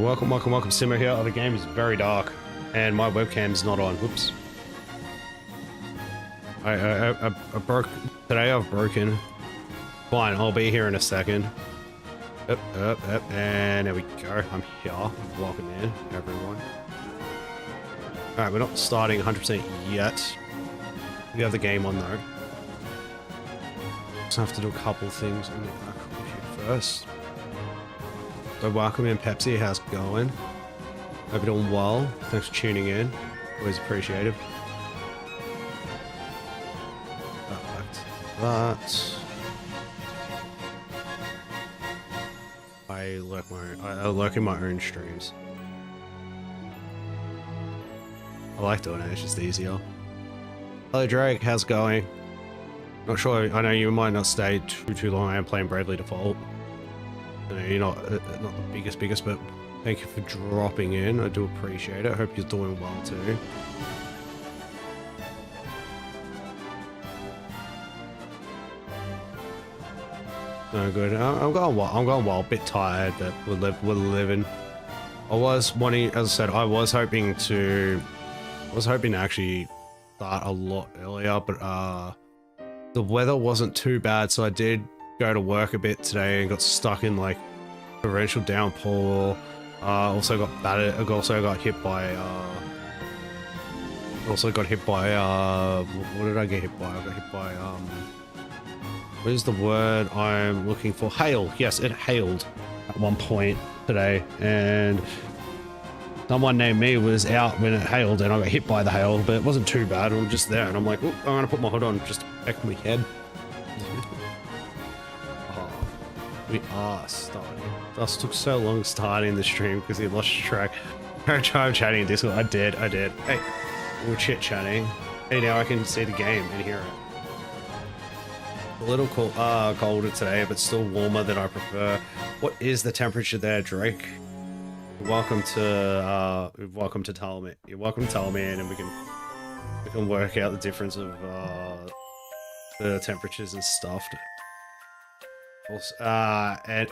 Welcome, welcome, welcome, Simo here. Oh, the game is very dark, and my webcam's not on. Whoops. I broke... Today I've broken. Fine, I'll be here in a second. Up, and there we go. I'm here. Welcome in, everyone. Alright, we're not starting 100% yet. We have the game on, though. Just have to do a couple things on the computer first. So welcome in, Pepsi. How's it going? Hope you're doing well. Thanks for tuning in. Always appreciated. That. I lurk in my own streams. I like doing it. It's just easier. Hello, Drake. How's it going? Not sure. I know you might not stay too long. I am playing Bravely Default. I know you're not the biggest, but thank you for dropping in. I do appreciate it. I hope you're doing well too. No good. I'm going well. I'm going well. A bit tired, but we're living. I was wanting, as I said, I was hoping to actually start a lot earlier, but the weather wasn't too bad, so I did go to work a bit today and got stuck in like torrential downpour. Also got battered. I also got hit by. What did I get hit by? I got hit by. What is the word I'm looking for? Hail. Yes, it hailed at one point today, and someone named me was out when it hailed, and I got hit by the hail, but it wasn't too bad. I'm just there, and I'm like, I'm gonna put my hood on just to protect my head. We are starting. This took so long starting the stream because he lost track. I'm chatting in Discord. I did. Hey, we're chit chatting. Hey, now I can see the game and hear it. A little colder today, but still warmer than I prefer. What is the temperature there, Drake? Welcome to tell me. You're welcome to tell me, and we can work out the difference of the temperatures and stuff. Also, and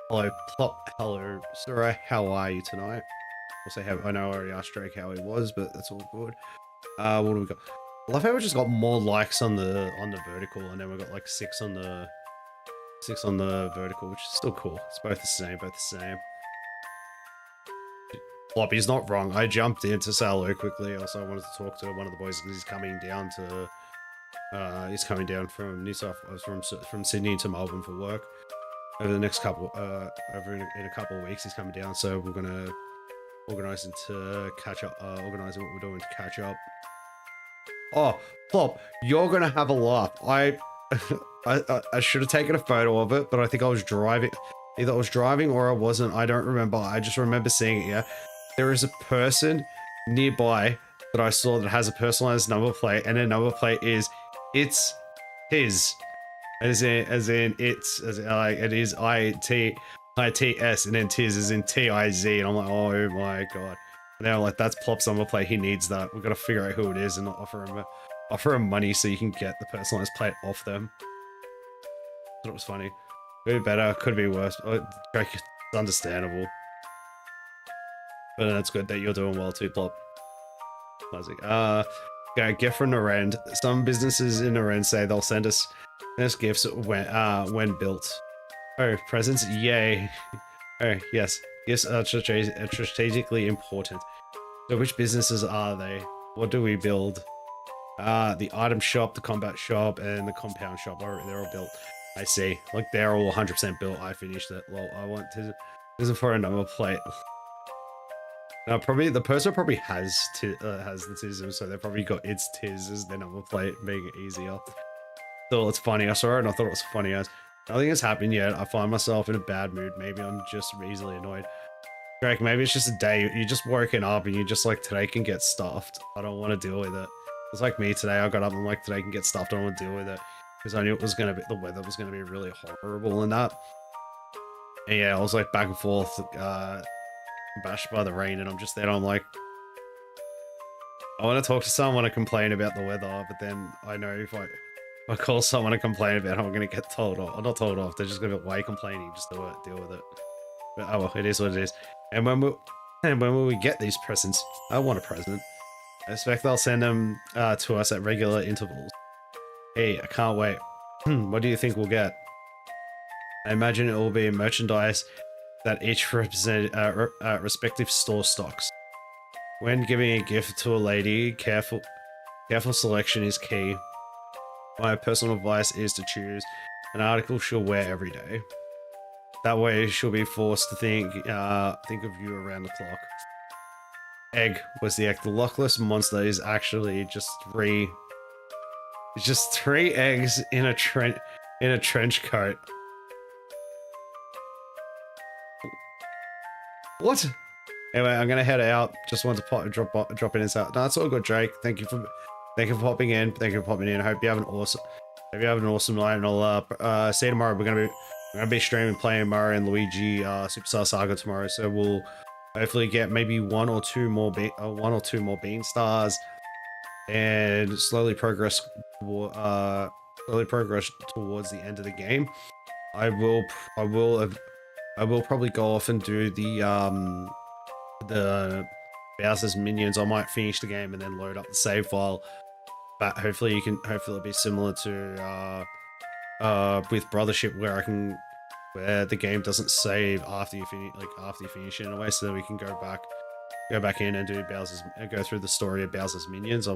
hello, Plop, hello, Sarah, how are you tonight? Also, I know I already asked Drake how he was, but that's all good. What do we got? I love how we just got more likes on the vertical, and then we got like 6 on the vertical, which is still cool. It's both the same, Floppy's not wrong. I jumped in to say hello quickly. Also, I wanted to talk to one of the boys because he's coming down from New South, from Sydney to Melbourne for work over the next couple, in a couple of weeks. He's coming down, so we're gonna organize him to catch up. Organizing what we're doing to catch up. Oh, Plop, you're gonna have a laugh. I should have taken a photo of it, but I think I was driving. Either I was driving or I wasn't. I don't remember. I just remember seeing it. Yeah, there is a person nearby that I saw that has a personalized number plate, and their number plate is "It's his," as in like it is ITS, and then "tis" is in TIZ, and I'm like, oh my god. Now, like, that's Plop's number plate. He needs that. We've got to figure out who it is and not offer him money so you can get the personalized plate off them. Thought it was funny. Could be better. Could be worse. It's understandable. But that's good that you're doing well too, Plop. Classic. Okay, gift from Norende. Some businesses in Norende say they'll send us gifts when built. Oh, presents? Yay. Oh, yes. Gifts are strategically important. So which businesses are they? What do we build? The item shop, the combat shop, and the compound shop. They're all built. I see. Like, they're all 100% built. I finished it. Well, I want to... This is for a number plate. Now, probably the person probably has the tism, so they probably got its tis as their number plate, making it easier. So it's funny. I saw it and I thought it was funny as Nothing has happened yet. I find myself in a bad mood. Maybe I'm just easily annoyed. Drake, maybe it's just a day. You're just woken up and you're just like, today can get stuffed. I don't want to deal with it. It's like me today. I got up and I'm like, today can get stuffed. I don't want to deal with it. Because I knew it was going to be, the weather was going to be really horrible and that. And yeah, I was like back and forth, bashed by the rain. And I'm just there. I'm like, I want to talk to someone and complain about the weather. But then I know if I call someone and complain about it, I'm going to get told off. I'm not told off. They're just going to be way complaining. Just do it. Deal with it. But oh well, it is what it is. And when will we get these presents? I want a present. I expect they'll send them to us at regular intervals. Hey, I can't wait. What do you think we'll get? I imagine it will be merchandise that each represent respective store stocks. When giving a gift to a lady, careful selection is key. My personal advice is to choose an article she'll wear every day. That way she'll be forced to think of you around the clock. Egg was the egg. The luckless monster is actually just three eggs in a trench coat. What? Anyway, I'm gonna head out. Just want to drop in and say, no, that's all good, Drake. Thank you for popping in. Thank you for popping in. I hope you have an awesome night, and I'll see you tomorrow. We're gonna be streaming playing Mario and Luigi Superstar Saga tomorrow, so we'll hopefully get maybe one or two more bean stars, and slowly progress towards the end of the game. I will probably go off and do the Bowser's minions. I might finish the game and then load up the save file, but hopefully it'll be similar to with Brothership, where the game doesn't save after you finish it in a way, so that we can go back in and go through the story of Bowser's minions.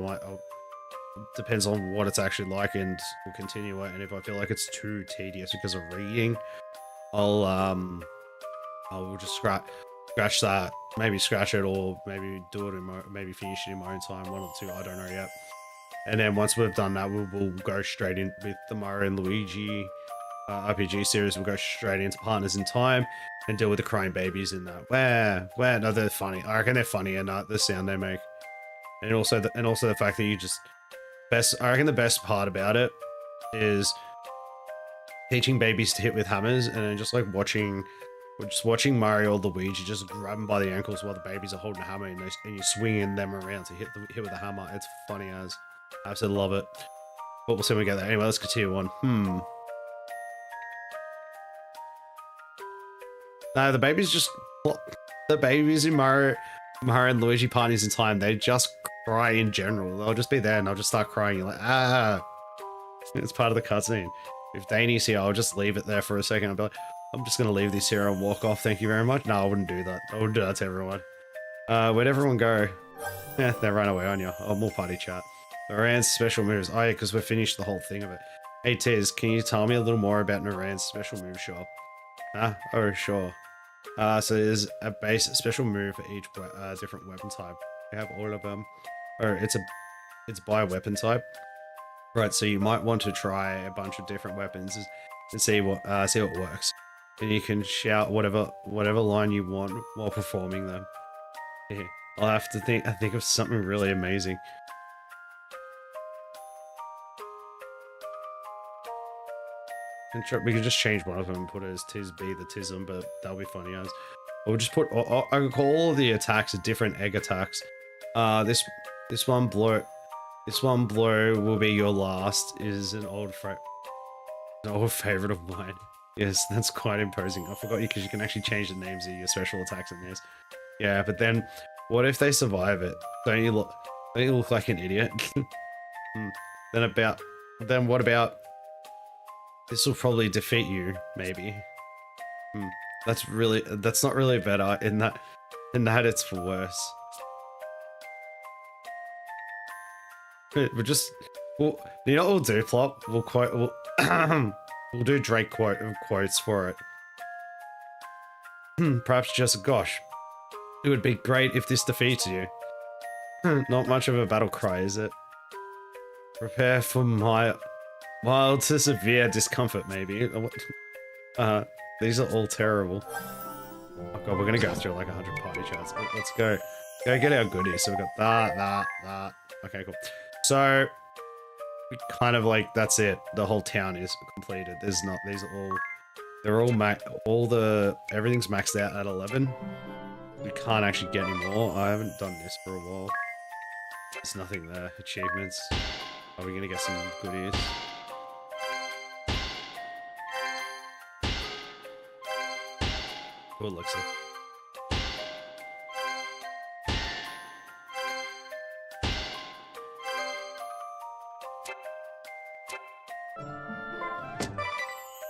Depends on what it's actually like, and we'll continue it. And if I feel like it's too tedious because of reading, I'll just scratch that, maybe scratch it, or maybe do it maybe finish it in my own time, one of the two, I don't know yet. And then once we've done that, we'll go straight in with the Mario and Luigi RPG series. We'll go straight into Partners in Time and deal with the crying babies in that. Where? No, they're funny. I reckon they're funny, and the sound they make, and also the fact that I reckon the best part about it is teaching babies to hit with hammers, and then just like watching Mario or Luigi just grab them by the ankles while the babies are holding a hammer, and you're swinging them around to hit with a hammer. It's funny as. I absolutely love it. But we'll see when we get there. Anyway, let's continue on. No, the babies in Mario and Luigi Partners in Time, they just cry in general. They'll just be there and they'll just start crying. You're like, ah! It's part of the cutscene. If Danny's here, I'll just leave it there for a second. I'll be like, I'm just going to leave this here and walk off. Thank you very much. No, I wouldn't do that. I wouldn't do that to everyone. Where'd everyone go? Yeah, they ran away on you. Oh, more party chat. Norende's special moves. Oh yeah, because we finished the whole thing of it. Hey Tiz, can you tell me a little more about Norende's special move shop? Oh sure. So there's a base special move for each different weapon type. We have all of them. Oh, it's by weapon type. Right, so you might want to try a bunch of different weapons and see what works. And you can shout whatever line you want while performing them. Yeah. I'll have to think of something really amazing. We can just change one of them and put it as Tiz B the Tism, but that'll be funny as. Or we'll just put. I can call all of the attacks different egg attacks. This one blow will be your last. Is an old favorite of mine. Yes, that's quite imposing. I forgot because you can actually change the names of your special attacks in this. Yeah, but then what if they survive it? Don't you look like an idiot? Then what about? This will probably defeat you, maybe. That's not really better. In that it's for worse. You know what we'll do, Plop? We'll do Drake quotes for it. Perhaps just, gosh, it would be great if this defeats you. Not much of a battle cry, is it? Prepare for my Mild to severe discomfort, maybe. These are all terrible. Oh god, we're gonna go through like 100 party chats. Let's go. Go get our goodies. So we've got that. Okay, cool. So we kind of like, that's it. The whole town is completed. There's not, these are all, they're all everything's maxed out at 11. We can't actually get any more. I haven't done this for a while. There's nothing there. Achievements. Are we gonna get some goodies? Cool, looks like.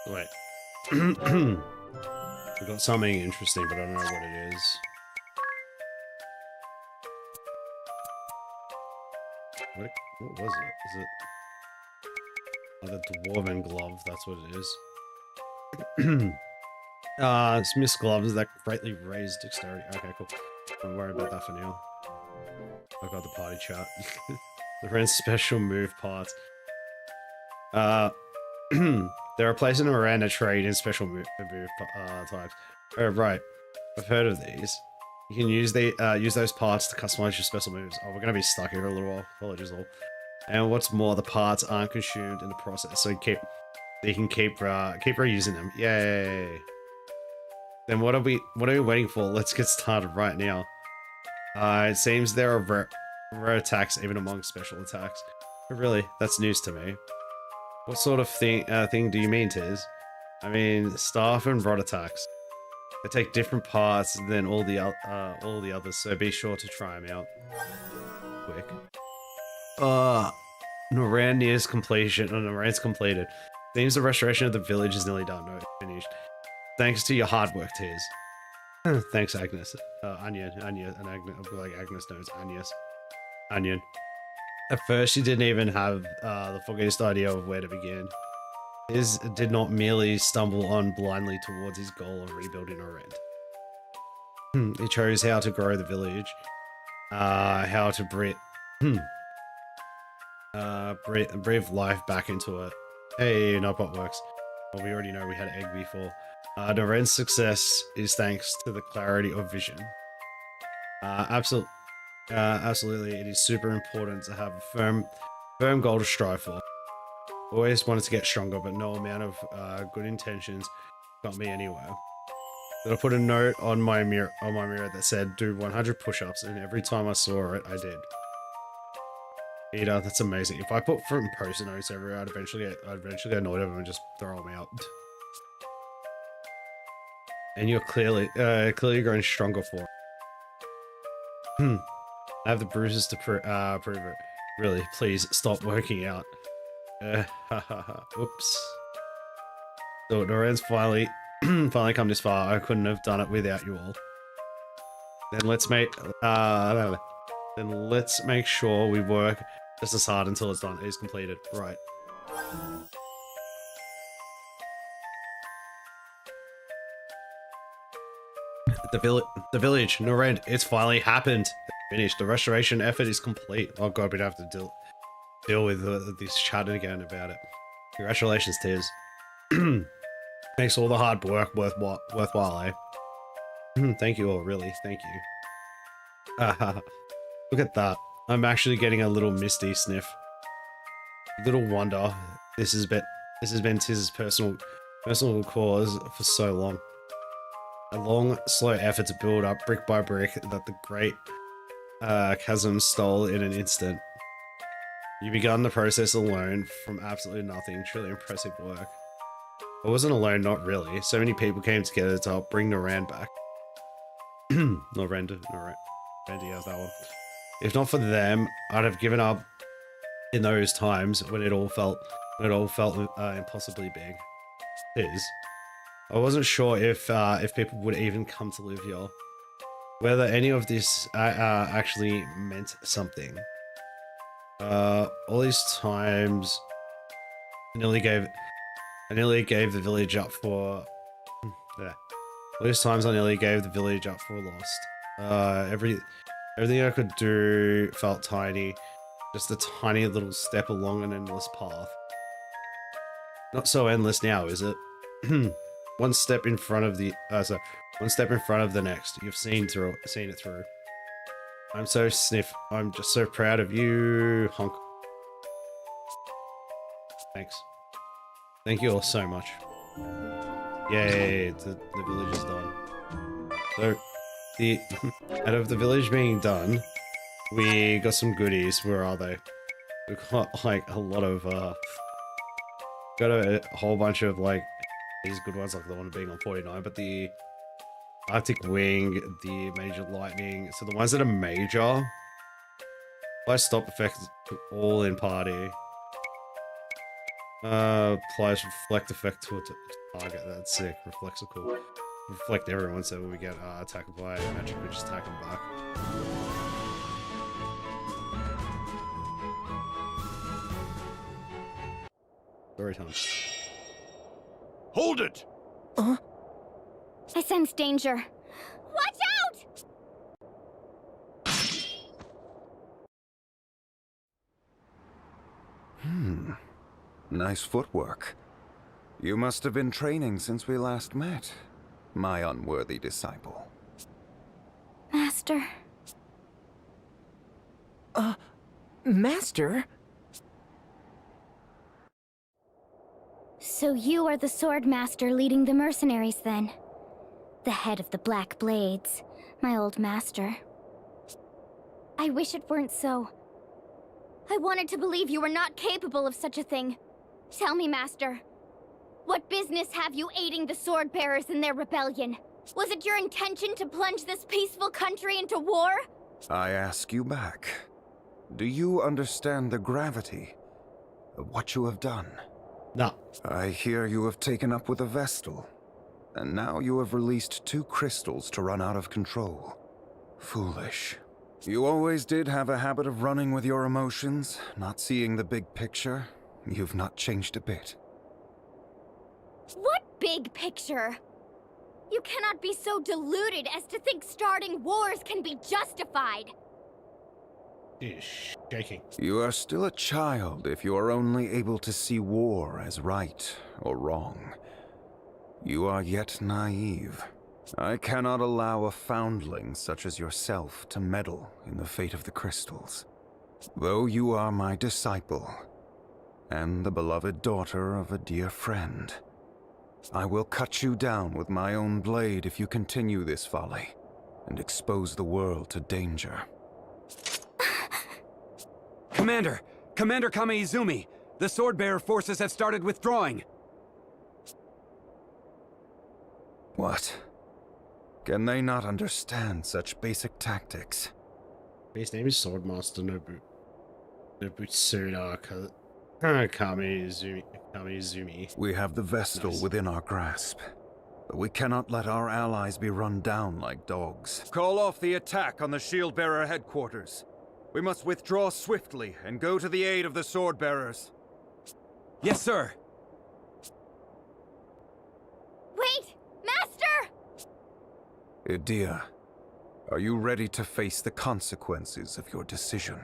Wait. We got something interesting, but I don't know what it is. What was it? Is it... Oh, the Dwarven Glove, that's what it is. It's Miss Gloves that greatly raised dexterity. Okay, cool. Don't worry about that for now. I got the party chat. The Ren's special move parts. They're replacing Norende trade in special move types. Oh, right. I've heard of these. You can use those parts to customize your special moves. Oh, we're gonna be stuck here for a little while. Apologies all. And what's more, the parts aren't consumed in the process, so you can keep reusing them. Yay! Then what are we waiting for? Let's get started right now. It seems there are rare attacks even among special attacks. But really, that's news to me. What sort of thing do you mean, Tiz? I mean, staff and rod attacks. They take different parts than all the others, so be sure to try them out. Quick. Norende's completion. Norende's completed. Seems the restoration of the village is nearly done. No, it's finished. Thanks to your hard work, Tiz. Thanks, Agnes. Onion, and Agnes, like Agnes knows, Onion. At first, she didn't even have the foggiest idea of where to begin. Tiz did not merely stumble on blindly towards his goal of rebuilding Norende. He chose how to grow the village, how to breathe life back into it. Hey, no pot works. Well, we already know we had egg before. Norende's success is thanks to the clarity of vision. Absolutely, it is super important to have a firm goal to strive for. Always wanted to get stronger, but no amount of good intentions got me anywhere. Then I put a note on my mirror that said, "Do 100 push-ups," and every time I saw it, I did. Peter, that's amazing. If I put from post-it notes everywhere, I'd eventually get annoyed of them and just throw them out. And you're clearly growing stronger for it. I have the bruises to prove it. Really, please stop working out. Oops. So Norende's finally come this far. I couldn't have done it without you all. Then let's make sure we work just as hard until it's done. It is completed. Right. The village, Norende, it's finally happened. Finished. The restoration effort is complete. Oh god, we'd have to deal with this chat again about it. Congratulations, Tiz. Makes all the hard work worthwhile, eh? Thank you all, really. Thank you. Look at that. I'm actually getting a little misty sniff. Little wonder this has been Tiz's personal cause for so long. A long, slow effort to build up brick by brick that the great chasm stole in an instant. You begun the process alone from absolutely nothing. Truly impressive work. I wasn't alone, not really. So many people came together to help bring Norende back. Norende, yeah, that one. If not for them, I'd have given up in those times when it all felt impossibly big. I wasn't sure if people would even come to live here. Whether any of this actually meant something. All these times, I nearly gave the village up for. Yeah. All these times I nearly gave the village up for lost. Everything I could do felt tiny, just a tiny little step along an endless path. Not so endless now, is it? One step in front of the one step in front of the next. You've seen it through. I'm just so proud of you, honk. Thanks. Thank you all so much. Yay, the village is done. So out of the village being done, we got some goodies. Where are they? We got like a lot of got a whole bunch of like these good ones, like the one being on 49, but the Arctic Wing, the Major Lightning, so the ones that are major, applies stop effect all in party. Applies reflect effect to a target, that's sick. Reflects are cool. Reflect everyone, so when we get attacked by magic, we just attack them back. Story time. Hold it! I sense danger. Watch out! Nice footwork. You must have been training since we last met, my unworthy disciple. Master. Master? So you are the Swordmaster leading the mercenaries then? The head of the Black Blades, my old master. I wish it weren't so. I wanted to believe you were not capable of such a thing. Tell me, Master. What business have you aiding the Swordbearers in their rebellion? Was it your intention to plunge this peaceful country into war? I ask you back. Do you understand the gravity of what you have done? No. I hear you have taken up with a Vestal, and now you have released 2 crystals to run out of control. Foolish. You always did have a habit of running with your emotions, not seeing the big picture. You've not changed a bit. What big picture? You cannot be so deluded as to think starting wars can be justified. He's shaking. You are still a child if you are only able to see war as right or wrong. You are yet naive. I cannot allow a foundling such as yourself to meddle in the fate of the crystals. Though you are my disciple, and the beloved daughter of a dear friend, I will cut you down with my own blade if you continue this folly, and expose the world to danger. Commander! Commander Kame-Izumi! The Swordbearer forces have started withdrawing! What? Can they not understand such basic tactics? His name is Swordmaster Nobutsuna Kame-Izumi. We have the Vestal within our grasp, but we cannot let our allies be run down like dogs. Call off the attack on the Shieldbearer headquarters. We must withdraw swiftly and go to the aid of the Swordbearers. Yes, sir! Wait! Master! Idia, are you ready to face the consequences of your decision?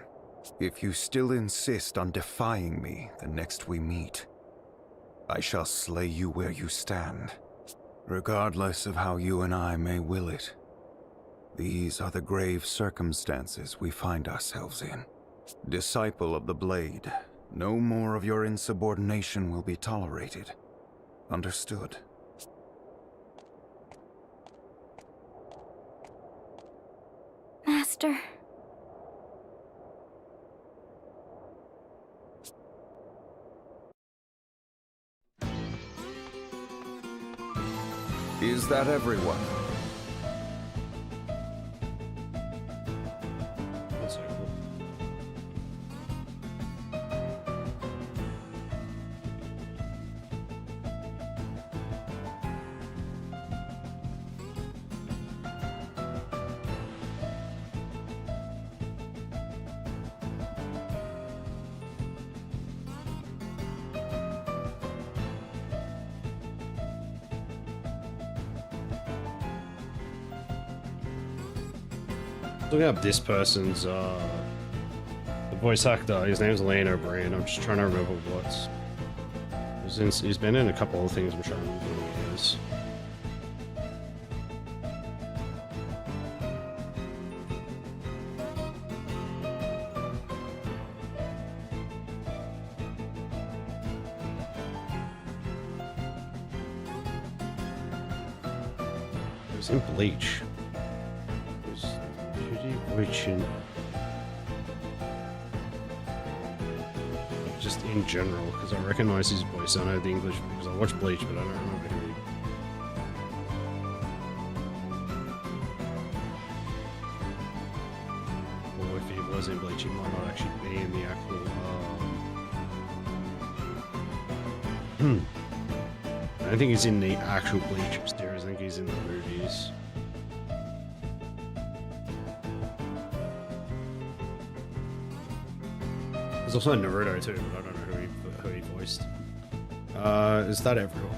If you still insist on defying me the next we meet, I shall slay you where you stand, regardless of how you and I may will it. These are the grave circumstances we find ourselves in. Disciple of the Blade, no more of your insubordination will be tolerated. Understood? Master. Is that everyone? That's so cool. Looking up this person's the voice actor. His name's Eleanor. I'm just trying to remember what Since he's been in a couple of things, I'm sure who he is. He was in Bleach. He was Judy Boychin. Just in general, because I recognize his voice. I know the English because I watch Bleach, but I don't remember who he. Or if he was in Bleach, he might not actually be in the actual. I don't think he's in the actual Bleach series. I think he's in the movies. There's also Naruto too, but I don't know who he voiced. Is that everyone?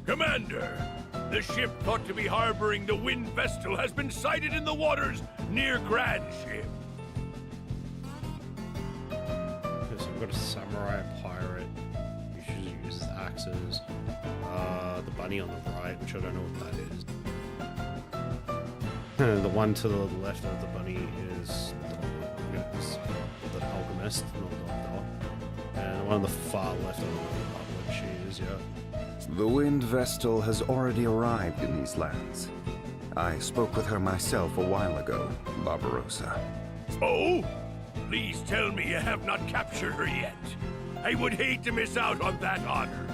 Commander, the ship thought to be harboring the Wind Vestal has been sighted in the waters near Grand Ship. Okay, so we've got a samurai, a pirate. He usually uses axes. The bunny on the right, which I don't know what that is. The one to the left of the bunny is the alchemist, not Doctor. And the one on the far left, I don't know what she is, yeah. The Wind Vestal has already arrived in these lands. I spoke with her myself a while ago, Barbarossa. Oh? Please tell me you have not captured her yet. I would hate to miss out on that honor.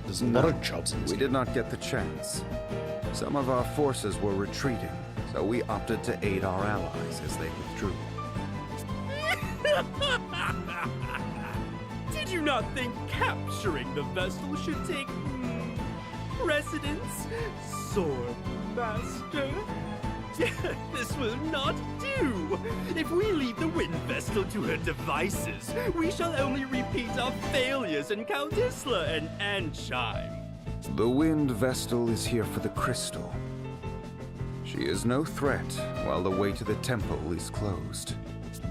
There's a lot of jobs in this We game. did not get the chance. Some of our forces were retreating, so we opted to aid our allies as they withdrew. Did you not think capturing the vessel should take precedence, Swordmaster? This will not do. If we leave the Wind Vestal to her devices, we shall only repeat our failures in Count Isla and Anchime. The Wind Vestal is here for the crystal. She is no threat while the way to the temple is closed.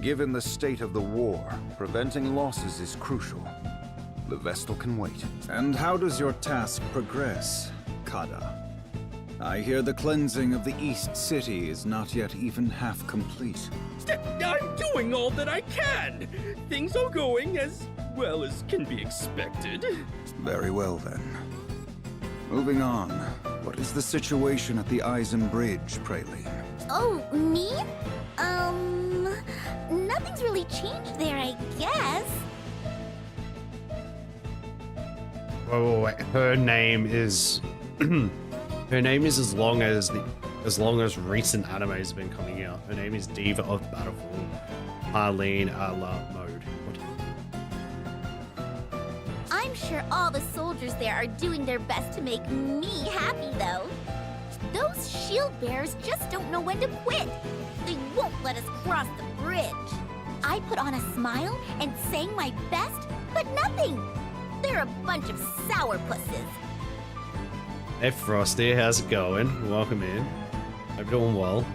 Given the state of the war, preventing losses is crucial. The Vestal can wait. And how does your task progress, Kada? I hear the cleansing of the East City is not yet even half complete. I'm doing all that I can. Things are going as well as can be expected. Very well then. Moving on. What is the situation at the Eisen Bridge, Praline? Oh, me? Nothing's really changed there, I guess. Wait. Her name is her name is as long as recent animes have been coming out. Her name is Diva of Battlefield, Harleen a la Mode. What? I'm sure all the soldiers there are doing their best to make me happy, though. Those Shieldbearers just don't know when to quit. They won't let us cross the bridge. I put on a smile and sang my best, but nothing. They're a bunch of sourpusses. Hey Frosty, how's it going? Welcome in. Hope you're doing well.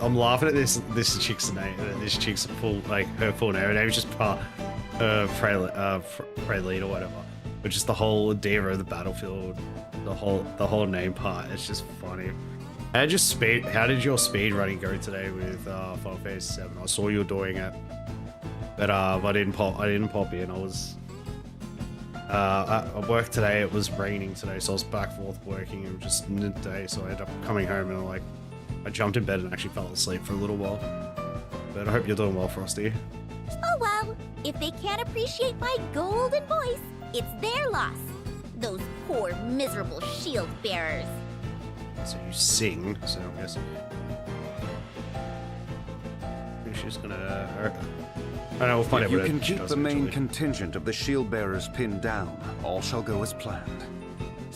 I'm laughing at this chick's name. This chick's full her full name. Her name is just Praline or whatever. But just the whole Diva of the Battlefield, the whole name part. It's just funny. How did your speed running go today with Final Fantasy 7? I saw you were doing it, but I didn't pop in. I was at work today. It was raining today, so I was back and forth working. It was just midday, so I ended up coming home and I jumped in bed and actually fell asleep for a little while. But I hope you're doing well, Frosty. Oh well, if they can't appreciate my golden voice, it's their loss. Those poor, miserable shield bearers. So you sing, so I guess she's gonna. I don't know, we'll find out. If you what can she keep does the main eventually. contingent of the Shieldbearers pinned down, all shall go as planned.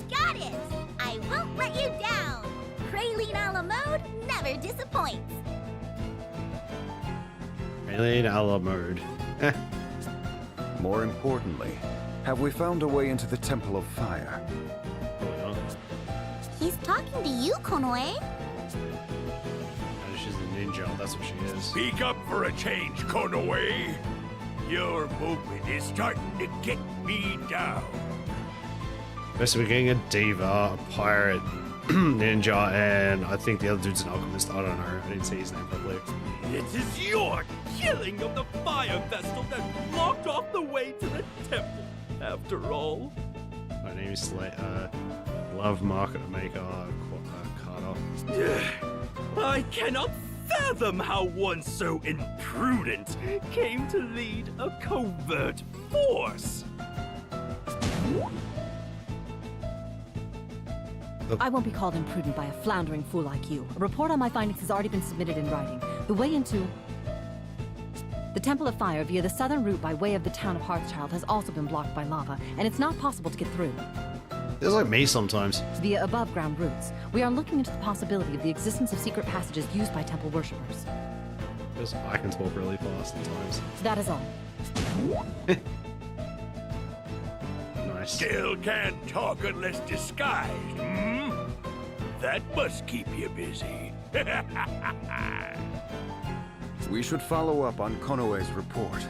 Got it! I won't let you down! Praline a la mode never disappoints. Alien a la Mode. More importantly, have we found a way into the Temple of Fire? Probably not. He's talking to you, Konoe. She's a ninja, that's what she is. Speak up for a change, Konoe. Your movement is starting to get me down. First, we're getting a diva, a pirate, ninja, and I think the other dude's an alchemist. I don't know. I didn't see his name properly. It is your killing of the fire vestal that blocked off the way to the temple, after all. My name is Love Market Maker Carter. I cannot fathom how one so imprudent came to lead a covert force. I won't be called imprudent by a floundering fool like you. A report on my findings has already been submitted in writing. The way into the Temple of Fire via the southern route by way of the town of Hartschild has also been blocked by lava, and it's not possible to get through. It's like me sometimes. Via above-ground routes, we are looking into the possibility of the existence of secret passages used by temple worshippers. Because I can talk really fast at times. That is all. Nice. Still can't talk unless disguised, hmm? That must keep you busy. We should follow up on Konoe's report.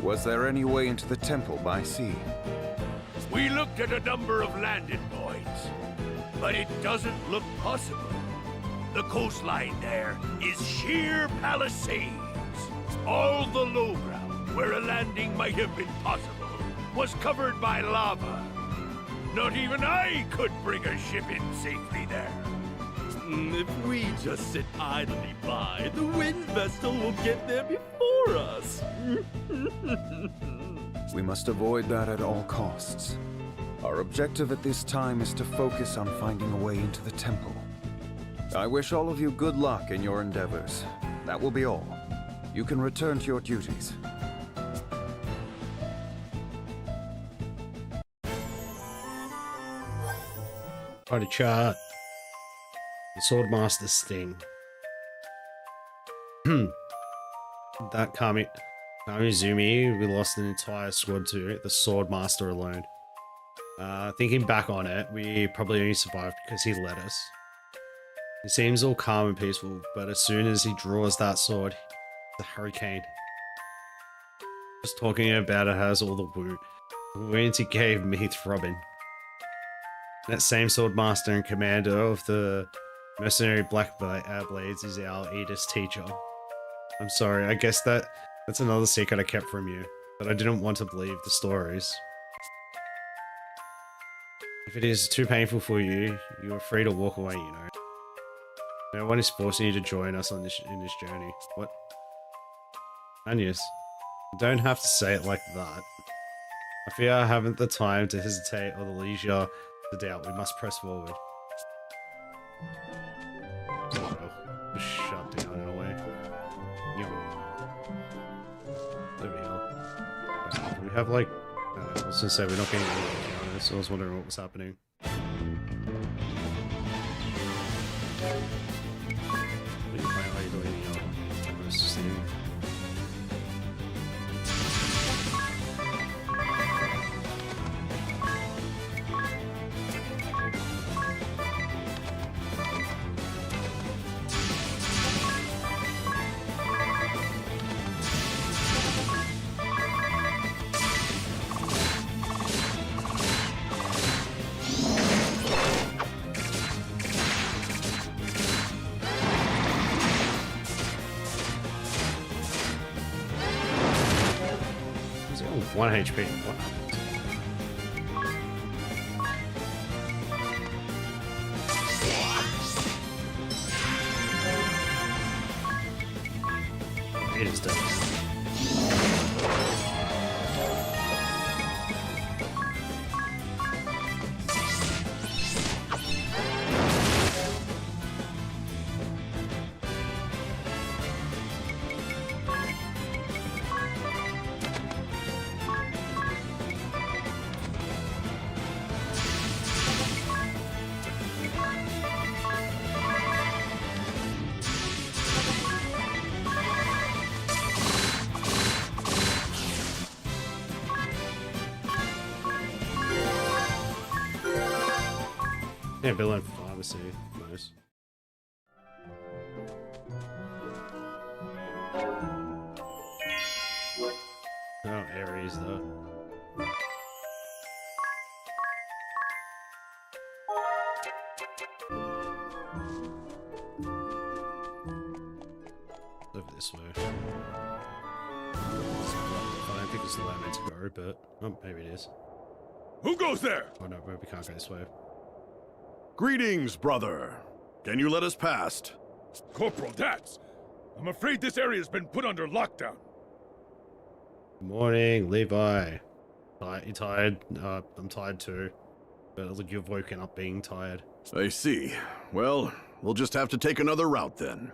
Was there any way into the temple by sea? We looked at a number of landing points, but it doesn't look possible. The coastline there is sheer palisades. All the low ground where a landing might have been possible was covered by lava. Not even I could bring a ship in safely there. If we just sit idly by, the wind vestal will get there before us. We must avoid that at all costs. Our objective at this time is to focus on finding a way into the temple. I wish all of you good luck in your endeavors. That will be all. You can return to your duties. Party chart. The Swordmaster sting. That Kamizumi, we lost an entire squad to the Swordmaster alone. Thinking back on it, we probably only survived because he led us. He seems all calm and peaceful, but as soon as he draws that sword, it's a hurricane. Just talking about it has all the wounds he gave me throbbing. That same Swordmaster and commander of the mercenary Black Blades is our Edis teacher. I'm sorry, I guess that's another secret I kept from you, but I didn't want to believe the stories. If it is too painful for you, you are free to walk away, you know. No one is forcing you to join us on in this journey. What? Agnes, you don't have to say it like that. I fear I haven't the time to hesitate or the leisure to doubt. We must press forward. Just shut down in a way. There we go. We have like, I was gonna say we're not getting any encounters, so I was wondering what was happening. One HP. What happened? It is done. Yeah, Villain Pharmacy. Nice. areas though. Over this way. I don't think it's the way I meant to go, but oh, maybe it is. Who goes there? Oh no, we can't go this way. Greetings, brother. Can you let us past? Corporal Dats, I'm afraid this area's been put under lockdown. Good morning, Levi. You tired? I'm tired too. But look, you've woken up being tired. I see. Well, we'll just have to take another route then.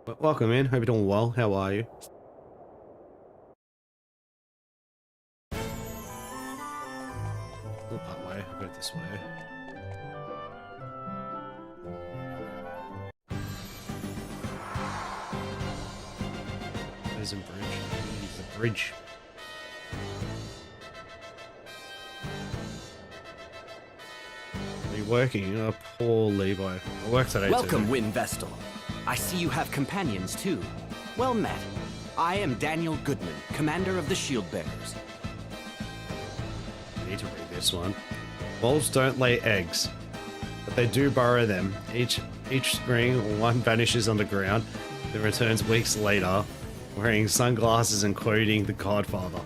But welcome in. Hope you're doing well. How are you? Not that way. I'll go this way. There's a bridge. There's a bridge. Are you working? Poor Levi. I work today Welcome, too. Wind Vestal. I see you have companions too. Well met. I am Daniel Goodman, commander of the Shieldbearers. I need to read this one. Wolves don't lay eggs, but they do burrow them. Each spring, one vanishes underground, then returns weeks later, wearing sunglasses and quoting the Godfather.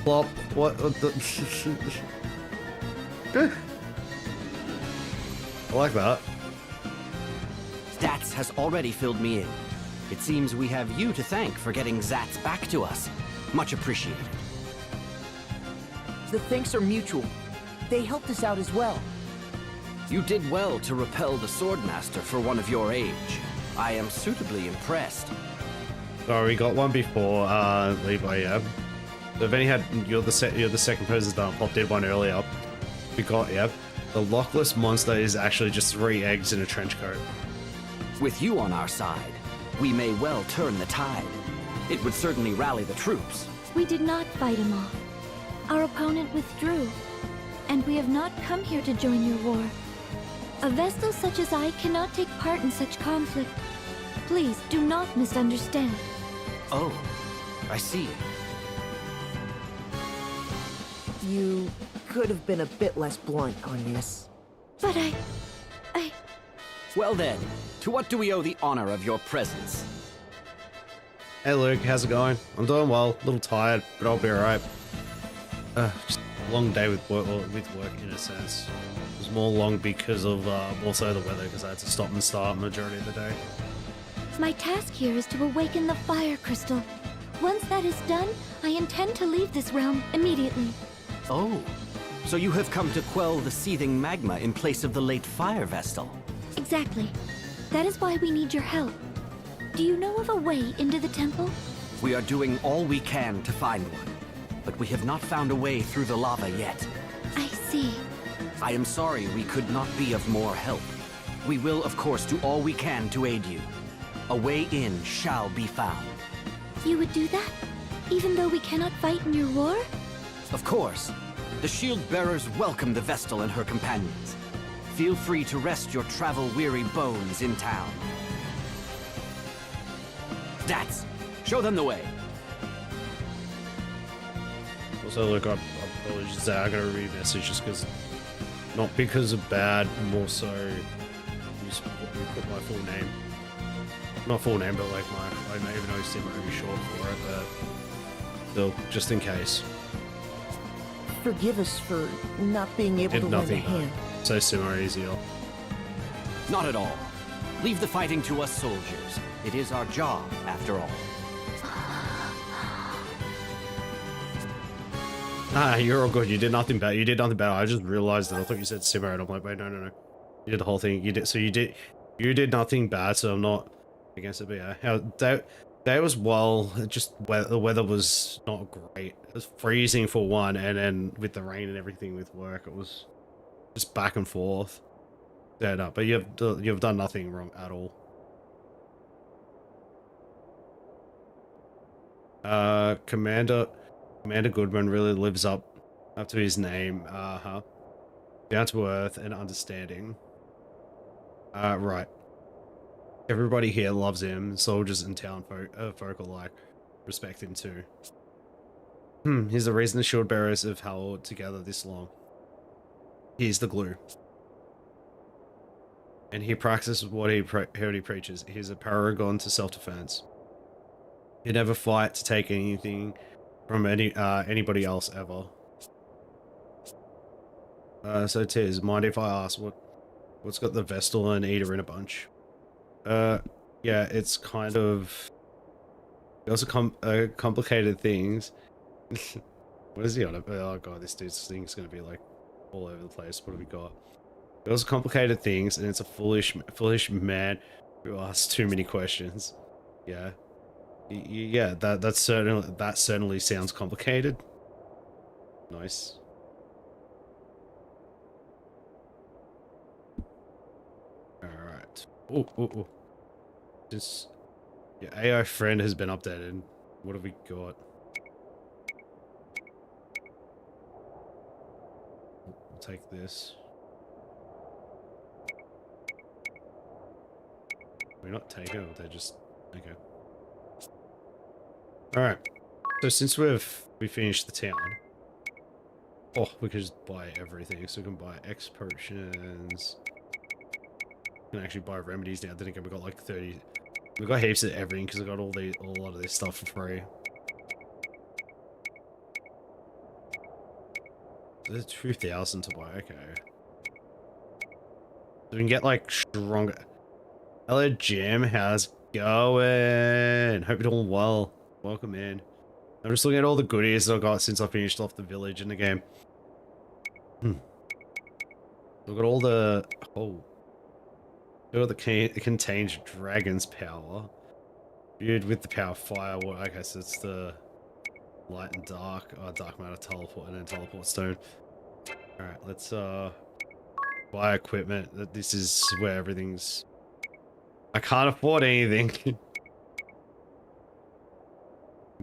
Plop. What the... I like that. Stats has already filled me in. It seems we have you to thank for getting Zats back to us. Much appreciated. The thanks are mutual. They helped us out as well. You did well to repel the Swordmaster for one of your age. I am suitably impressed. Oh, we got one before, Levi, yeah. So if any had, you're the second person that Pop did one earlier. We got, yeah. The lockless monster is actually just 3 eggs in a trench coat. With you on our side, we may well turn the tide. It would certainly rally the troops. We did not fight him off. Our opponent withdrew, and we have not come here to join your war. A Vestal such as I cannot take part in such conflict. Please, do not misunderstand. Oh, I see. You could have been a bit less blunt on this. But I... Well then, to what do we owe the honor of your presence? Hey Luke, how's it going? I'm doing well, a little tired, but I'll be alright. Just a long day with work in a sense. It was more long because of also the weather, because I had to stop and start majority of the day. My task here is to awaken the fire crystal. Once that is done, I intend to leave this realm immediately. Oh, so you have come to quell the seething magma in place of the late Fire Vestal. Exactly. That is why we need your help. Do you know of a way into the temple? We are doing all we can to find one, but we have not found a way through the lava yet. I see. I am sorry we could not be of more help. We will, of course, do all we can to aid you. A way in shall be found. You would do that? Even though we cannot fight in your war? Of course. The Shieldbearers welcome the Vestal and her companions. Feel free to rest your travel-weary bones in town. Dats, show them the way. Also, look, I apologize, I gotta re-message just because, not because of bad, more so, just put my full name. Not full name, but like I may even know Simo short for it, but still, just in case. Forgive us for not being able Did to lend a nothing, hand. So Simo easier. Not at all. Leave the fighting to us soldiers. It is our job, after all. Ah, you're all good. You did nothing bad. You did nothing bad. I just realized that. I thought you said Simo, and I'm like, wait, no. You did the whole thing. You did nothing bad. So I'm not against it. But yeah, that was well. Just the weather was not great. It was freezing for one, and then with the rain and everything with work, it was just back and forth. Yeah, no, but you've done nothing wrong at all. Commander Goodman really lives up to his name. Down to earth and understanding. Right. Everybody here loves him. Soldiers and town folk alike respect him too. He's the reason the Shieldbearers have held together this long. He's the glue. And he practices what he preaches. He's a paragon to self-defense. He never fight to take anything from anybody else ever. So Tiz, mind if I ask what's got the Vestal and Eater in a bunch? Yeah, it's kind of also complicated things. What is he on about? Oh god, this dude's thing's gonna be like all over the place. What have we got? It was complicated things, and it's a foolish man who asks too many questions. Yeah, yeah. That certainly sounds complicated. Nice. All right. Oh. This your AI friend has been updated. What have we got? We'll take this. We're not taking it, they're just okay. Alright. So since we finished the town. Oh, we can just buy everything. So we can buy X potions. We can actually buy remedies now. Then again we got like 30. We got heaps of everything because I got a lot of this stuff for free. There's 2,000 to buy, okay. So we can get like stronger. Hello Jim, how's it going? Hope you're doing well. Welcome in. I'm just looking at all the goodies that I got since I finished off the village in the game. Look at all the it contains dragon's power. Viewed with the power of fire. Well, I guess it's the light and dark. Dark matter teleport and then teleport stone. Alright, let's buy equipment. This is where everything's I can't afford anything.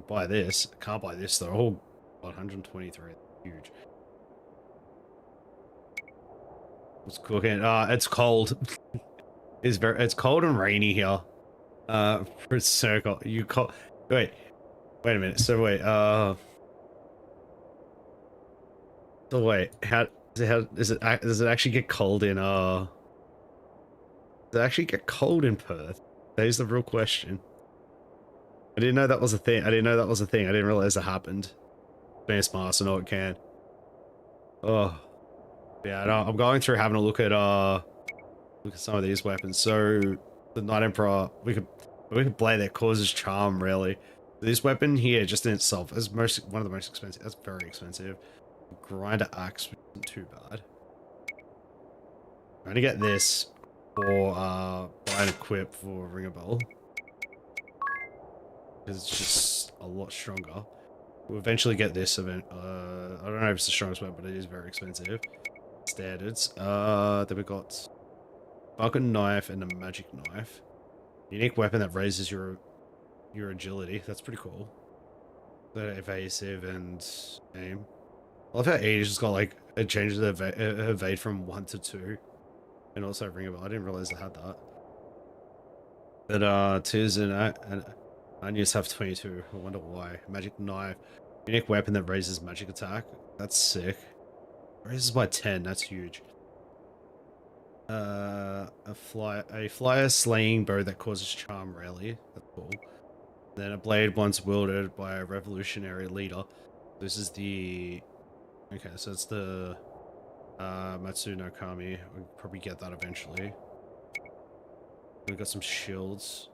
Buy this. Can't buy this though. Oh, 123. Huge. What's cooking? It's cold. It's cold and rainy here. For circle. Wait a minute. So wait. How does it actually get cold in Does it actually get cold in Perth? That is the real question. I didn't know that was a thing. I didn't realize it happened. Being smart, so no it can. Oh. Yeah, no, I'm going through having a look at some of these weapons. So the Knight Emperor, we could blade that causes charm really. This weapon here just in itself is one of the most expensive. That's very expensive. Grinder axe, which isn't too bad. I'm gonna get this for buy and equip for Ring a Bell. Because it's just a lot stronger. We'll eventually get this event. I don't know if it's the strongest weapon, but it is very expensive. Standards. Then we got Falcon Knife and a Magic Knife. Unique weapon that raises your agility. That's pretty cool. The evasive and aim. I love how A's just got like it changes the evade from 1 to 2. And also Ring a Bell. I didn't realize I had that. But Tiz and Onions have 22. I wonder why. Magic Knife. Unique weapon that raises magic attack. That's sick. Raises by 10. That's huge. A flyer slaying bow that causes charm rarely. That's cool. Then a blade once wielded by a revolutionary leader. This is the... Okay, so it's the Matsu no Kami. We'll probably get that eventually. We've got some shields.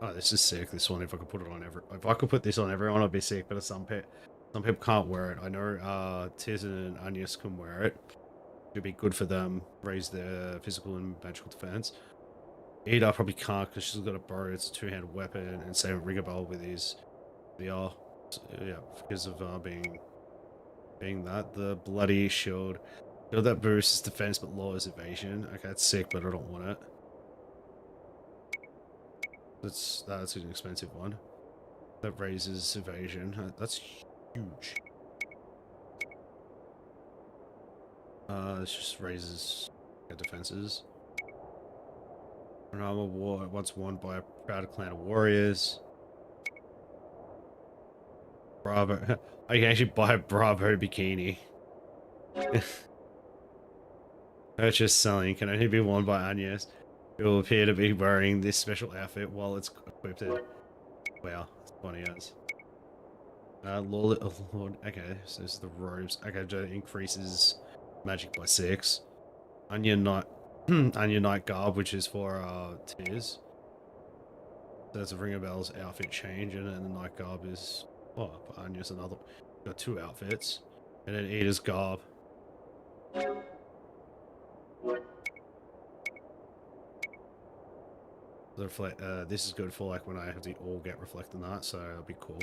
Oh, this is sick. This one, if I could put it on if I could put this on everyone, I'd be sick. But some people can't wear it. I know Tiz and Agnes can wear it. It'd be good for them. Raise their physical and magical defense. Ada probably can't because she's got a bow. It's a two-handed weapon, and same with Ring a Bell with his VR. So, yeah, because of being that the bloody shield. Shield that boosts defense but lowers evasion. Okay, that's sick, but I don't want it. That's an expensive one. That raises evasion. That's huge. This just raises their defenses. An armor war once worn by a proud clan of warriors. Bravo. I can actually buy a Bravo bikini. Purchase selling can only be worn by Agnes, who will appear to be wearing this special outfit while it's equipped. Wow, it's funny as. Lord, okay, so this is the robes. Okay, that increases magic by 6. Onion Knight garb, which is for tiers. So there's a Ring of Bells outfit change, and then the night garb is Anya's another. Got 2 outfits, and then Eater's garb. The reflect. This is good for like when I have to all get reflect in that, so that'll be cool.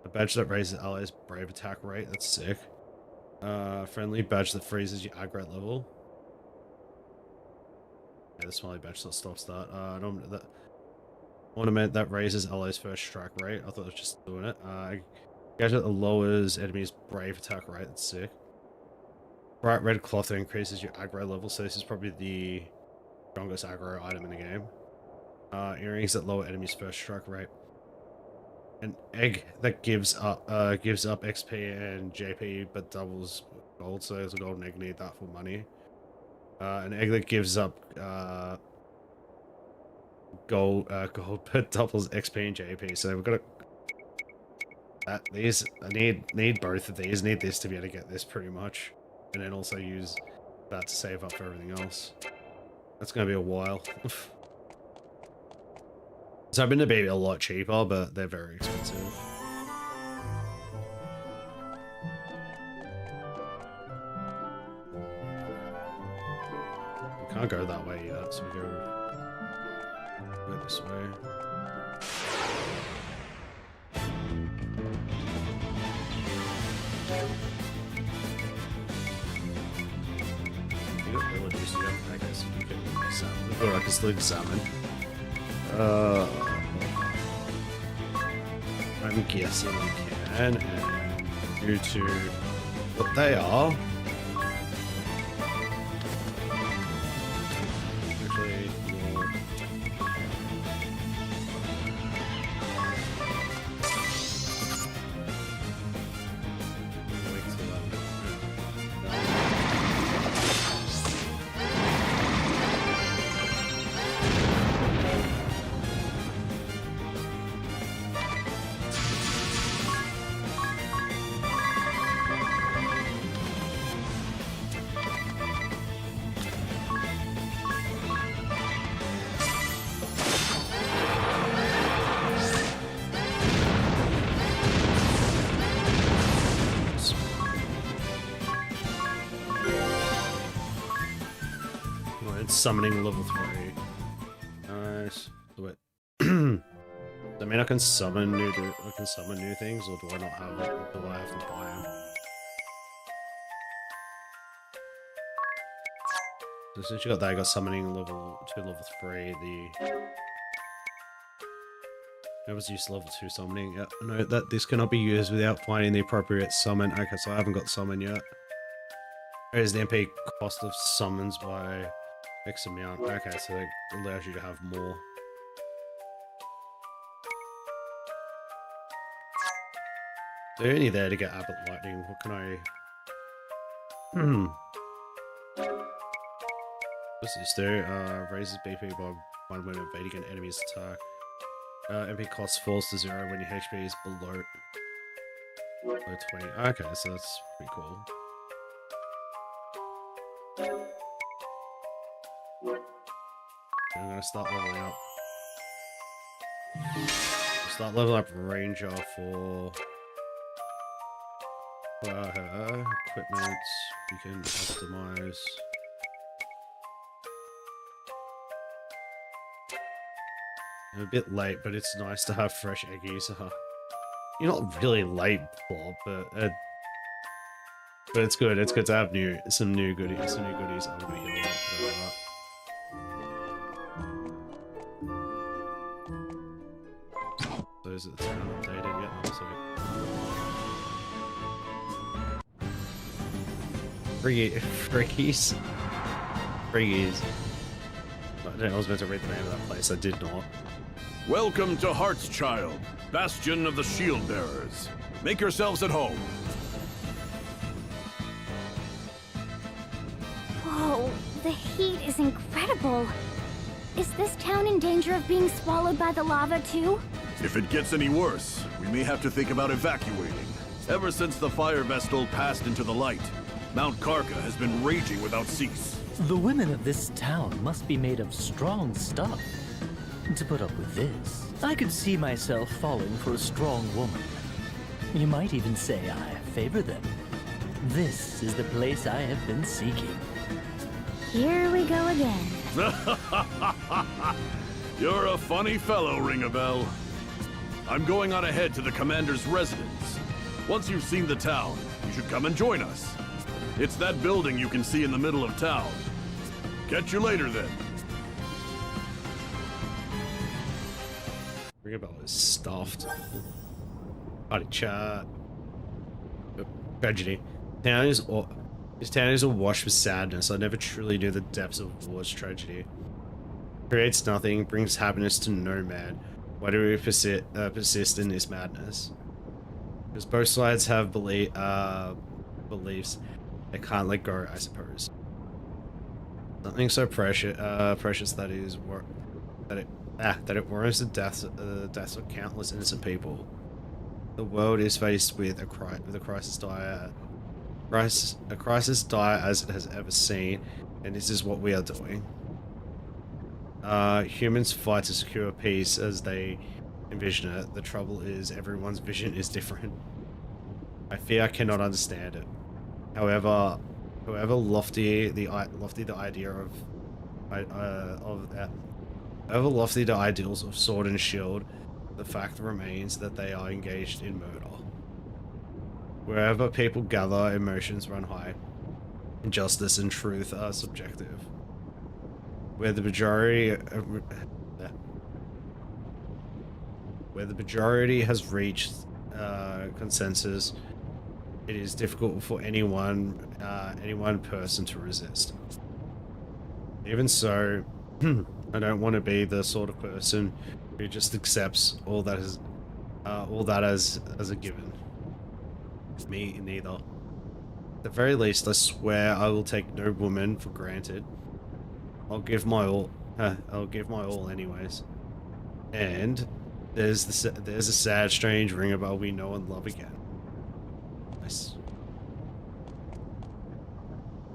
A badge that raises allies' brave attack rate. That's sick. Friendly badge that freezes your aggro level. Yeah, the smiley badge that stops that. That ornament that raises allies' first strike rate. I thought it was just doing it. Gadget that lowers enemies' brave attack rate. That's sick. Bright red cloth that increases your aggro level. So this is probably the strongest aggro item in the game. Earrings that lower enemies' first strike rate. An egg that gives up XP and JP but doubles gold, so there's a golden egg, need that for money. An egg that gives up gold but doubles XP and JP, so we've got these. I need both of these. Need this to be able to get this pretty much, and then also use that to save up for everything else. That's gonna be a while. So I've been to be a lot cheaper, but they're very expensive. We can't go that way yet, so we go this way. You got villages, yeah, I guess you can salmon. Or I can still salmon. I'm guessing we can, and due to what they are, actually, summoning level 3. Nice. Wait. I mean, I can summon new things, or do I not have it? Or do I have to buy them? So since you got that, I got summoning level 2, level 3. That was used level 2 summoning. Yeah, no, that this cannot be used without finding the appropriate summon. Okay, so I haven't got summon yet. Raise the MP cost of summons by X amount. Okay, so it allows you to have more. So you're only there to get Abbott Lightning. What can I... What's this do? Raises BP by 1 when evading an enemy's attack. MP cost falls to 0 when your HP is below 20. Okay, so that's pretty cool. I'm gonna start leveling up. Start leveling up Ranger for her equipment. We can optimize. I'm a bit late, but it's nice to have fresh eggies. You're not really late, Bob, but it's good. It's good to have some new goodies. I'm gonna heal up. So those that haven't updated yet. So. Friggies. I was meant to read the name of that place. I did not. Welcome to Hartschild, bastion of the Shieldbearers. Make yourselves at home. Whoa, the heat is incredible. Is this town in danger of being swallowed by the lava too? If it gets any worse, we may have to think about evacuating. Ever since the fire vestal passed into the light, Mount Karka has been raging without cease. The women of this town must be made of strong stuff. To put up with this, I could see myself falling for a strong woman. You might even say I favor them. This is the place I have been seeking. Here we go again. You're a funny fellow, Ring-a-Bell. I'm going on ahead to the commander's residence. Once you've seen the town, you should come and join us. It's that building you can see in the middle of town. Catch you later, then. Ring-a-Bell is stuffed. Party chat. Tragedy. This town is awash with sadness. I never truly knew the depths of war's tragedy. Creates nothing, brings happiness to no man. Why do we persist in this madness? Because both sides have beliefs they can't let go, I suppose. Something so precious that it warrants the deaths of countless innocent people. The world is faced with a crisis dire as it has ever seen, and this is what we are doing. Humans fight to secure peace as they envision it. The trouble is, everyone's vision is different. I fear I cannot understand it. However lofty the ideals of sword and shield, the fact remains that they are engaged in murder. Wherever people gather, emotions run high. Justice and truth are subjective. Where the majority has reached consensus, it is difficult for any one person to resist. Even so, I don't want to be the sort of person who just accepts all that as a given. Me neither. At the very least, I swear I will take no woman for granted. I'll give my all. I'll give my all, anyways. And there's a sad, strange Ring-a-Bell we know and love again. Nice.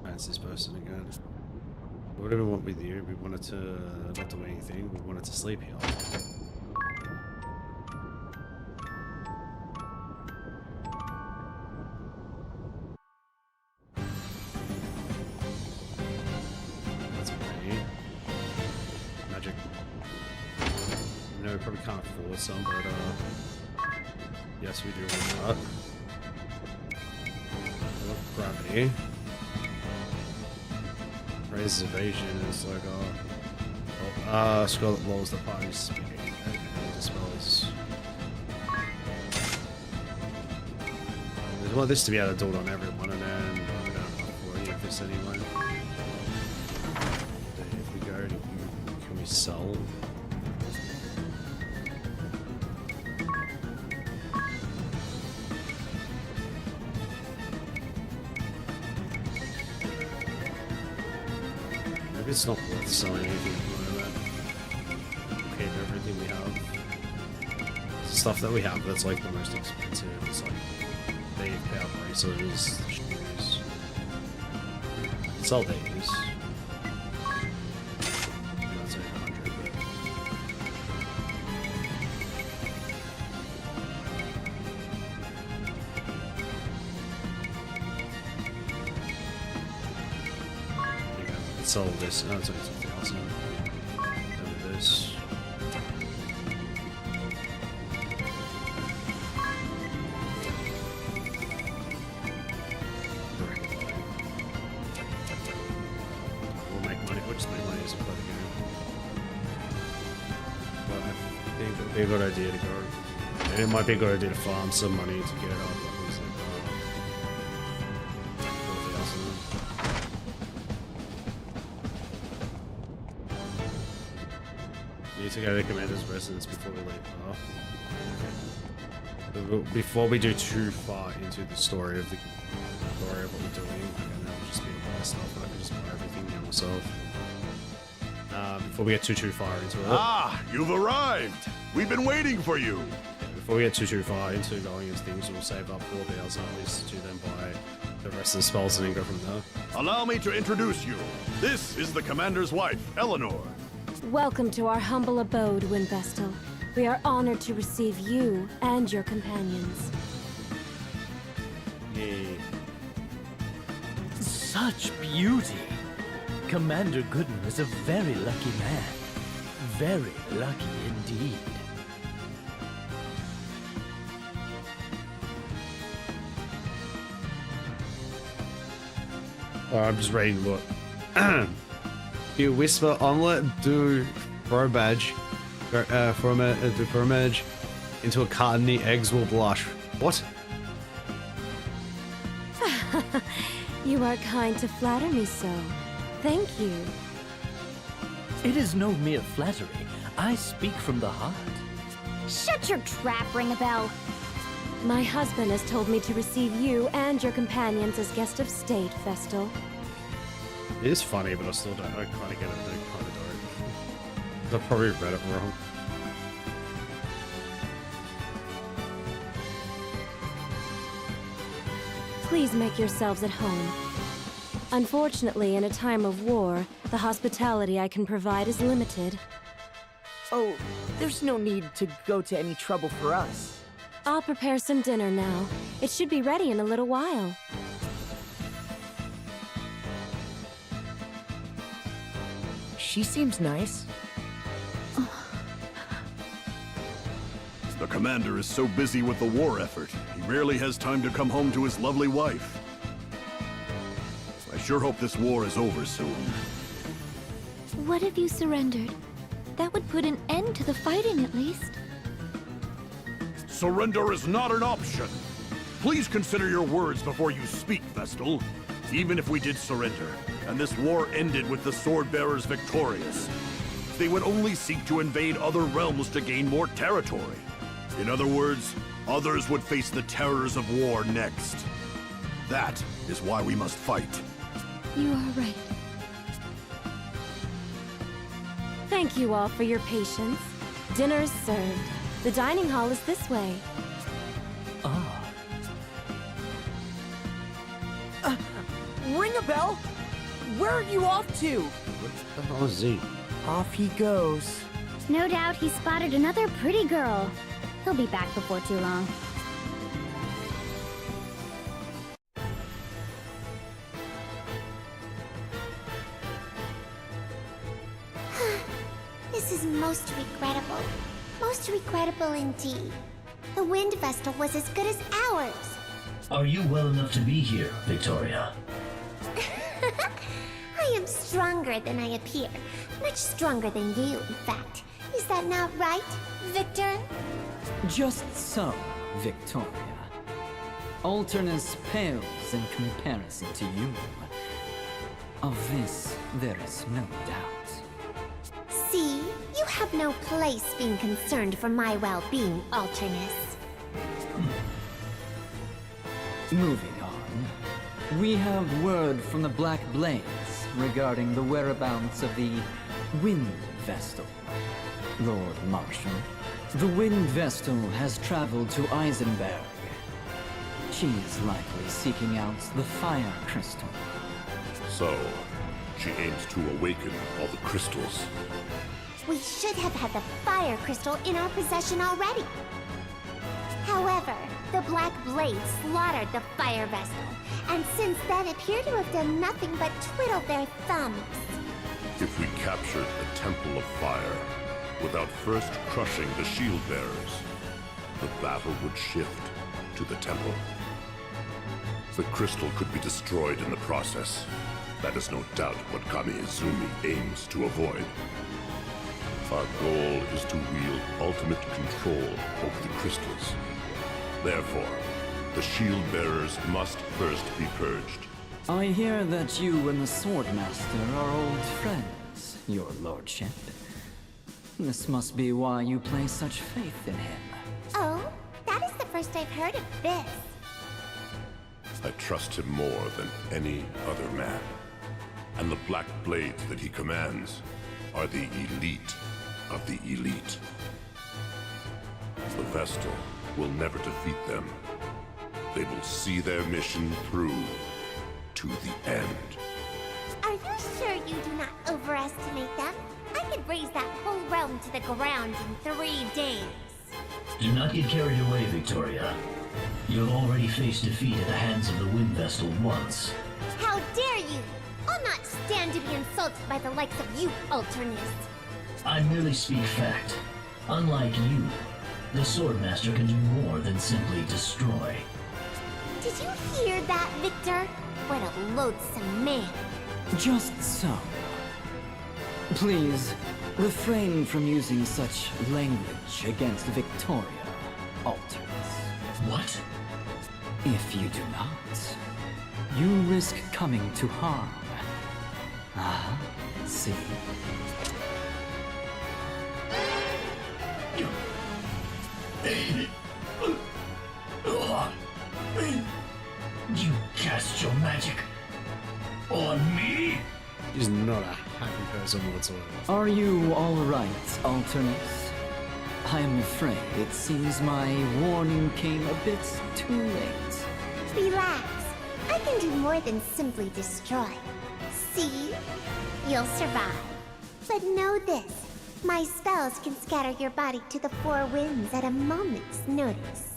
That's this person again. What do we want with you? We wanted to not do anything. We wanted to sleep here. That's me. Magic. No, we probably can't afford some, but yes, we do want that. Gravity. Raises evasion is like scroll that lowers the party's speed. Okay, dispels. We want this to be able to do it on everyone, and then we don't have for any of this anyway. If we go to can we sell? It's not worth selling anything at the moment. Okay, everything we have. Stuff that we have that's like the most expensive. It's like the power bracelets, the shoes. Sell these. That's 800, but sell this. No, it's only 2,000. Over this. We'll make money. We'll just make money as a play the game. But I think it would be a good idea to go it might be a good idea to farm some money to get up. Need to go to the commander's residence before we leave. Before we do too far into the story of what we're doing, and then we'll just be buy stuff. I can just buy everything now myself. Before we get too far into it. Ah, you've arrived. We've been waiting for you. Before we get too far into going into things, we'll save up 4,000 at least to then buy the rest of the spells and then go from there. Allow me to introduce you. This is the commander's wife, Eleanor. Welcome to our humble abode, Windvestal. We are honored to receive you and your companions. Yeah. Such beauty! Commander Gooden is a very lucky man. Very lucky indeed. I'm just reading the book. You whisper omelette, do throw badge, fromage into a carton, the eggs will blush. What? You are kind to flatter me so. Thank you. It is no mere flattery. I speak from the heart. Shut your trap, Ring-a-Bell. My husband has told me to receive you and your companions as guest of state, Vestal. It is funny, but I still don't. I kind of get it, but I kind of don't. I probably read it wrong. Please make yourselves at home. Unfortunately, in a time of war, the hospitality I can provide is limited. Oh, there's no need to go to any trouble for us. I'll prepare some dinner now. It should be ready in a little while. She seems nice. The commander is so busy with the war effort, he rarely has time to come home to his lovely wife. I sure hope this war is over soon. What if you surrendered? That would put an end to the fighting, at least. Surrender is not an option. Please consider your words before you speak, Vestal. Even if we did surrender, and this war ended with the Swordbearers victorious, they would only seek to invade other realms to gain more territory. In other words, others would face the terrors of war next. That is why we must fight. You are right. Thank you all for your patience. Dinner is served. The dining hall is this way. Ah. Ring a bell? Where are you off to? What the hell is he? Off he goes. No doubt he spotted another pretty girl. He'll be back before too long. This is most regrettable. Most regrettable indeed. The Wind Vestal was as good as ours. Are you well enough to be here, Victoria? I am stronger than I appear. Much stronger than you, in fact. Is that not right, Victor? Just so, Victoria. Alternus pales in comparison to you. Of this, there is no doubt. See? You have no place being concerned for my well-being, Alternus. Moving on. We have word from the Black Blades regarding the whereabouts of the Wind Vestal. Lord Marshal, the Wind Vestal has traveled to Eisenberg. She is likely seeking out the Fire Crystal. So, she aims to awaken all the crystals. We should have had the Fire Crystal in our possession already. However, the Black Blades slaughtered the Fire Vessel, and since then appear to have done nothing but twiddle their thumbs. If we captured the Temple of Fire, without first crushing the Shieldbearers, the battle would shift to the Temple. The crystal could be destroyed in the process. That is no doubt what Kami Izumi aims to avoid. Our goal is to wield ultimate control over the crystals. Therefore, the Shieldbearers must first be purged. I hear that you and the Swordmaster are old friends, your lordship. This must be why you place such faith in him. Oh, that is the first I've heard of this. I trust him more than any other man. And the Black Blades that he commands are the elite of the elite. The Vestal will never defeat them. They will see their mission through to the end. Are you sure you do not overestimate them? I could raise that whole realm to the ground in 3 days. Do not get carried away, Victoria. You have already faced defeat at the hands of the Wind Vestal once. How dare you! I'll not stand to be insulted by the likes of you, Alternus. I merely speak fact. Unlike you, the Swordmaster can do more than simply destroy. Did you hear that, Victor? What a loathsome man. Just so. Please, refrain from using such language against Victoria, Alternus. What? If you do not, you risk coming to harm. Ah, see? You cast your magic on me? He's not a happy person whatsoever. Are you all right, Alternus? I am afraid it seems my warning came a bit too late. Relax. I can do more than simply destroy. See? You'll survive. But know this. My spells can scatter your body to the 4 winds at a moment's notice.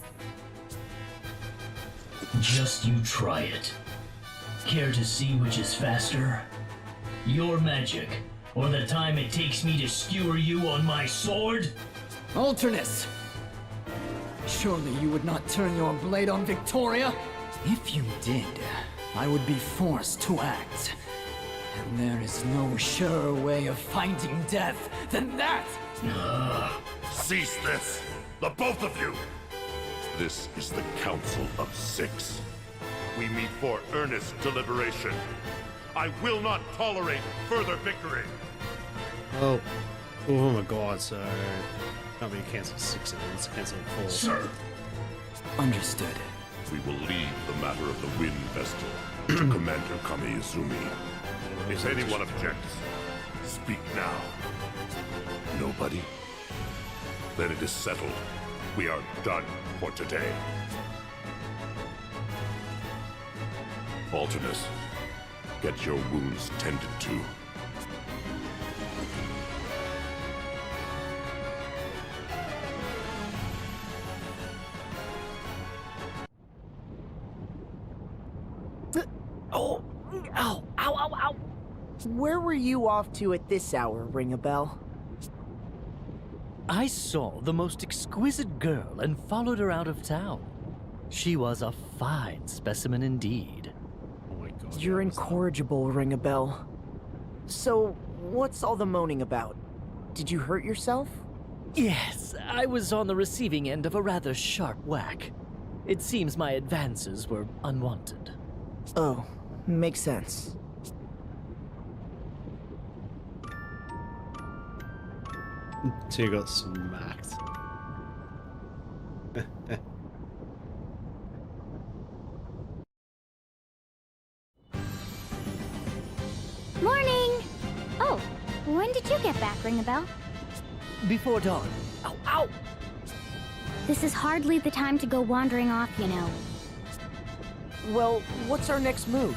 Just you try it. Care to see which is faster? Your magic, or the time it takes me to skewer you on my sword? Alternus! Surely you would not turn your blade on Victoria? If you did, I would be forced to act. And there is no surer way of finding death than that! Cease this! The both of you! This is the Council of 6. We meet for earnest deliberation. I will not tolerate further bickering. Well, all of them are gods, so can't be cancelled 6 and it's cancelled 4. Sir. Understood. We will leave the matter of the Wind Vestal to Commander Kame-Izumi. If anyone objects, speak now. Nobody? Then it is settled. We are done for today. Alternus, get your wounds tended to. Oh! Ow! Ow! Ow! Ow! Where were you off to at this hour, ring a bell? I saw the most exquisite girl and followed her out of town. She was a fine specimen indeed. Oh my god. You're incorrigible, ring a bell. So, what's all the moaning about? Did you hurt yourself? Yes, I was on the receiving end of a rather sharp whack. It seems my advances were unwanted. Oh, makes sense. So you got smacked. Morning! Oh, when did you get back, Ringabel? Before dawn. Ow, ow! This is hardly the time to go wandering off, you know. Well, what's our next move?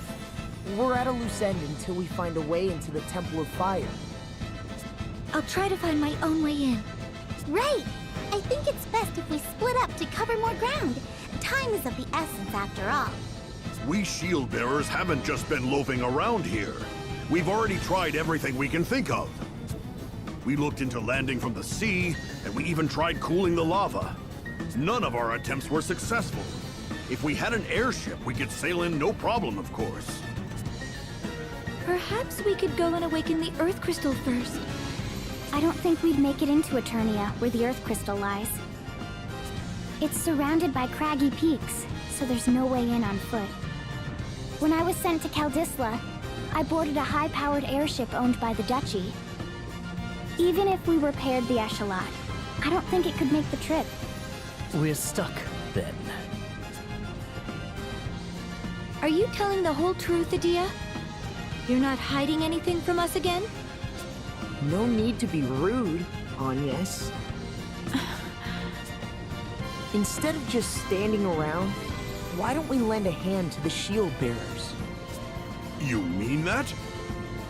We're at a loose end until we find a way into the Temple of Fire. I'll try to find my own way in. Right! I think it's best if we split up to cover more ground. Time is of the essence after all. We Shieldbearers haven't just been loafing around here. We've already tried everything we can think of. We looked into landing from the sea, and we even tried cooling the lava. None of our attempts were successful. If we had an airship, we could sail in no problem, of course. Perhaps we could go and awaken the Earth Crystal first. I don't think we'd make it into Eternia, where the Earth Crystal lies. It's surrounded by craggy peaks, so there's no way in on foot. When I was sent to Kaldisla, I boarded a high-powered airship owned by the Duchy. Even if we repaired the Echelon, I don't think it could make the trip. We're stuck, then. Are you telling the whole truth, Adia? You're not hiding anything from us again? No need to be rude, Agnes. Instead of just standing around, why don't we lend a hand to the Shieldbearers? You mean that?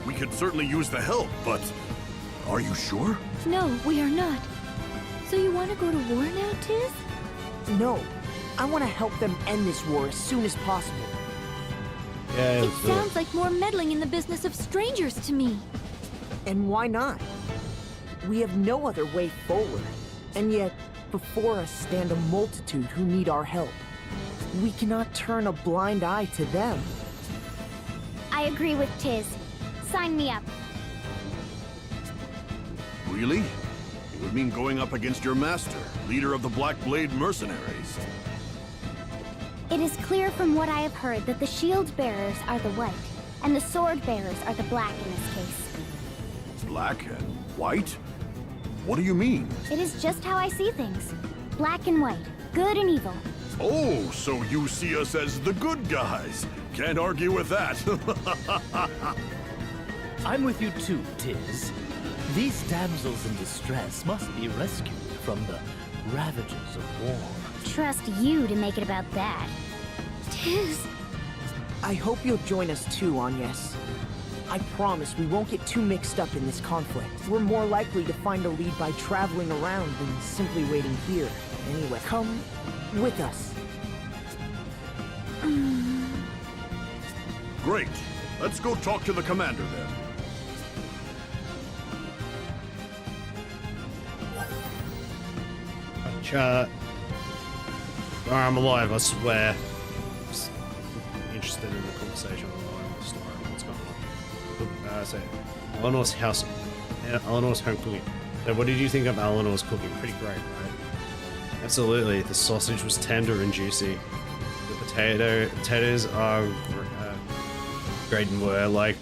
We could certainly use the help, but are you sure? No, we are not. So you want to go to war now, Tiz? No, I want to help them end this war as soon as possible. Yeah, It sounds like more meddling in the business of strangers to me. And why not? We have no other way forward. And yet, before us stand a multitude who need our help. We cannot turn a blind eye to them. I agree with Tiz. Sign me up. Really? It would mean going up against your master, leader of the Black Blade mercenaries. It is clear from what I have heard that the Shieldbearers are the white, and the Swordbearers are the black in this case. Black and white? What do you mean? It is just how I see things. Black and white, good and evil. Oh, so you see us as the good guys. Can't argue with that. I'm with you too, Tiz. These damsels in distress must be rescued from the ravages of war. Trust you to make it about that. Tiz. I hope you'll join us too, Agnes. I promise we won't get too mixed up in this conflict. We're more likely to find a lead by traveling around than simply waiting here. Anyway, come with us. Great. Let's go talk to the commander then. I'm alive, I swear. Just interested in the conversation on the story, what's going on. So, Eleanor's house, Eleanor's home cooking. So what did you think of Eleanor's cooking? Pretty great, right? Absolutely, the sausage was tender and juicy. The potatoes are great and were like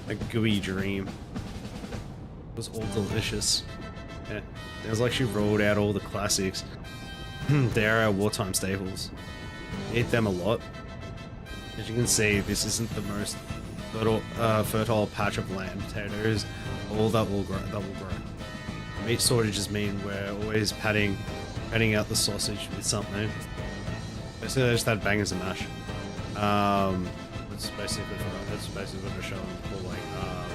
a gooey dream. It was all delicious. Yeah, it was like she rolled out all the classics. They are our wartime staples. Eat them a lot. As you can see, this isn't the most fertile patch of land. Potatoes, all that will grow. Meat shortages mean we're always patting out the sausage with something. Basically, they just had bangers and mash. That's basically what they're showing for like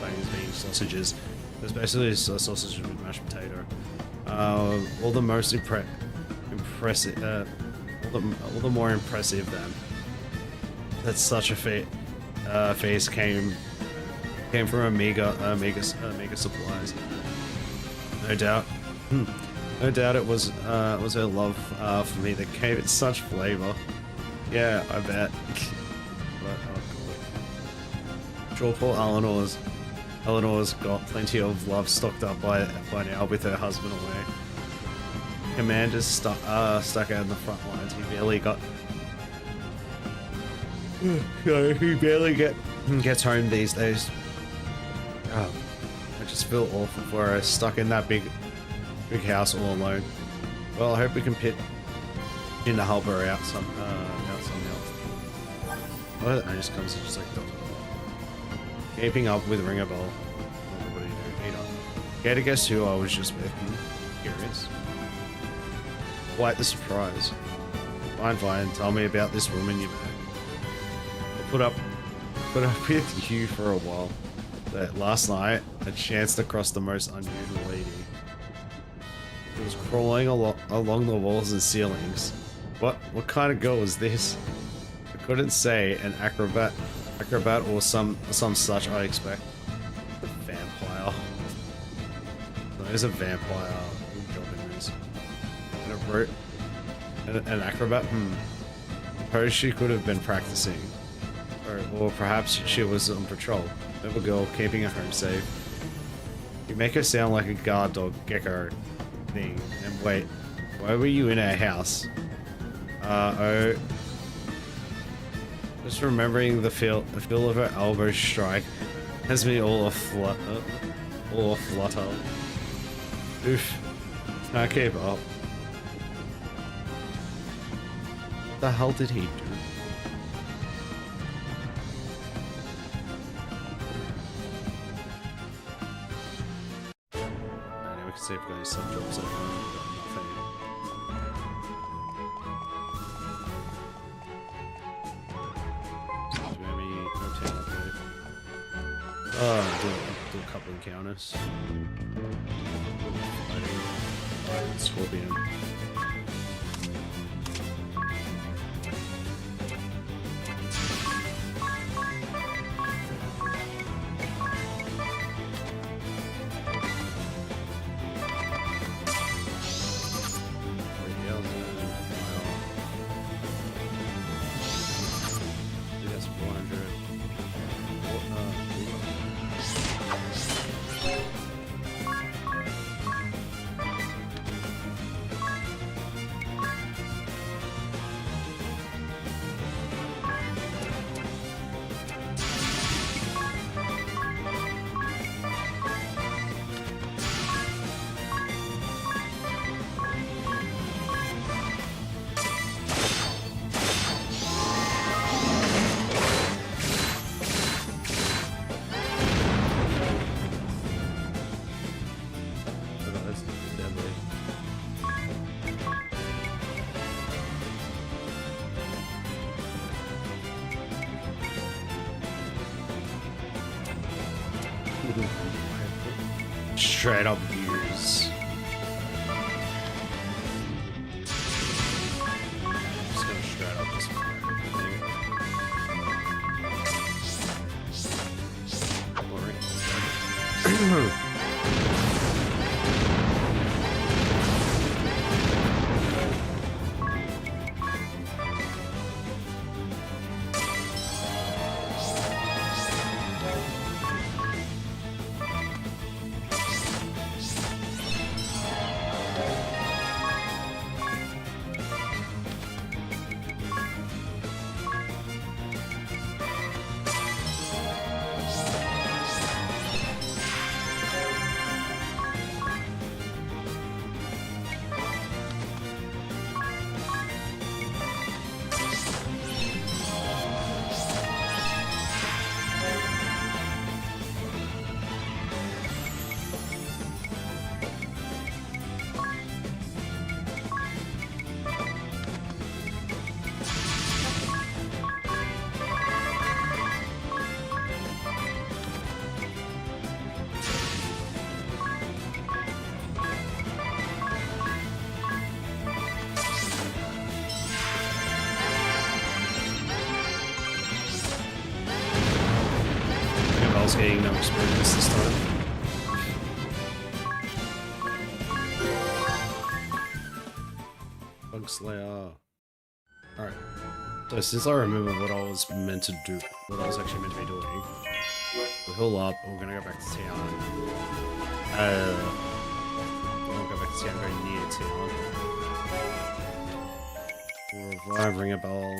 bangers being sausages. There's basically sausages with mashed potato. All the most impressive, all the more impressive then. That such a feast came from Omega supplies. No doubt. No doubt it was her love for me that gave it such flavor. Yeah, I bet. But sure, poor Eleanor's got plenty of love stocked up by now with her husband away. Commander's stuck out in the front lines. He barely gets home these days. Oh, I just feel awful for her, stuck in that big house all alone. Well, I hope we can pitch in to help her out somehow. Well, I just comes and just like keeping up with Ring a Bell. What do you do? You know, care to guess who I was just with? Curious. Quite the surprise. Fine. Tell me about this woman you met. I put up with you for a while. But last night, I chanced across the most unusual lady. It was crawling along the walls and ceilings. What kind of girl was this? I couldn't say. An acrobat or some such, I expect. A vampire. There's a vampire. An acrobat? Suppose she could have been practicing. Or perhaps she was on patrol. Of a girl keeping her home safe. Make her sound like a guard dog gecko thing. And wait, why were you in our house? Oh. Just remembering the feel of her elbow strike has me all aflutter. Oof. Can't keep up. What the hell did he do? Alright, we can see if we've got any sub-jobs at home. Do a couple encounters. Scorpion. Straight up use. Just gonna straight up just fire everything. Getting no experience this time. Bug Slayer. Alright. So since I remember what I was meant to do, what I was actually meant to be doing, we'll heal up, we're gonna go back to town. We'll go back to town, very near town. We'll revive, ring a bell.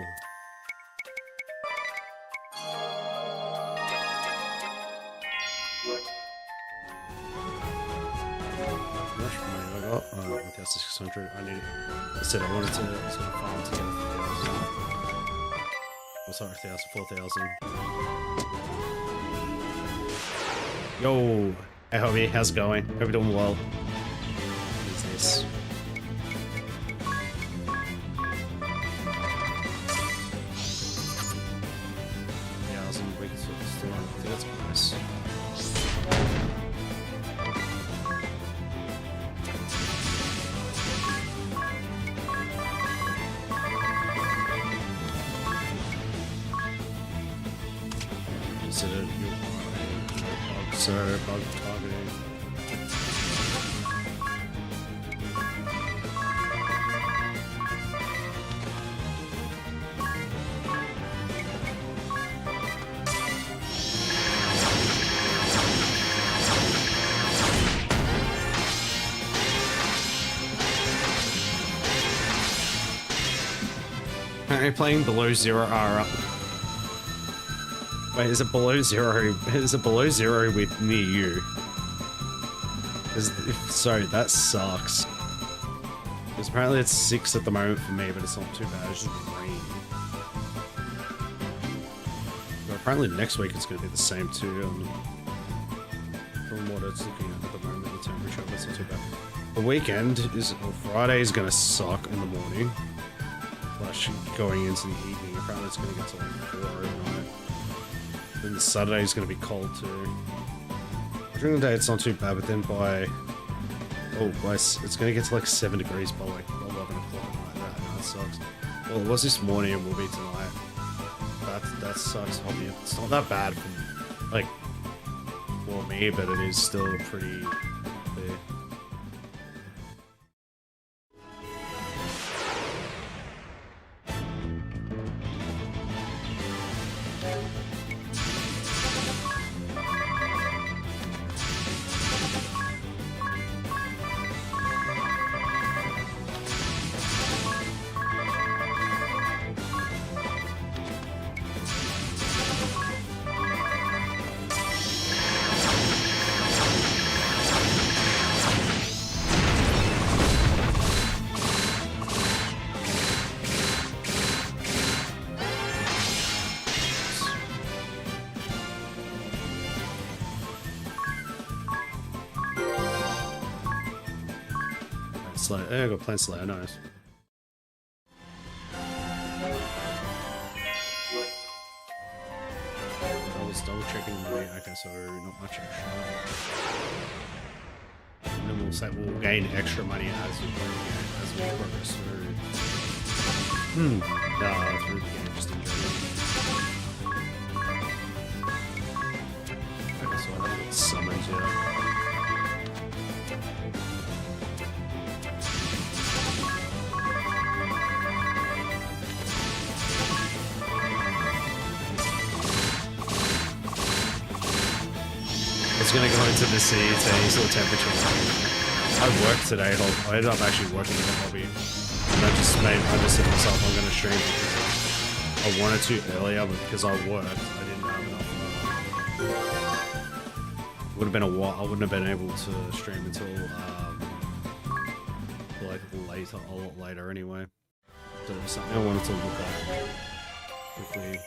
That's 600. I need it. I said I wanted to sort of farm to get 1,000. Oh, sorry, 4,000. Yo! Hey, Hobby, how's it going? Hope you're doing well. What is this? That's nice. Consider your bug, sir, bug targeting. currently playing Below Zero Wait, is it Below Zero? Is it Below Zero with near you? If so, that sucks. Because apparently it's 6 at the moment for me, but it's not too bad. It's just raining. But apparently next week it's going to be the same too. From what it's looking at the moment, the temperature, but it's not too bad. The weekend is, or Friday is going to suck in the morning. Slash going into the evening. Apparently it's going to get to like 4 overnight. Then the Saturday is going to be cold too. During the day it's not too bad, but then by it's going to get to like 7 degrees by like 11 o'clock at night. That sucks. Well, it was this morning and will be tonight. That sucks. Hobby. It's not that bad for like for me, but it is still pretty clear. I got Plant Slayer, nice. I was double checking money, okay, so not much extra. And then we'll say we'll gain extra money as we progress through. Through the game, just in general. Okay, so I haven't got summons yet. I was gonna go into the sea today, so the temperature. I worked today. I ended up actually working in the hobby, and I just said to myself, I'm gonna stream because I wanted to earlier, but because I worked, I didn't have enough. Would have been a while. I wouldn't have been able to stream until like later, a lot later anyway. So it was something I wanted to look at quickly.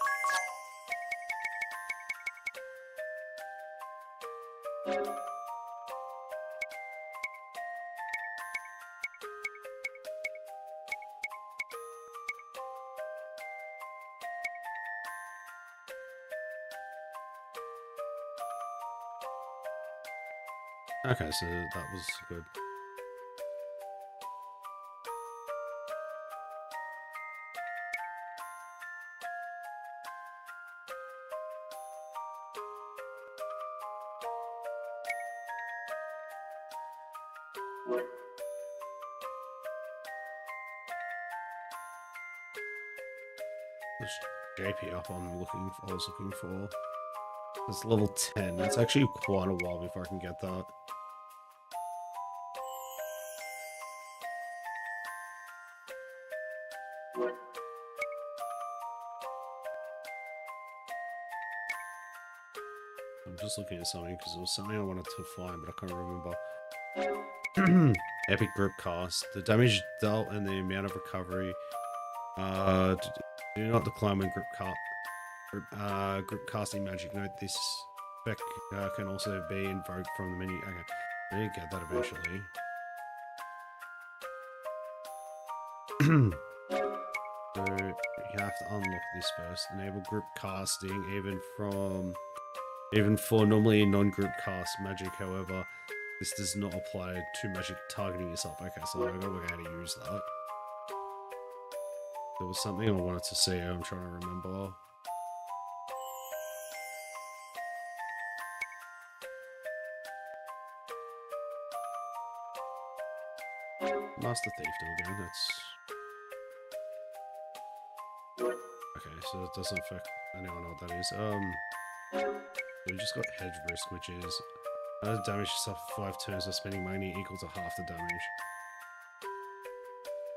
Okay, so that was good. This JP up I was looking for. It's level 10. That's actually quite a while before I can get that. I'm just looking at something because it was something I wanted to find, but I can't remember. Epic group cast. The damage dealt and the amount of recovery. Do not decline when group casting magic. Note this spec can also be invoked from the menu. Okay, I need to get that eventually. So you have to unlock this first. Enable group casting even for normally non-group cast magic. However, this does not apply to magic targeting yourself. Okay, so I gotta work out how to use that. There was something I wanted to see. I'm trying to remember. Master Thief do again. That's okay. So it doesn't affect anyone know what that is. We just got Hedge Risk, which is damage yourself 5 turns of spending money equal to half the damage.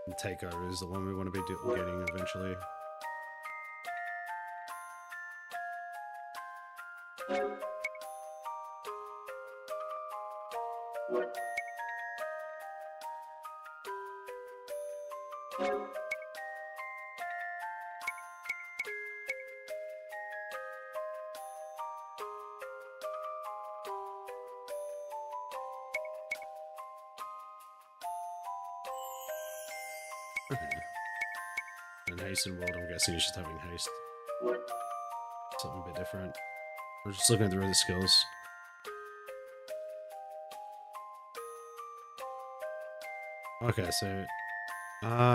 And Takeover is the one we want to be getting eventually. And haste in world, I'm guessing he's just having haste. Something a bit different. We're just looking through the skills. Okay, so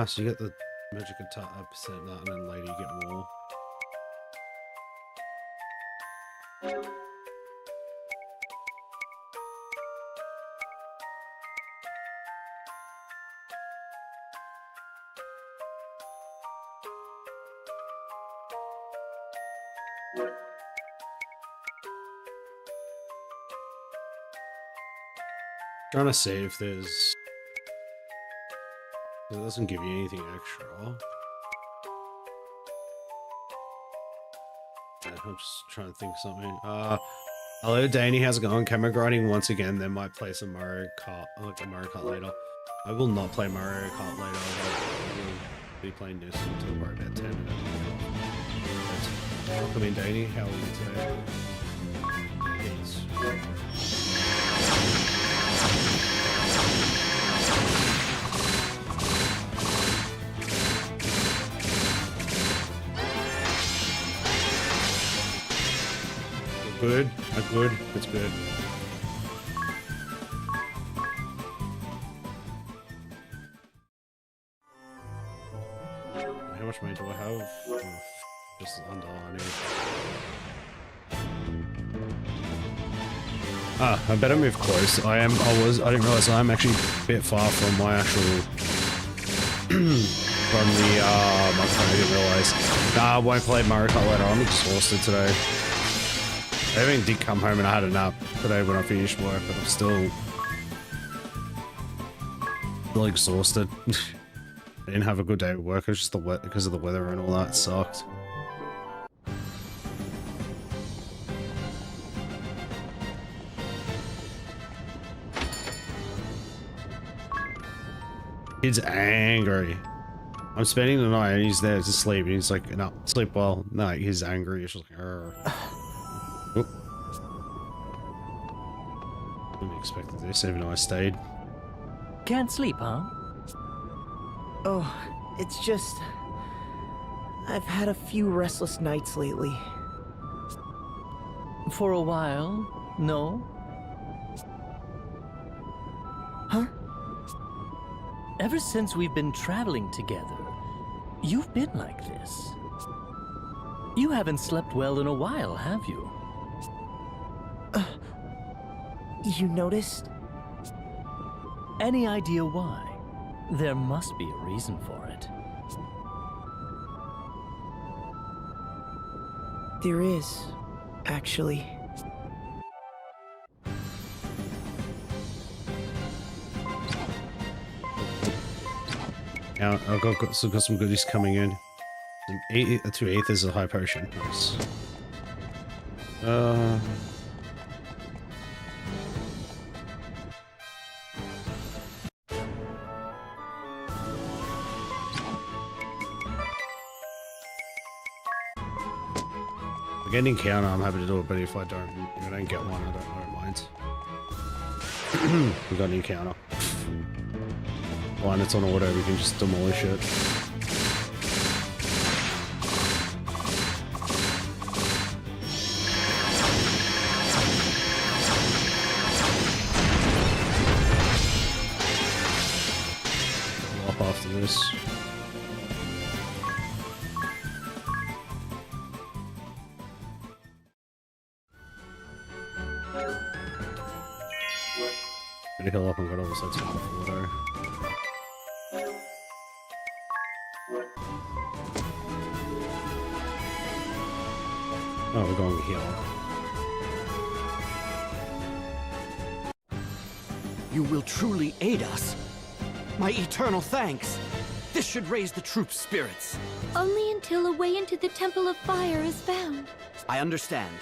so you get the magic attack percent that, and then later you get more. Trying to see if there's... It doesn't give you anything extra. Yeah, I'm just trying to think of something. Hello Danny, how's it going? Camera grinding once again, then might play some Mario Kart, like a Mario Kart later. I will not play Mario Kart later, I will be playing this until we're about 10 minutes. Welcome in Danny, how are you today? Peace. Good, good, it's good. How much money do I have? Oh, just under I need. I better move close. I didn't realize I'm actually a bit far from my actual from the microphone. I didn't realize. Nah, I won't play Mario Kart later. I'm exhausted today. I even did come home and I had a nap today when I finished work, but I'm still exhausted. I didn't have a good day at work. It was just because of the weather and all that. It sucked. Kid's angry. I'm spending the night and he's there to sleep. And he's like, no, sleep well. No, he's angry. He's just like, Arr. Oop. Didn't expect this, even though I stayed. Can't sleep, huh? Oh, it's just... I've had a few restless nights lately. For a while, no? Huh? Ever since we've been traveling together, you've been like this. You haven't slept well in a while, have you? You noticed? Any idea why? There must be a reason for it. There is, actually. Now I've got some goodies coming in. 2 ethers, a high potion. Nice. Getting counter, I'm happy to do it, but if I don't get one, I don't mind. We got an encounter. One, it's on auto, we can just demolish it. Up after this. Gonna heal up and got all the sides of the auto. Oh, we're going to heal. You will truly aid us. My eternal thanks. This should raise the troops' spirits. Only until a way into the Temple of Fire is found. I understand.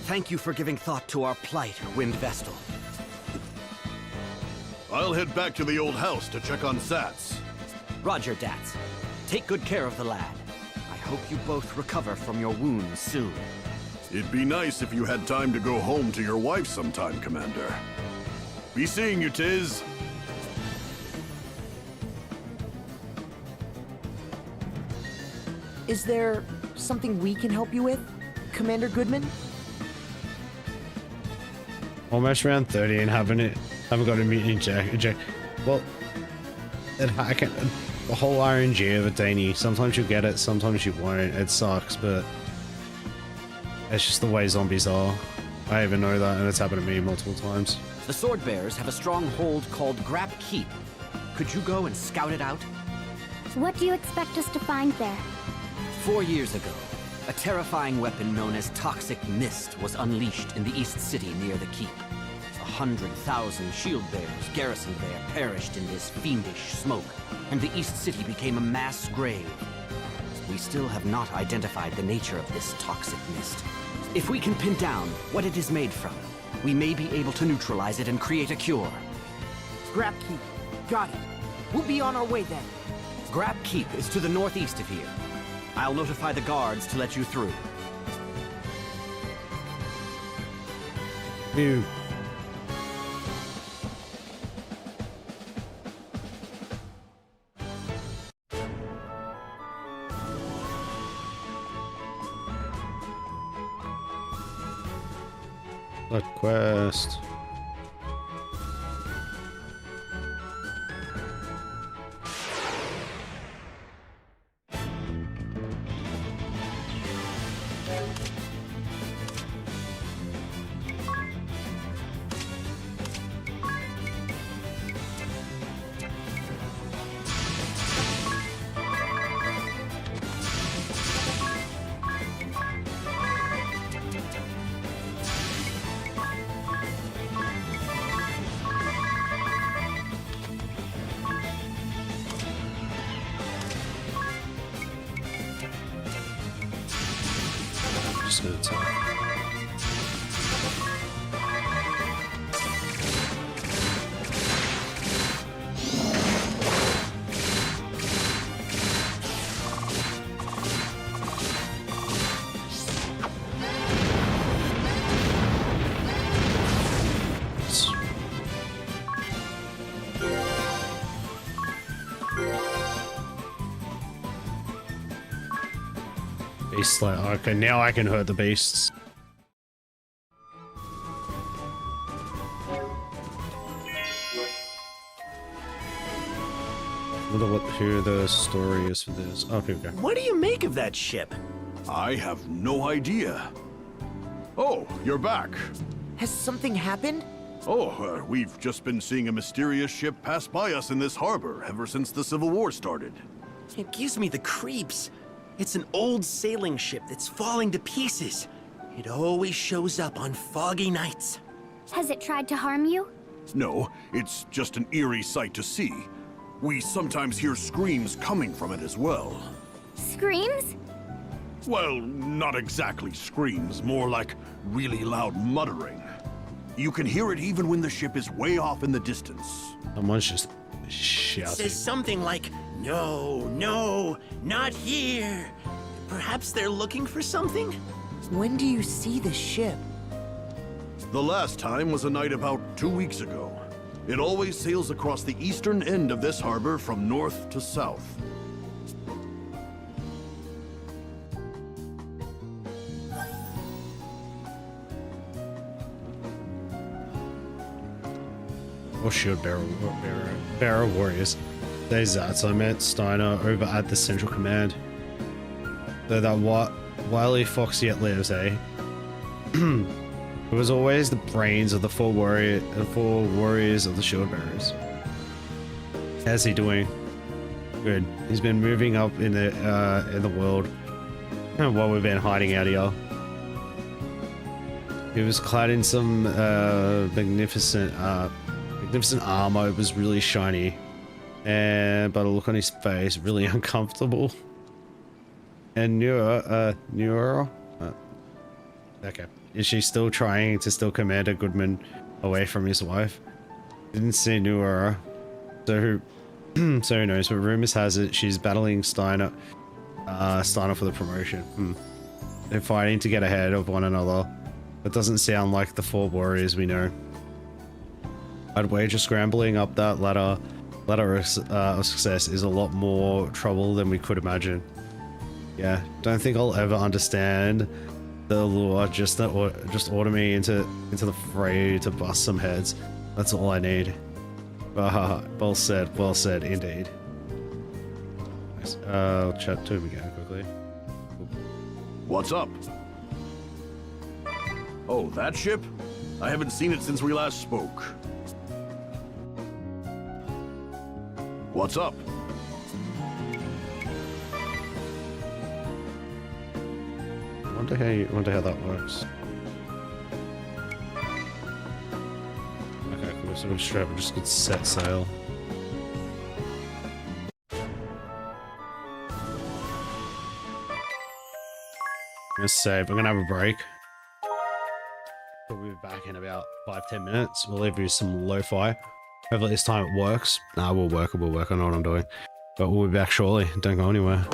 Thank you for giving thought to our plight, Wind Vestal. I'll head back to the old house to check on Sats. Roger, Dats. Take good care of the lad. I hope you both recover from your wounds soon. It'd be nice if you had time to go home to your wife sometime, Commander. Be seeing you, Tiz. Is there something we can help you with, Commander Goodman? Almost around 30 and haven't got a mutant eject. Well, the whole RNG of a Dany. Sometimes you'll get it, sometimes you won't. It sucks, but it's just the way zombies are. I even know that, and it's happened to me multiple times. The Swordbearers have a stronghold called Grapp Keep. Could you go and scout it out? What do you expect us to find there? 4 years ago, a terrifying weapon known as Toxic Mist was unleashed in the East City near the Keep. 100,000 Shieldbearers garrisoned there perished in this fiendish smoke, and the East City became a mass grave. We still have not identified the nature of this toxic mist. If we can pin down what it is made from, we may be able to neutralize it and create a cure. Grapp Keep. Got it. We'll be on our way then. Grapp Keep is to the northeast of here. I'll notify the guards to let you through. Ew. That quest. Just gonna attack. Beast Slayer. Okay, now I can hurt the beasts. Wonder who the story is for this. Oh, here we go. What do you make of that ship? I have no idea. Oh, you're back. Has something happened? Oh, we've just been seeing a mysterious ship pass by us in this harbor ever since the Civil War started. It gives me the creeps. It's an old sailing ship that's falling to pieces. It always shows up on foggy nights. Has it tried to harm you? No, it's just an eerie sight to see. We sometimes hear screams coming from it as well. Screams? Well, not exactly screams, more like really loud muttering. You can hear it even when the ship is way off in the distance. Someone's just It shouting. says something like, "No, no, not here." Perhaps they're looking for something? When do you see the ship? The last time was a night about 2 weeks ago. It always sails across the eastern end of this harbor from north to south. Or Shieldbearer warriors. There's Zats. I met Steiner over at the Central Command. Though that wily fox yet lives, eh? It was always the brains of the four warriors of the Shieldbearers. How's he doing? Good. He's been moving up in the world while we've been hiding out here. He was clad in some magnificent armor. It was really shiny, but a look on his face really uncomfortable. And Neuro, Okay. Is she still trying to steal Commander Goodman away from his wife? Didn't see Nuera. So so who knows, but rumors has it she's battling Steiner for the promotion. They're fighting to get ahead of one another. It doesn't sound like the 4 warriors we know. I'd wager scrambling up that ladder of success is a lot more trouble than we could imagine. Yeah, don't think I'll ever understand the allure. Just order me into the fray to bust some heads. That's all I need. Well said indeed. Nice. I'll chat to him again quickly. What's up? Oh, that ship? I haven't seen it since we last spoke. What's up? Wonder how that works. Okay, cool. So we just could set sail. I'm gonna save. I'm gonna have a break. We'll be back in about 5-10 minutes. We'll leave you some lo-fi. Hopefully this time it works. Nah, we'll work. I know what I'm doing. But we'll be back shortly. Don't go anywhere.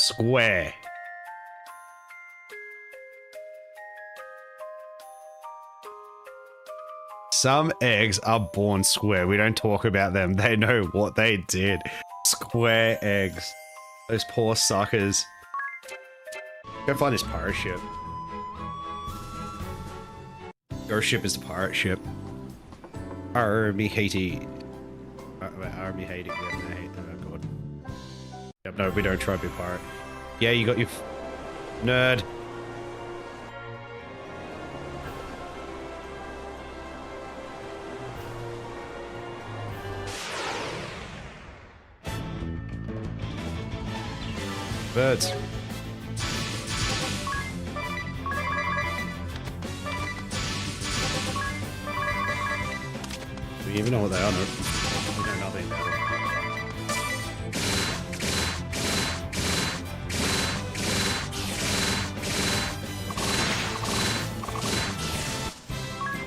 square. Some eggs are born square. We don't talk about them. They know what they did. Square eggs. Those poor suckers. Go find this pirate ship. Your ship is the pirate ship. Army Haiti. Army Haiti. Yeah, oh god. Yep, no, we don't try to be a pirate. Yeah, you got your nerd. Birds. Do you even know what they are? No. We know nothing about them.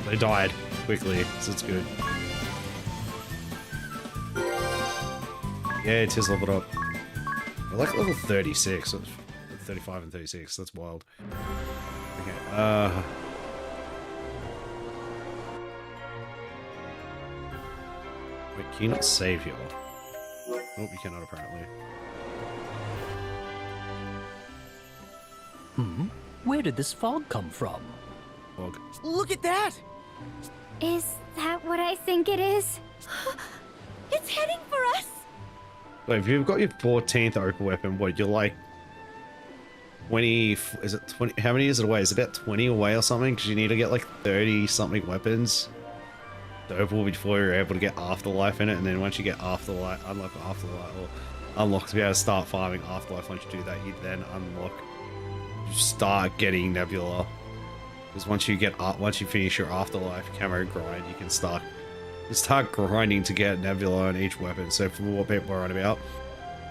They died quickly, so it's good. Yeah, it is leveled up. We're like level 36, 35 and 36, that's wild. Okay, wait, can you not save here? Oh, you cannot apparently. Where did this fog come from? Fog. Look at that! Is that what I think it is? It's heading for us! Wait, if you've got your 14th open weapon, what, you're like 20, is it 20, how many is it away? Is it about 20 away or something? Because you need to get like 30 something weapons to open before you're able to get Afterlife in it, and then once you get Afterlife, unlock Afterlife, or unlock to be able to start farming Afterlife, once you do that, you then unlock, you start getting Nebula. Because once you finish your Afterlife camo grind, you can start grinding to get Nebula on each weapon. So for what people are on about,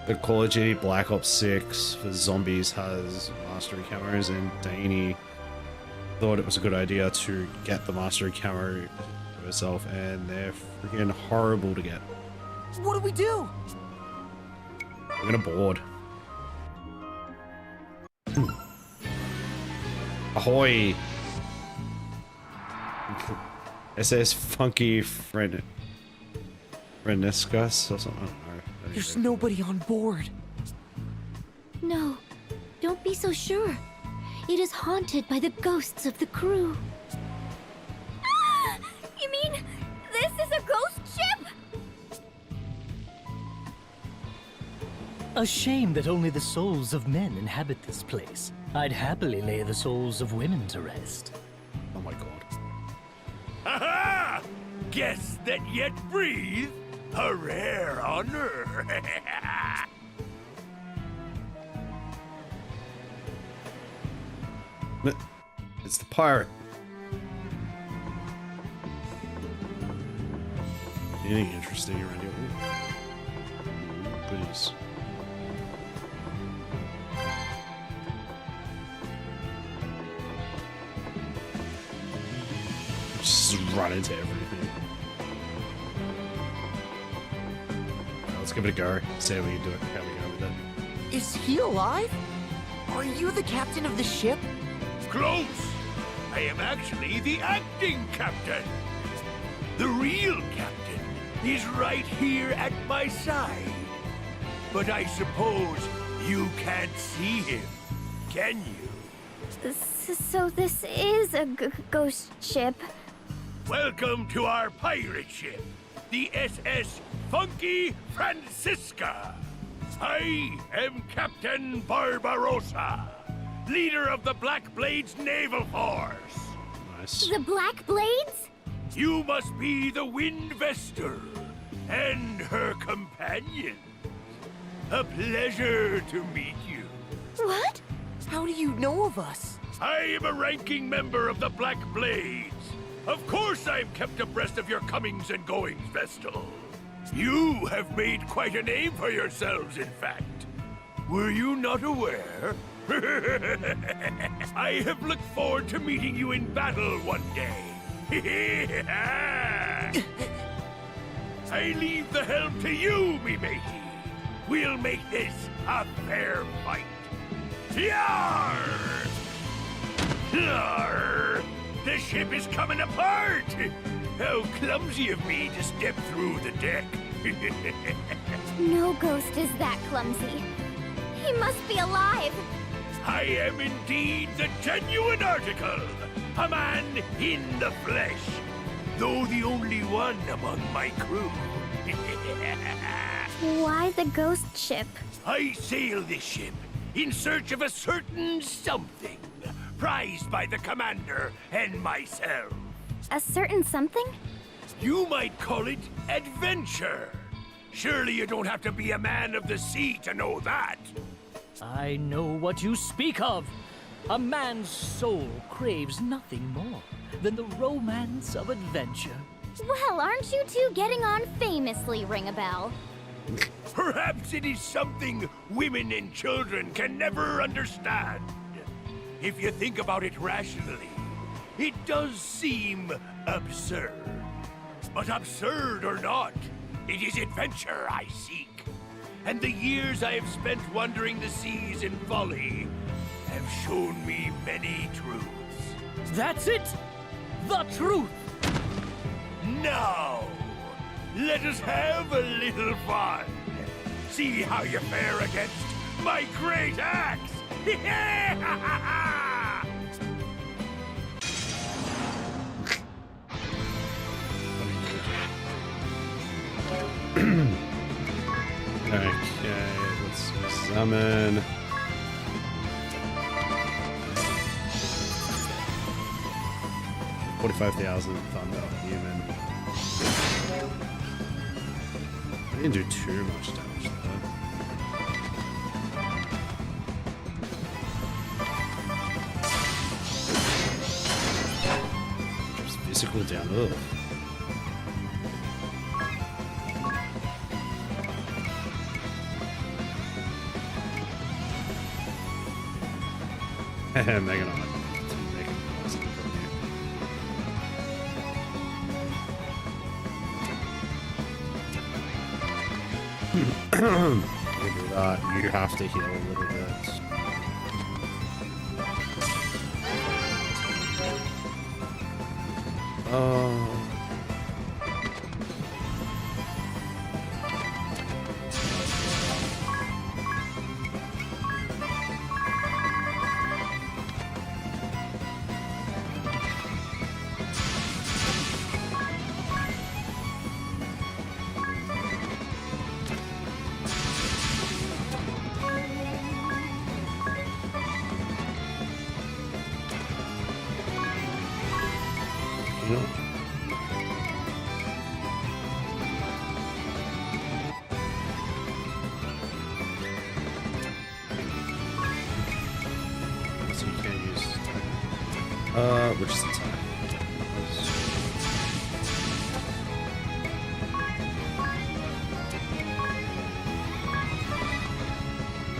the Call of Duty Black Ops 6 for zombies has mastery camos, and Danny thought it was a good idea to get the mastery camo for herself, and they're freaking horrible to get. What do we do? I'm gonna board. Ahoy! SS Funky Frenescus or something. No, There's nobody on board. No, don't be so sure. It is haunted by the ghosts of the crew. Ah! You mean this is a ghost ship? A shame that only the souls of men inhabit this place. I'd happily lay the souls of women to rest. Oh my god. Aha! Guests that yet breathe? A rare honor. It's the pirate. Anything interesting around here? Ooh, goodies. Just run into everything. Right, let's give it a go. See how we do it. How we go with it. Is he alive? Are you the captain of the ship? Close! I am actually the acting captain. The real captain is right here at my side. But I suppose you can't see him, can you? So this is a ghost ship. Welcome to our pirate ship, the SS Funky Francisca. I am Captain Barbarossa, leader of the Black Blades Naval Force. Nice. The Black Blades? You must be the Wind Vestal and her companion. A pleasure to meet you. What? How do you know of us? I am a ranking member of the Black Blades. Of course I'm kept abreast of your comings and goings, Vestal. You have made quite a name for yourselves, in fact. Were you not aware? I have looked forward to meeting you in battle one day. I leave the helm to you, me matey. We'll make this a fair fight. Yarr! Yarr! The ship is coming apart! How clumsy of me to step through the deck. No ghost is that clumsy. He must be alive. I am indeed the genuine article, a man in the flesh, though the only one among my crew. Why the ghost ship? I sail this ship in search of a certain something, prized by the commander and myself. A certain something? You might call it adventure. Surely you don't have to be a man of the sea to know that. I know what you speak of. A man's soul craves nothing more than the romance of adventure. Well, aren't you two getting on famously, Ring-a-Bell? Perhaps it is something women and children can never understand. If you think about it rationally, it does seem absurd. But absurd or not, it is adventure I seek. And the years I have spent wandering the seas in folly have shown me many truths. That's it! The truth! Now, let us have a little fun. See how you fare against my great axe! Okay, let's summon. $45,000 Thunder Human. I didn't do too much damage though. Just physical down. Ugh. Megan, I'm like, Megan, you do that. You have to heal a little bit. So you can't use which is attack?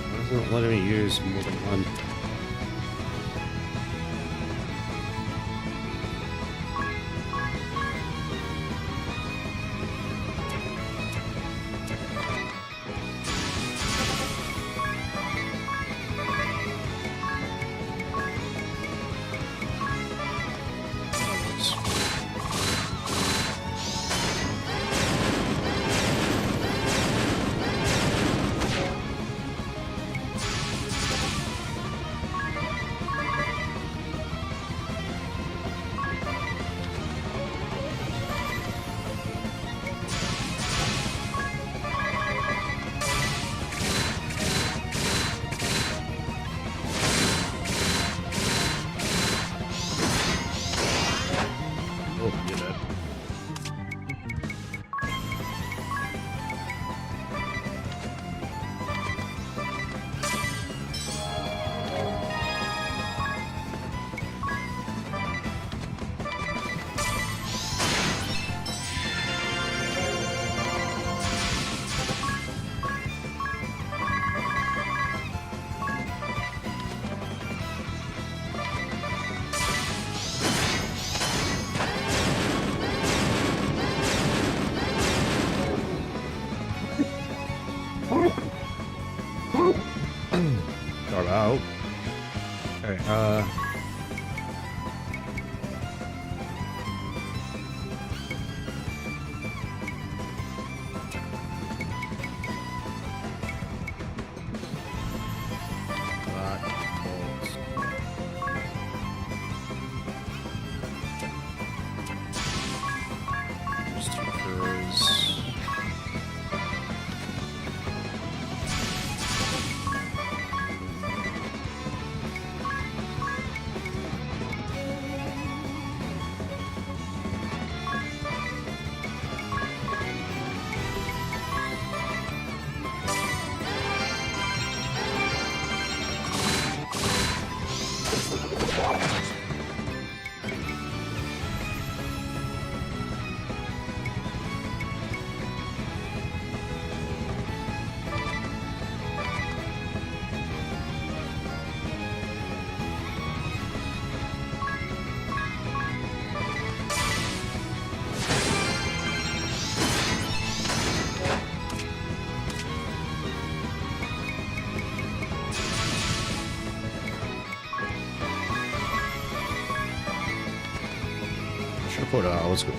Why isn't it letting me use more than one?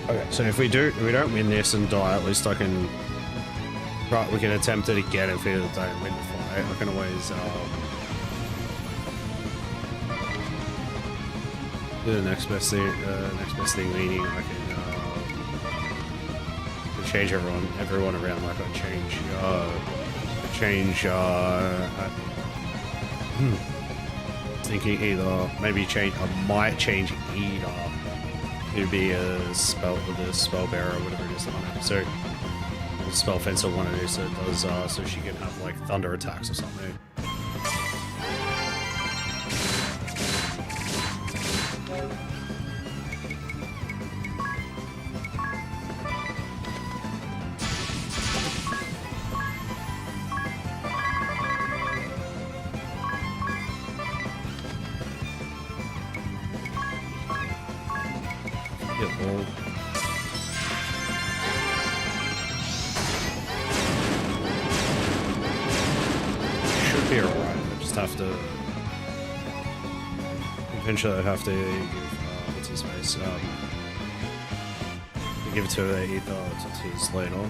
Okay, so if we don't win this and die, at least I can. Right, we can attempt it again if we don't win the fight. I can always do the next best thing. Meaning I can change everyone around. Like I thinking either maybe change. I might change either. It'd be a spell with the Spellbearer or whatever it is on it. So the spell fencer one it is, so it does so she can have like thunder attacks or something. Eventually I'd have to give, what's his face, give it to Eleanor.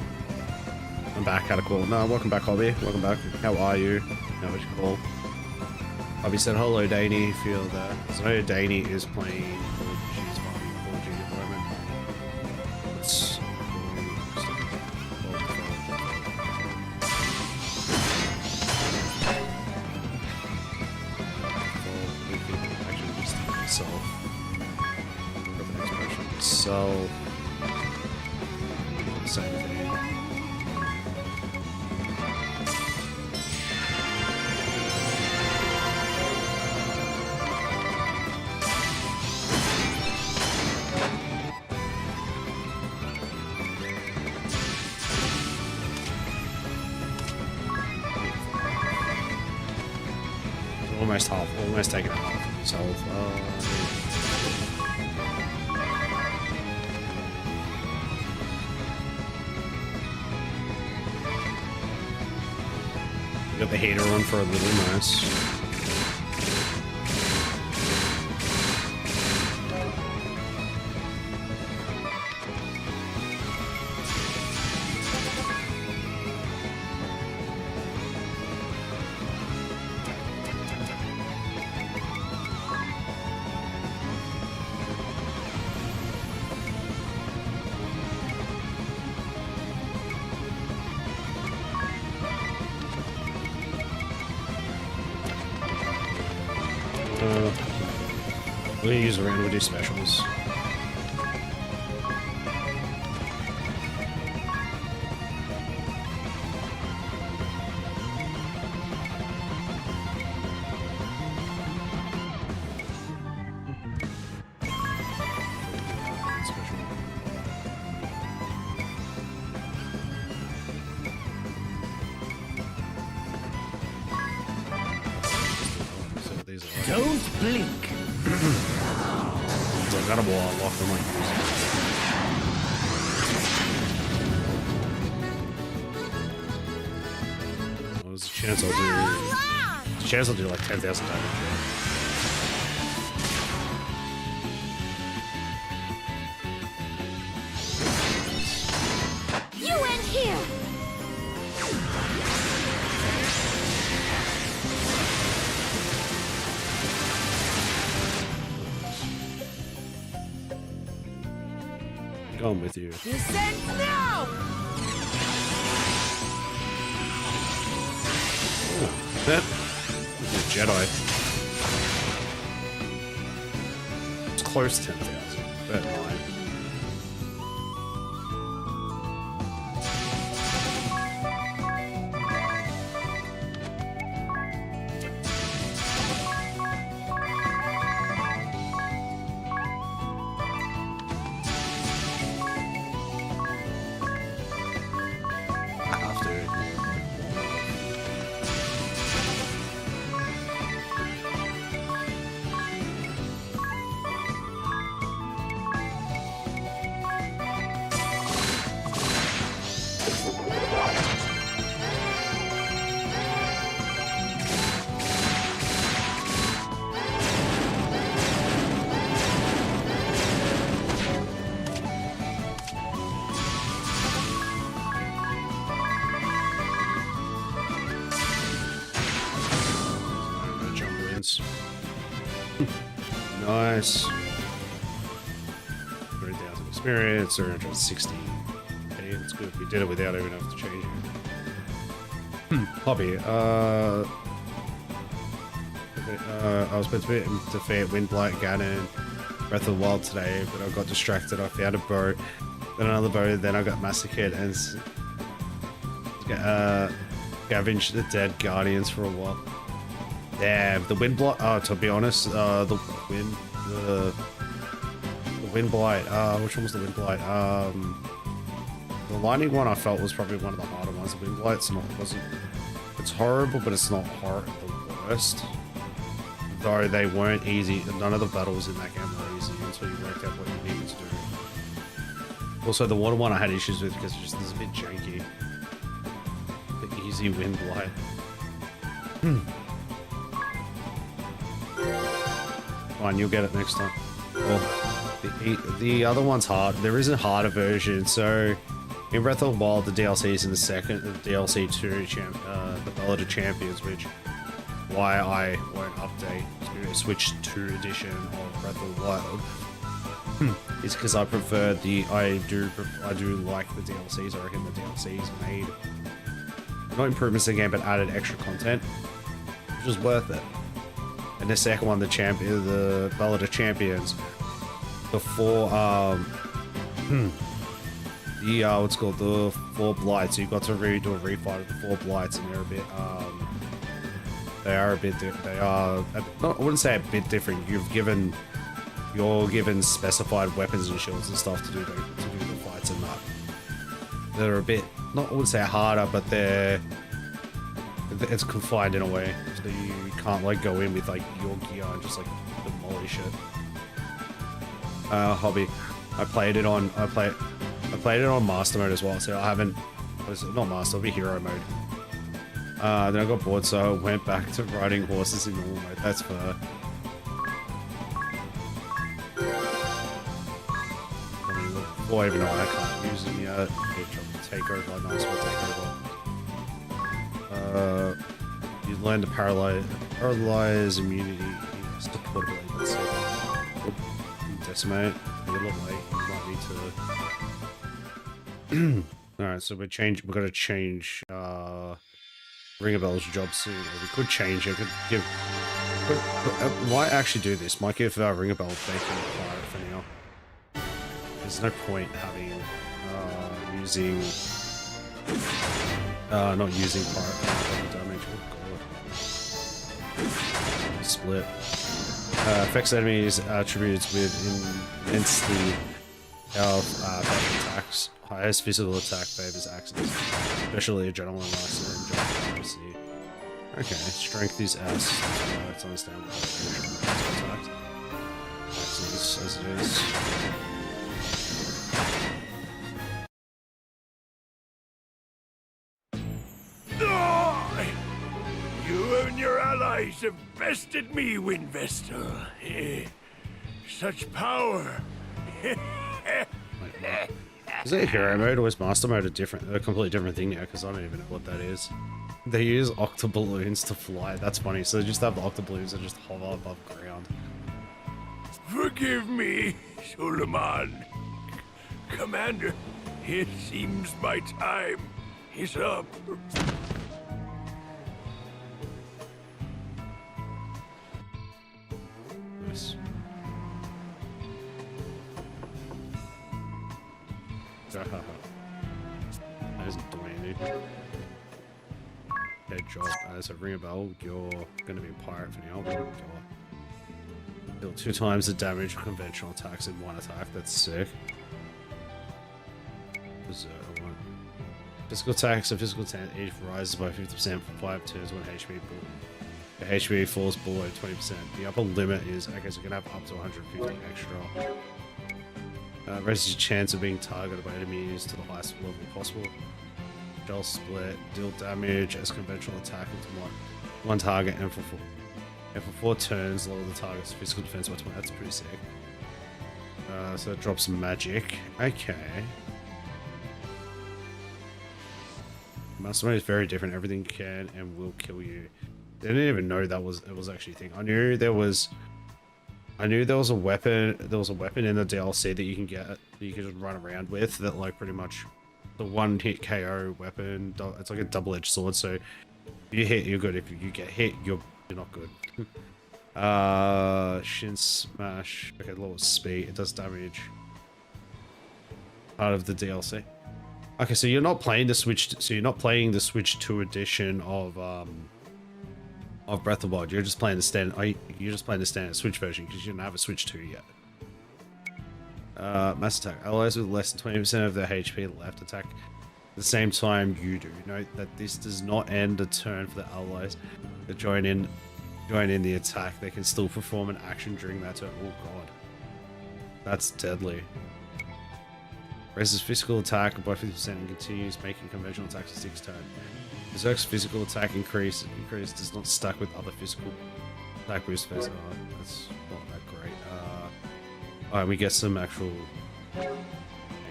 I'm back, had a call. No, welcome back, Hobby. Welcome back. How are you? No, what you call? Hobby said, hello, Danny, feel that. So I know Danny is playing, she's playing Call of Duty at the moment. Let's so same thing. Almost taking it half of himself. Got the hater on for a little nice. We're gonna use around, we'll do specials. Don't blink. I got a wall locked on my use. Well, there's a chance I'll do like 10,000 damage. I'm with you. Descend now! That is a Jedi. It's close to 10,000. But mine. Nice. 30,000 experience, 360. Hey, it's good. We did it without even having to change it. Hobby. I was supposed to defeat Windblight, Ganon, Breath of the Wild today, but I got distracted. I found a bow, then another bow, then I got massacred and scavenged the dead guardians for a while. Damn, the Windblight. To be honest, the Windblight. Which one was the Windblight? The lightning one I felt was probably one of the harder ones. The Windblight's wasn't. It's horrible, but it's not the worst. Though they weren't easy. None of the battles in that game were easy until you worked out what you needed to do. Also, the water one I had issues with because it's a bit janky. The easy Windblight. Fine, you'll get it next time. Well, the other one's hard. There is a harder version. So, in Breath of the Wild, the DLC is in the second, the DLC 2, the Ballad of Champions, which why I won't update to Switch 2 edition of Breath of the Wild is because I prefer I do like the DLCs. I reckon the DLCs made not improvements in the game, but added extra content, which was worth it. And the second one, the Ballad of Champions, the four, what's called the 4 blights. You got to redo a refight of the 4 blights, and they're a bit, I wouldn't say a bit different. You're given specified weapons and shields and stuff to do the fights and that. They're a bit, I wouldn't say harder, but it's confined in a way, so you can't like go in with like your gear and just like demolish it. Hobby. I played it on Master mode as well, so I haven't. Not Master, it'll be Hero mode. Then I got bored, so I went back to riding horses in normal mode. That's fair. Before I even know I can't use them yet. Takeover, nice one, takeover. You learn to paralyze immunity. Supportable, let's see. Decimate. A little late. You might need to. Alright, so we're gonna change Ringabel's job soon. Or we could change it. Could give. Might actually do this. Might give Ringabel bacon pirate for now. There's no point having using not using pirate damage. Oh god. Split. Affects enemies attributes with immensely powerful attacks. Highest physical attack favors axes, especially Adrenaline Master and Accuracy. Okay, strength is S. It's understandable. Attacks. Axes as it is. You and your allies have bested me, Windvestal. Such power. Is it Hero mode or is Master mode a completely different thing now? Because I don't even know what that is. They use octoballoons to fly. That's funny. So they just have the octoballoons that just hover above ground. Forgive me, Suleiman. Commander, it seems my time is up. Nice. That isn't doing anything. Head job. As a ring a bell, you're gonna be a pirate for now. Deal 2 times the damage of conventional attacks in 1 attack. That's sick. One. Physical attacks and physical attack each rises by 50% for 5 turns when HP the HP falls below 20%. The upper limit is okay, so you can have up to 150 extra. Raises your chance of being targeted by enemies to the highest level possible. Shell split, deal damage as conventional attack into one target, and for 4 turns, lower the target's physical defense by 20. That's pretty sick. So it drops magic. Okay. Mastermind is very different. Everything can and will kill you. I didn't even know it was actually a thing. I knew there was a weapon. There was a weapon in the DLC that you can get. That you can just run around with. That like pretty much the one-hit KO weapon. It's like a double-edged sword. So if you hit, you're good. If you get hit, you're not good. Shin smash. Okay, lower speed. It does damage. Part of the DLC. Okay, so you're not playing the Switch. So you're not playing the Switch 2 edition of Breath of the Wild. You're just playing the standard. You're just playing the standard Switch version because you don't have a Switch 2 yet. Mass attack. Allies with less than 20% of their HP left attack at the same time you do. Note that this does not end a turn for the allies that join in the attack. They can still perform an action during that turn. Oh god, that's deadly. Raises physical attack by 50% and continues making conventional attacks for 6 turns. Berserk's physical attack increase does not stack with other physical attack boost phase. Oh, that's not that great. Alright, we get some actual. Okay,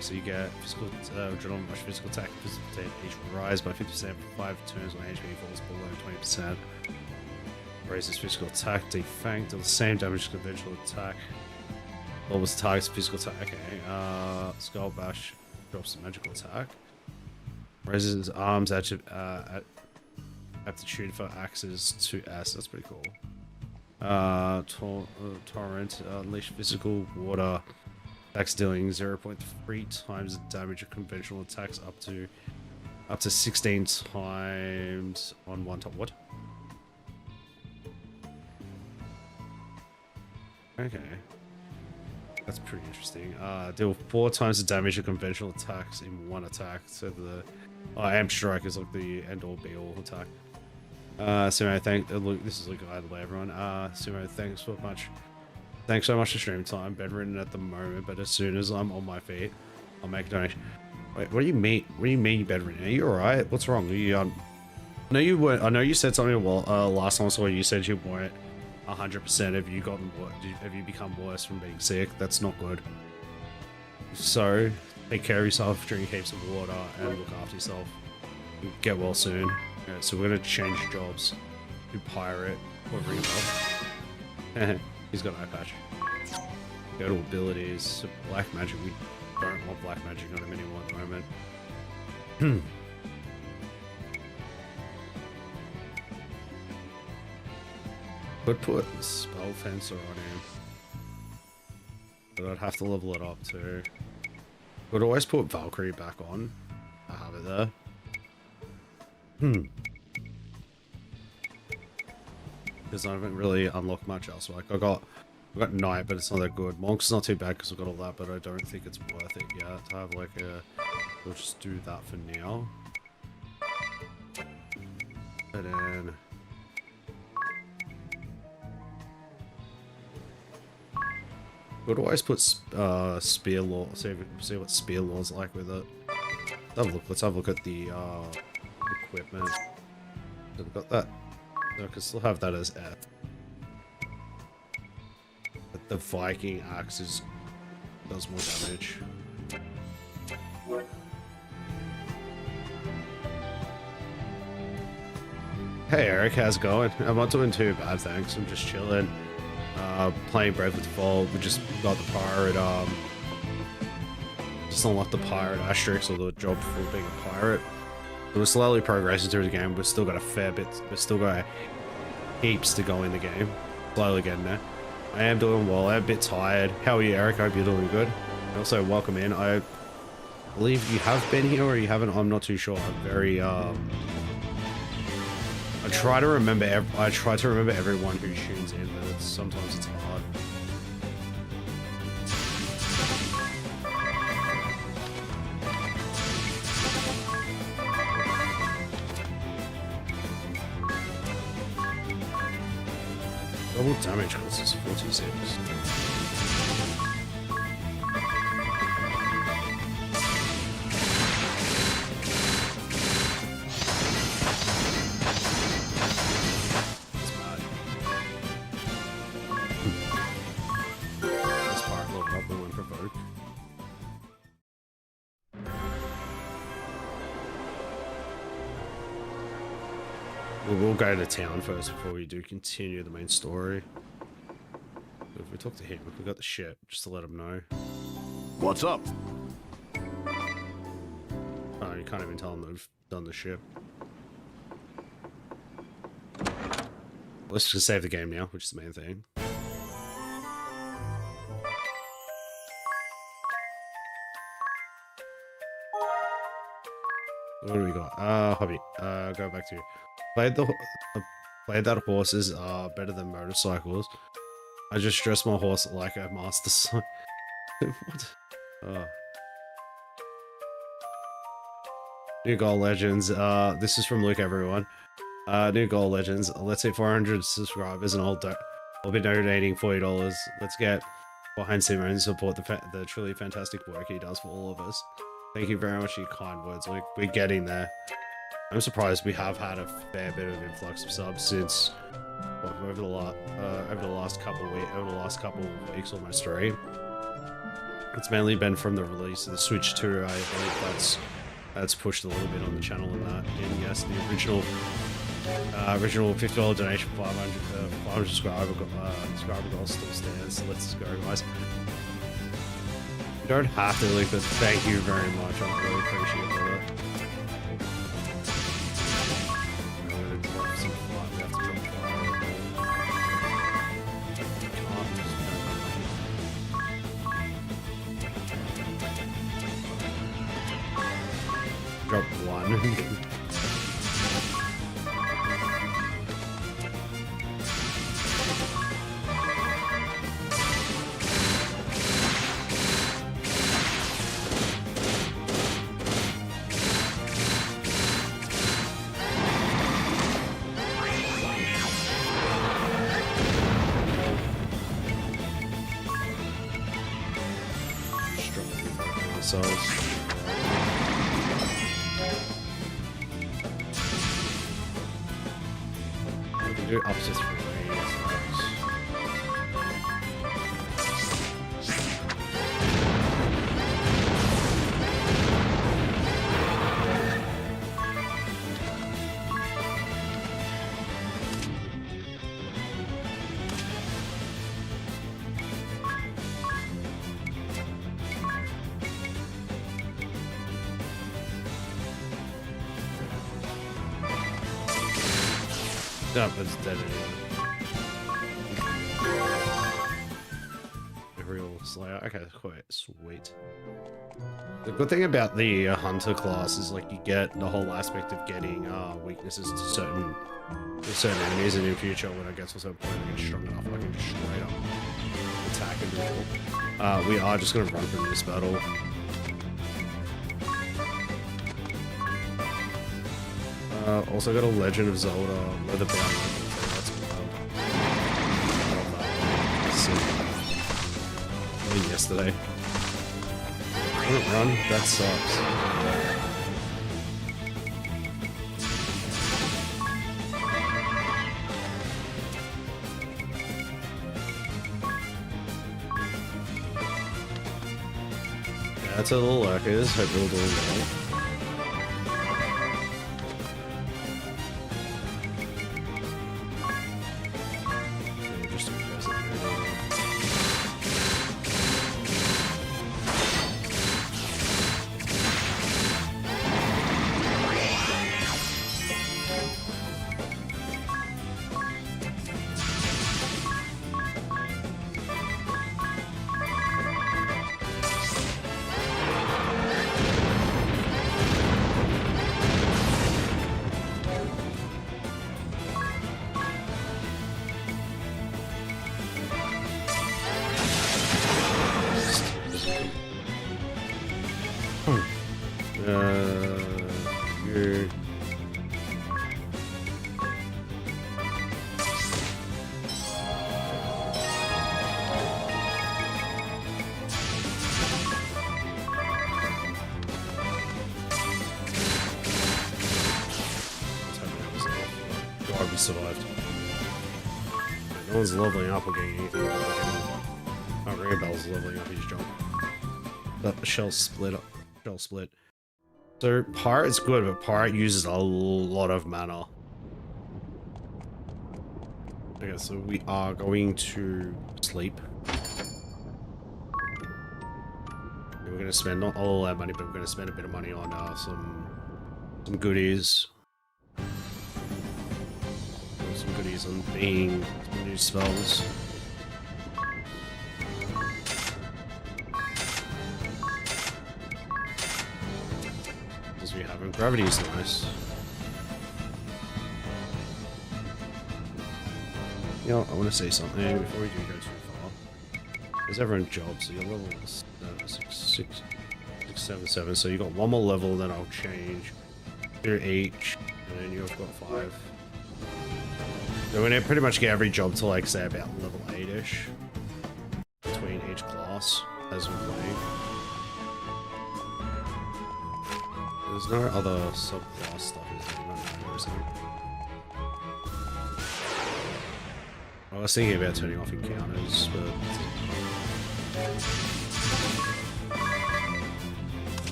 so you get physical adrenaline rush, physical attack, physical attack each rise by 50% for 5 turns when HP falls below 20%. Raises physical attack, defang, deal the same damage as conventional attack. Lowers the target's physical attack. Okay, Skull Bash drops the magical attack. Raises his arms aptitude for axes to S. That's pretty cool. Torrent, unleash physical water. Attacks dealing 0.3 times the damage of conventional attacks up to 16 times on 1 top. What? Okay. That's pretty interesting. Deal 4 times the damage of conventional attacks in 1 attack. So the Amp Strike is like the end-all be-all attack. Sumo, look, this is like either way, everyone. Sumo, thanks so much for stream time. Bedridden at the moment, but as soon as I'm on my feet, I'll make a donation. Wait, what do you mean? What do you mean bedridden? Are you alright? What's wrong? Are you, I know you weren't. I know you said something. Well, last time I saw you said you weren't 100%. Have you become worse from being sick? That's not good. So take care of yourself, drink heaps of water, and look after yourself. Get well soon. Okay, so we're gonna change jobs to pirate or ring bell. He's got an eye patch. Go to abilities. So black magic. We don't want black magic on him anymore at the moment. Could put spell fencer on him, but I'd have to level it up too. Could always put Valkyrie back on. I have it there. Because I haven't really unlocked much else. Like I got Knight, but it's not that good. Monk's not too bad because I've got all that, but I don't think it's worth it yet to have like a. We'll just do that for now. And then. Could always put Spear Law. See what Spear Law's like with it. Let's have a look at the equipment. So we've got that. I can still have that as F. But the Viking axe does more damage. Hey Eric, how's it going? I'm not doing too bad, thanks. I'm just chilling. Playing Bravely Default. We just got the pirate just unlocked the pirate asterisk or the job for being a pirate. So we're slowly progressing through the game. We've still got a fair bit. We've still got heaps to go in the game. Slowly getting there. I am doing well. I'm a bit tired. How are you, Eric? I hope you're doing good. Also, welcome in. I believe you have been here or you haven't. I'm not too sure. I'm very I try to remember everyone who tunes in, but sometimes it's hard. Double damage cost us 46. We'll go to town first before we do continue the main story. If we talk to him, if we got the ship, just to let him know. What's up? Oh, you can't even tell him that we've done the ship. Let's just save the game now, which is the main thing. What do we got? Hobby. Go back to you. Played that horses are better than motorcycles. I just dress my horse like a master son. What? Oh. New goal legends. This is from Luke, everyone. New goal legends. Let's hit 400 subscribers and I'll be donating $40. Let's get behind Simo and support the truly fantastic work he does for all of us. Thank you very much for your kind words. We're getting there. I'm surprised we have had a fair bit of influx of subs since over the last couple of weeks, almost 3. It's mainly been from the release of the Switch 2. I think that's pushed a little bit on the channel and that. And yes, the original $50 donation for 500 subscriber goal still stands. So let's go, guys. You don't have to, Luke, but thank you very much. I really appreciate it, brother. Drop 1. Do up to 3. Up, it's dead anyway. A real slayer. Okay, quite sweet. The good thing about the hunter class is like you get the whole aspect of getting weaknesses to certain enemies, and in future when I get to a certain point I get strong enough I can just straight up attack and do it. We are just gonna run from this battle. Also got a Legend of Zelda leather bound. That's wild. I mean, yesterday. Couldn't run? That sucks. Yeah, that's a little lurkers. Hope you're all doing well. You. God, we survived. No one's leveling up or getting anything. Oh, Ringabell's leveling up his job. But the shell split up. Shell split. So Pirate's good, but Pirate uses a lot of mana. Okay, so we are going to sleep. We're going to spend not all that money, but we're going to spend a bit of money on some goodies. Some goodies on being some new spells. As we have, and gravity is nice. You know, I want to say something before we do go too far. There's everyone's job, so you're level 677, so you got one more level, then I'll change. You're each, and then you've got 5. So we're gonna pretty much get every job to like say about level 8-ish between each class as we play. There's no other subclass stuff, is there? No, is there? I was thinking about turning off encounters, but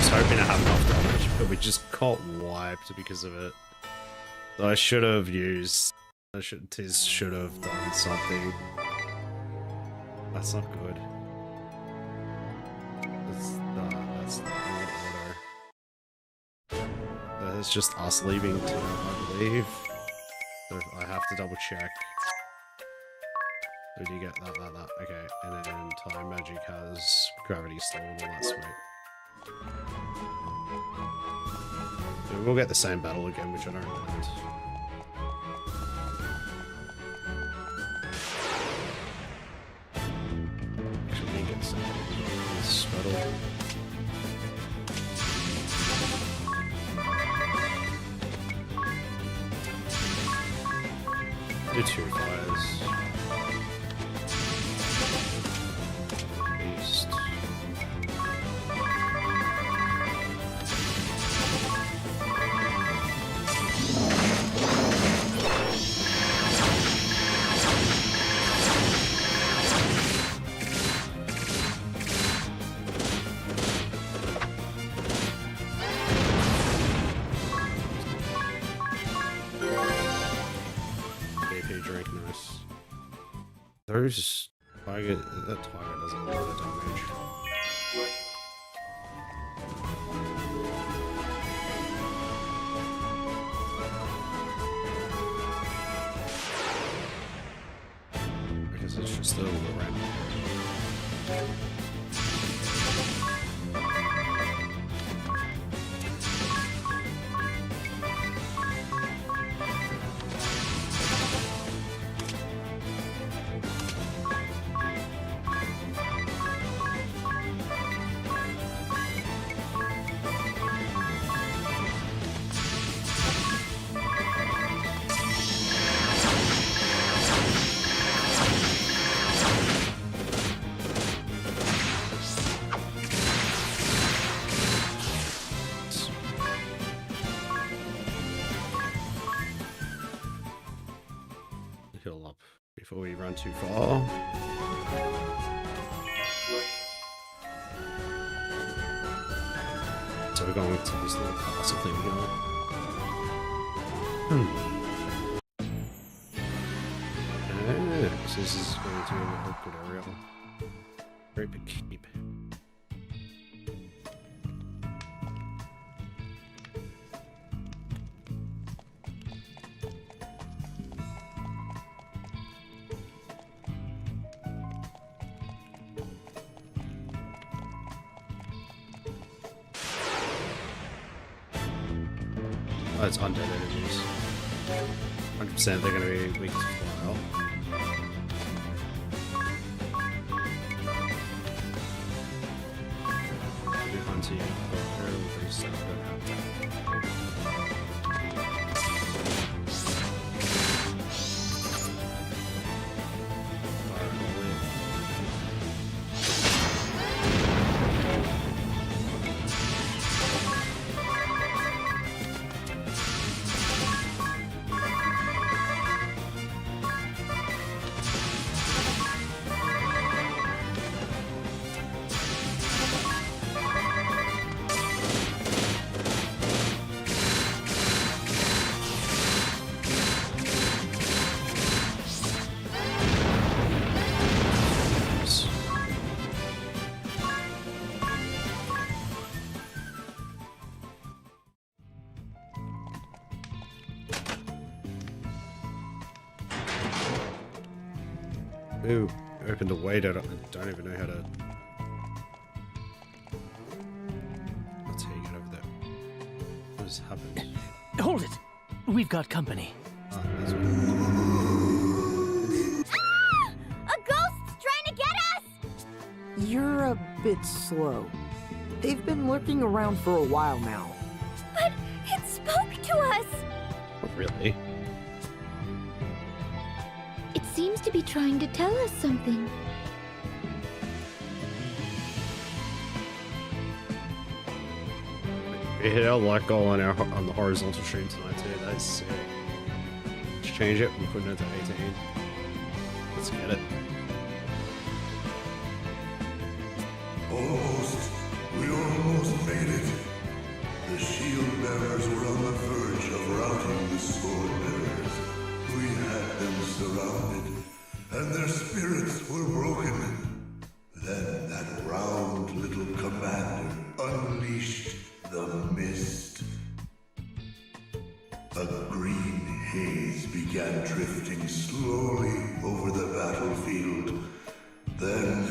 hoping to have enough damage, but we just got wiped because of it. So I should have used. Tiz should have done something. That's not good. That's not auto. That's just us leaving too, I believe. So I have to double check. So do you get that? Okay, and then Time Magic has Gravity Storm and all that sweet. So we'll get the same battle again, which I don't mind. Actually, we get some this battle. Do 2 fires. Beast. Those tiger, that tiger doesn't do the damage. I guess it's just a little random. run too far. So we're going to this little castle thing here. So this is going to be a good area. Very big keep. Oh, it's undead enemies. 100% they're going to be weak to fire. Be hunting, but they're pretty stuck. Ooh, opened a way that I don't even know how to... Let's see, get over there. What has happened? Hold it! We've got company. Oh, that's what... A ghost's trying to get us! You're a bit slow. They've been lurking around for a while now. But it spoke to us! Not really. It seems to be trying to tell us something. We hit our like goal on the horizontal stream tonight too. That is sick. Let's change it. We're putting it to 18. Let's get it. Almost. We almost made it. The Shieldbearers were on the verge of routing the Swordbearers. We had them surrounded, and their spirits were broken. Then that round little commander unleashed the mist. A green haze began drifting slowly over the battlefield. Then,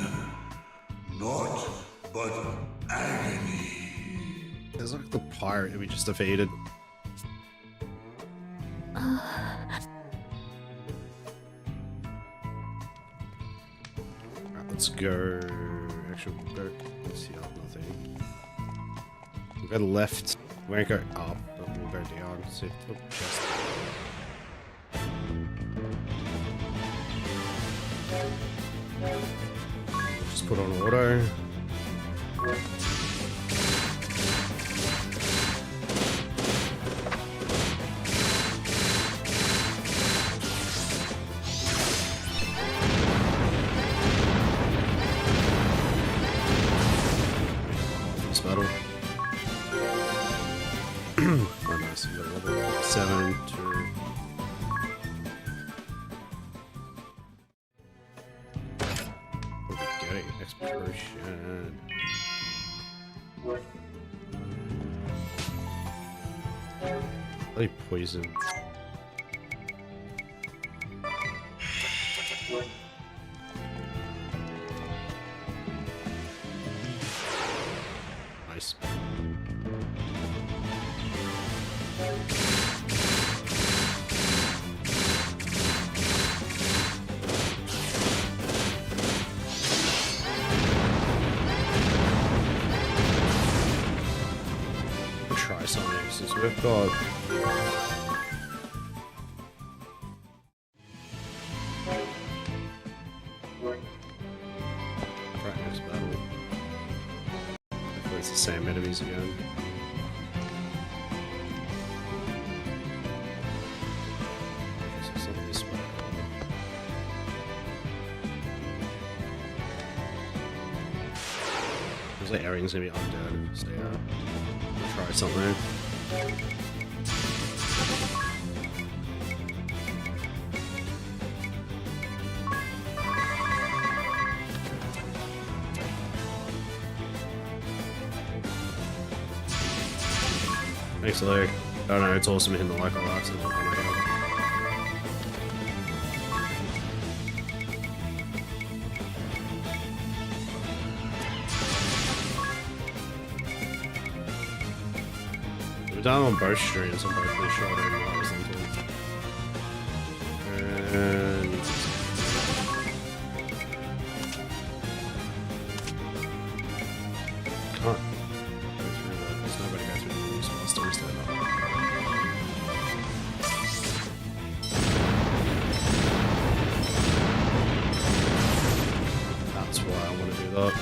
naught but agony. There's like the pirate that we just defeated. Let's go. Actually, we'll go. Let's see, nothing. We'll go left. We won't go up, but we'll go down. See, look, chest. Just put on auto. Battle. Oh, nice. We got level 7 to... What are we getting? Exploration. Bloody poison. Nice. Try something since we've got... Right, next battle. Hopefully it's the same enemies again. Feels like everything's gonna be undead, so yeah. I'll try something. Thanks, Luke. I don't know, it's awesome hitting the like a lot. We've done on both streams, on both the short and long sometimes. And can't. There's nobody go through the news while still stand up. That's why I want to do that.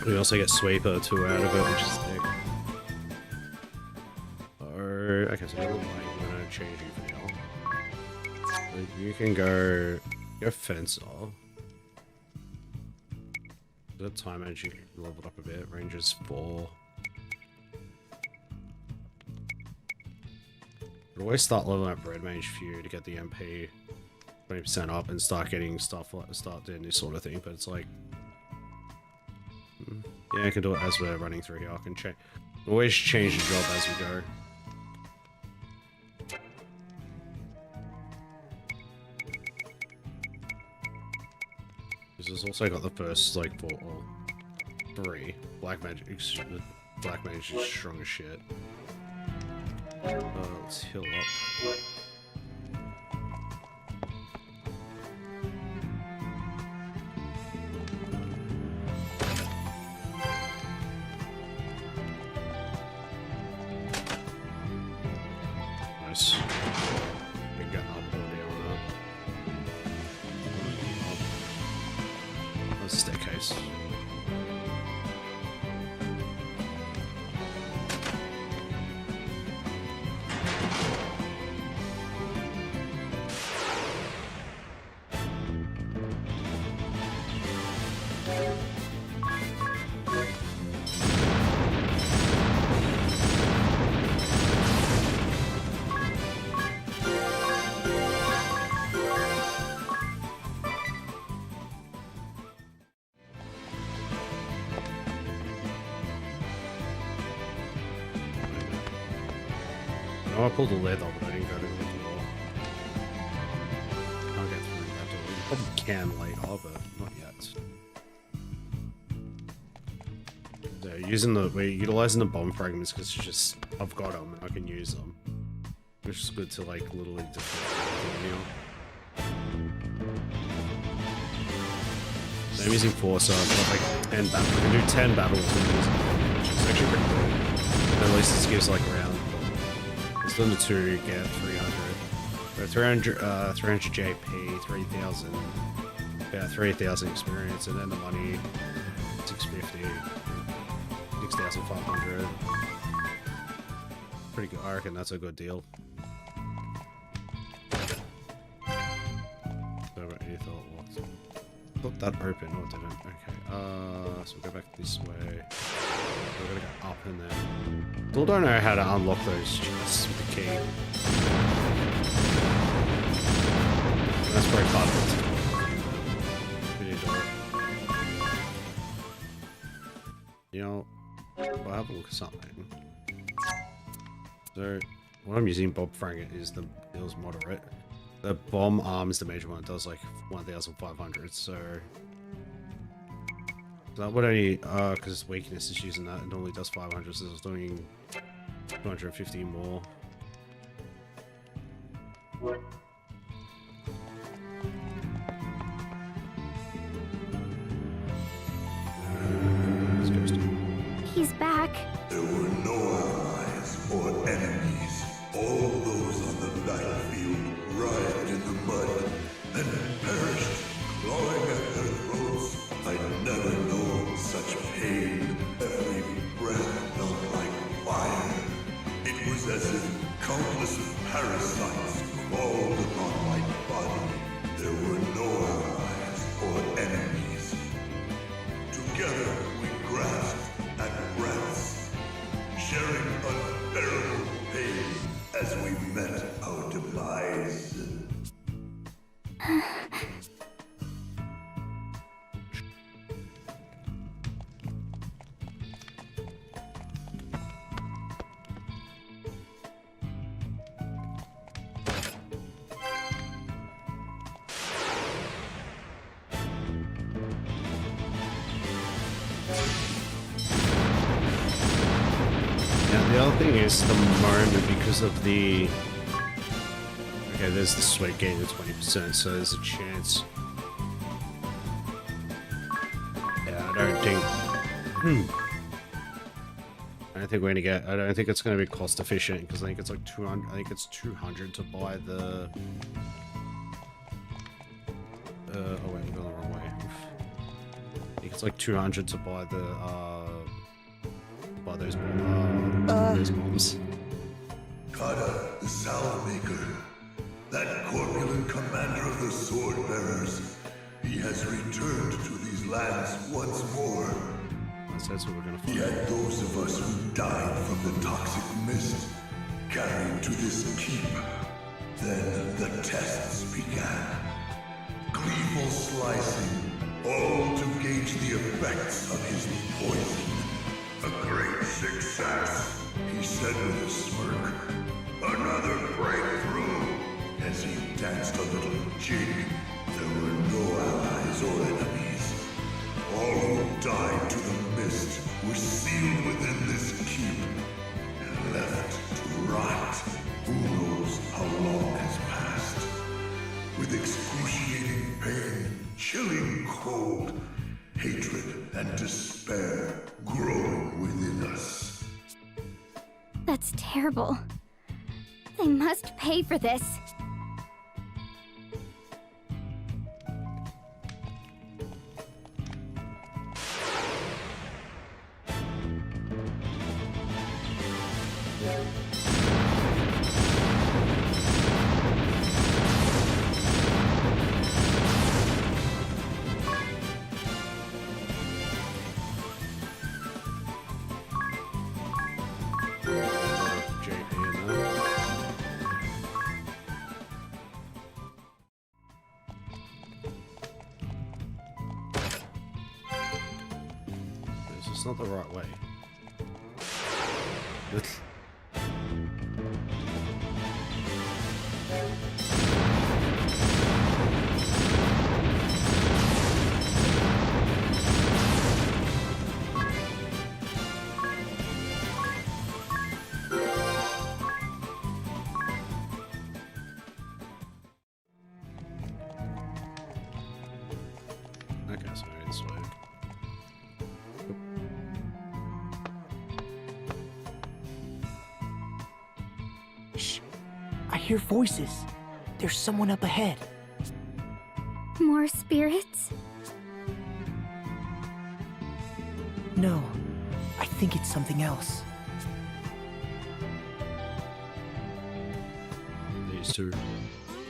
We also get Sweeper 2 out of it, which is sick. Okay, so I'm gonna change you for now. So you can go Fencer. The time energy leveled up a bit. Range is 4. But always start leveling up Red Mage Few to get the MP 20% up and start getting stuff like start doing this sort of thing. But it's like, yeah, I can do it as we're running through here. I can always change the job as we go. It's also got the first like 4 or 3 black magic. Black magic is strong as shit. Let's heal up. Nice. We got up already on that. Staircase. I pulled the leather, but I didn't go to the door. Can't get through that door. You probably can later, but not yet. So we're utilizing the bomb fragments because it's just I've got them and I can use them, which is good to like literally defend. So I'm using 4, so I've got like 10 battles. I can do 10 battles with using them, which is actually pretty good. At least this gives like around. It's limit to get 300. 300 JP, 3,000. About 3,000 experience, and then the money 650, 6,500. Pretty good. I reckon that's a good deal. So you thought what? Thought that open, or didn't? Okay. So we'll go back this way. We're gonna go up and then. Still don't know how to unlock those chests with the key. That's very fun. We need to do it. You know, I'll have a look at something. So, what I'm using Bob Frank is the deals moderate. The bomb arm is the major one. It does like 1,500. So that would only because weakness is using that. It normally does 500. So it's doing 250 more. He's back. There were no allies or enemies. All those on the battlefield writhed in the mud and perished, clawing at their throats. I'd never known such pain. Every breath felt like fire. It was as if countless parasites crawled upon my body. There were no allies or enemies. To Together we grasped at breaths, sharing unbearable pain as we met our demise. The other thing is the moment, because of the... Okay, there's the sweat gain of 20%, so there's a chance. Yeah, I don't think we're gonna get... I don't think it's gonna be cost efficient, because I think it's like 200... I think it's 200 to buy the... oh wait, I'm going the wrong way. I think it's like 200 to buy the, buy those bombs. Kada, the salve maker, that corpulent commander of the Swordbearers, he has returned to these lands once more. That's what we're gonna find. Yet those of us who died from the toxic mist carried to this keep. Then the tests began. Gleeful slicing, all to gauge the effects of his poison. A great success, he said with a smirk. Another breakthrough. As he danced a little jig, there were no allies or enemies. All who died to the mist were sealed within this keep and left to rot. Who knows how long has passed? With excruciating pain, chilling cold, hatred and despair growing within us. That's terrible. They must pay for this. It's not the right way. Okay, so this way. Shh! I hear voices. There's someone up ahead. More spirits? No, I think it's something else. These two.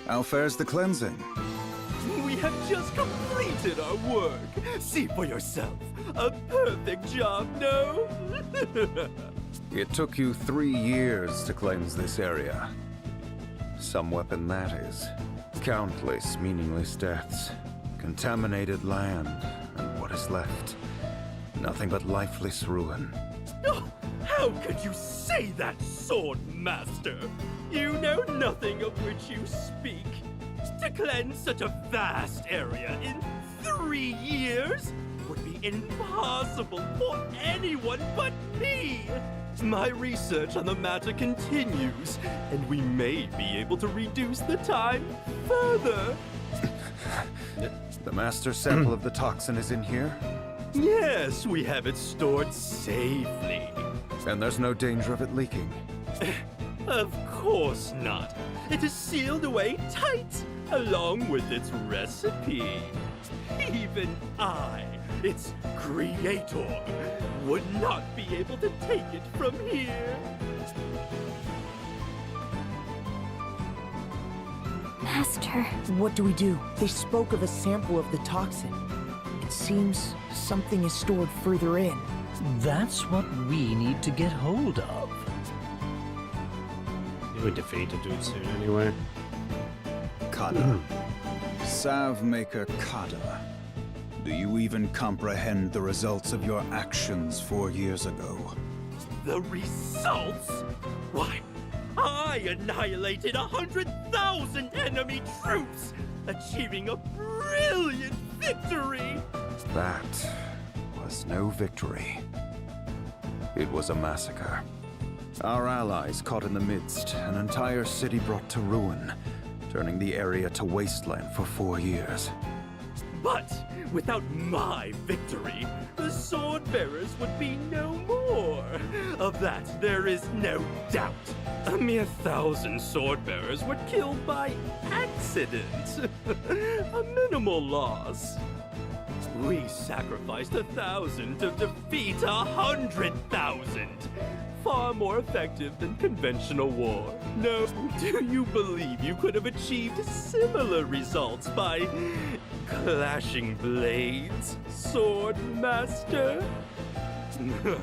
How fares the cleansing? We have just completed our work. See for yourself. A perfect job, no? It took you 3 years to cleanse this area. Some weapon that is. Countless meaningless deaths. Contaminated land, and what is left? Nothing but lifeless ruin. Oh, how could you say that, Swordmaster? You know nothing of which you speak. To cleanse such a vast area in 3 years would be impossible for anyone but me. My research on the matter continues, and we may be able to reduce the time further. The master sample of the toxin is in here? Yes, we have it stored safely. And there's no danger of it leaking? Of course not. It is sealed away tight, along with its recipe. Even I, its creator, would not be able to take it from here. Master. What do we do? They spoke of a sample of the toxin. It It seems something is stored further in. That's what we need to get hold of. We defeat the dude soon anyway. Kada. Salvemaker Kada. Do you even comprehend the results of your actions 4 years ago? The results? Why, I annihilated 100,000 enemy troops, achieving a brilliant victory! That was no victory. It was a massacre. Our allies caught in the midst, an entire city brought to ruin, turning the area to wasteland for 4 years. But without my victory, the Swordbearers would be no more. Of that, there is no doubt. A mere 1,000 Swordbearers were killed by accident. A minimal loss. We sacrificed 1,000 to defeat 100,000. Far more effective than conventional war. No, do you believe you could have achieved similar results by clashing blades, Swordmaster?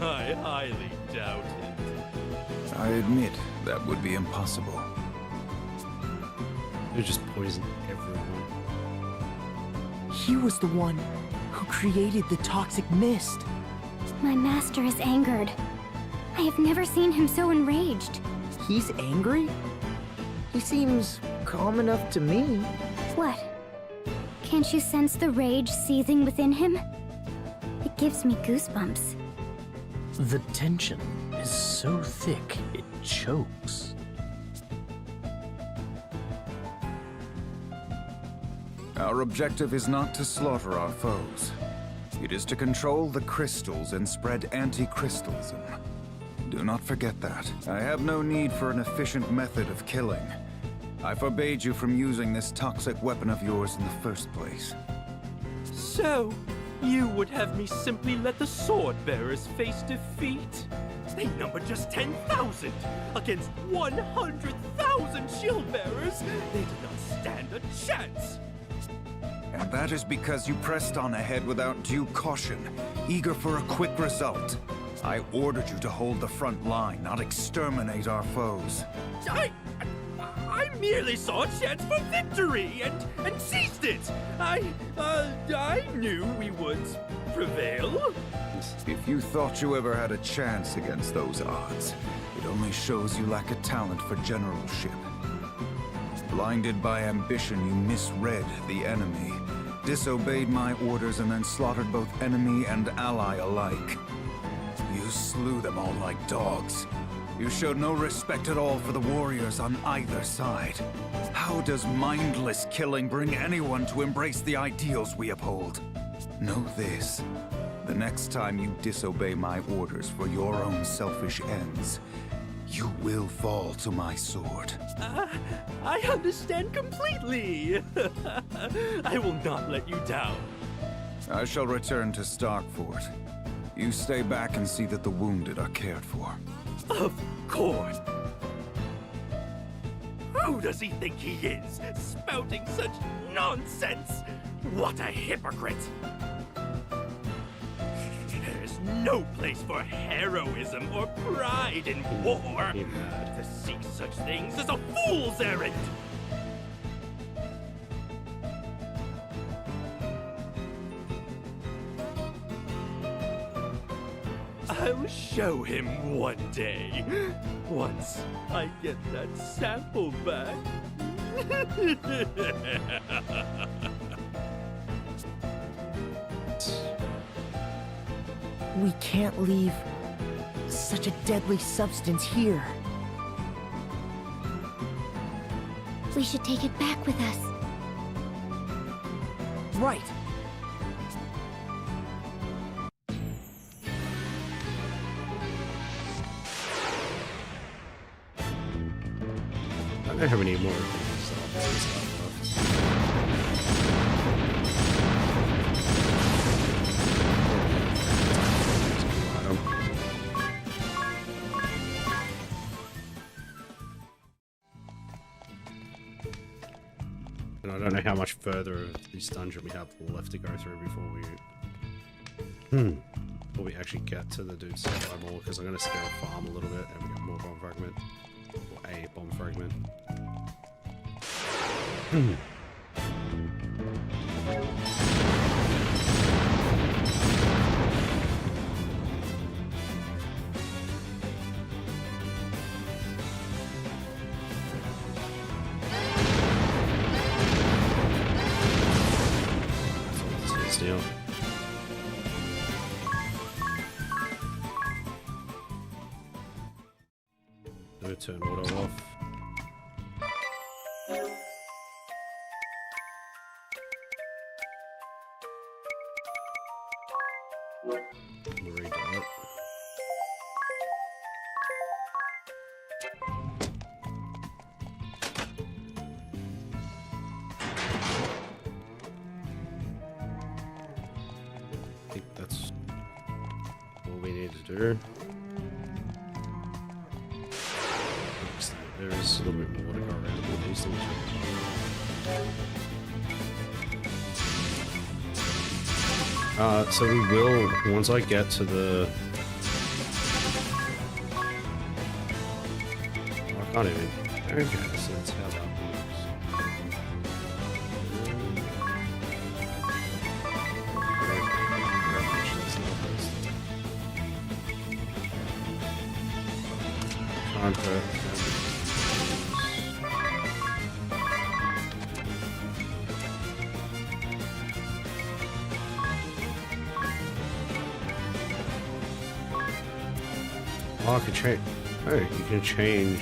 I highly doubt it. I admit that would be impossible. You just poison everyone. He was the one who created the toxic mist. My master is angered. I have never seen him so enraged. He's angry? He seems calm enough to me. What? Can't you sense the rage seething within him? It gives me goosebumps. The tension is so thick, it chokes. Our objective is not to slaughter our foes. It is to control the crystals and spread anti-crystalism. Do not forget that. I have no need for an efficient method of killing. I forbade you from using this toxic weapon of yours in the first place. So, you would have me simply let the Swordbearers face defeat? They number just 10,000 against 100,000 Shieldbearers. They did not stand a chance. And that is because you pressed on ahead without due caution, eager for a quick result. I ordered you to hold the front line, not exterminate our foes. I merely saw a chance for victory and seized it. I knew we would prevail. If you thought you ever had a chance against those odds, it only shows you lack a talent for generalship. Blinded by ambition, you misread the enemy, disobeyed my orders, and then slaughtered both enemy and ally alike. You slew them all like dogs. You showed no respect at all for the warriors on either side. How does mindless killing bring anyone to embrace the ideals we uphold? Know this. The next time you disobey my orders for your own selfish ends, you will fall to my sword. I understand completely. I will not let you down. I shall return to Starkfort. You stay back and see that the wounded are cared for. Of course. Who does he think he is, spouting such nonsense? What a hypocrite! There's no place for heroism or pride in war. To seek such things is a fool's errand! I'll show him one day. Once I get that sample back. We can't leave such a deadly substance here. We should take it back with us. Right. I don't know how many more of these stuff left. And I don't know how much further of this dungeon we have left to go through before we Before we actually get to the dude's eyeball, because I'm going to scale farm a little bit and we get more bomb fragment. Or a bomb fragment. Deal. No turn auto off. Redo it. I think that's all we need to do. There is a little bit more to go around with these things. So we will, once I get to the... I can't even... Okay, so that's how that works. Can't hurt. Oh, I can change. Oh, you can change.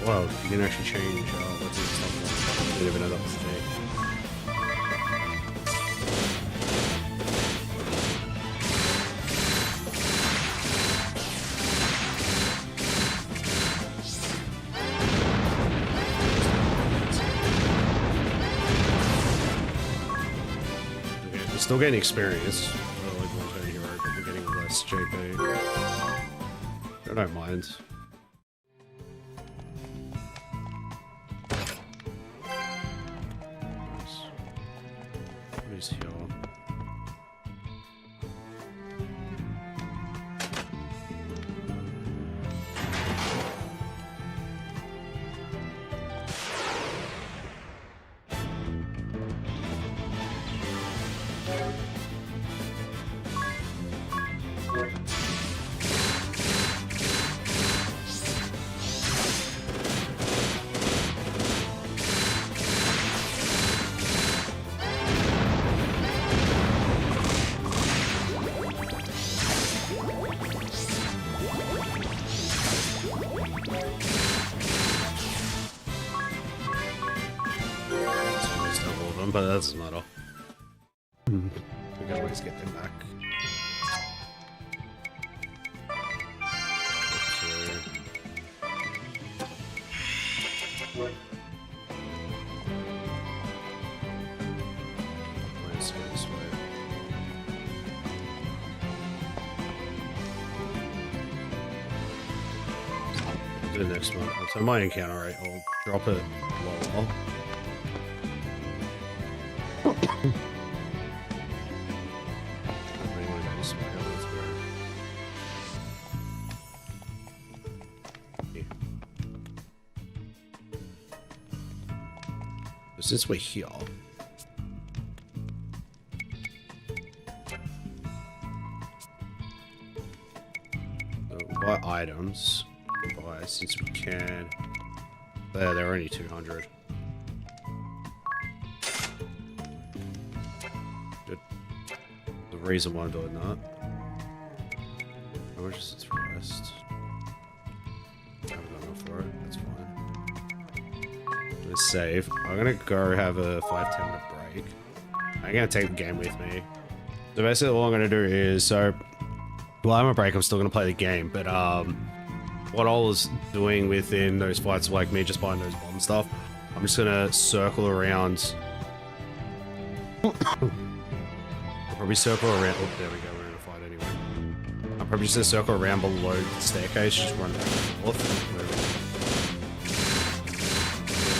Wow, you can actually change. What's this stuff? I didn't even know that was a thing. Okay, we're still getting experience. JP. I don't mind. Nice. What is here? But that doesn't matter. We can always get them back. Let's go this way. Do the next one. So my encounter rate, I'll drop it lower. Since we're here, buy items. Buy since we can. They're only 200. Good. The reason why I'm doing that. How much is its rest? I haven't got enough for it. That's fine. Let's save. I'm gonna go have a 5-10 minute break. I'm gonna take the game with me. So basically what I'm gonna do is, so while I'm on a break, I'm still gonna play the game, but what I was doing within those fights, like me just buying those bomb stuff, I'm just gonna circle around. I'll probably circle around. Oh, there we go, we're in a fight anyway. I'm probably just gonna circle around below the staircase, just run back and forth.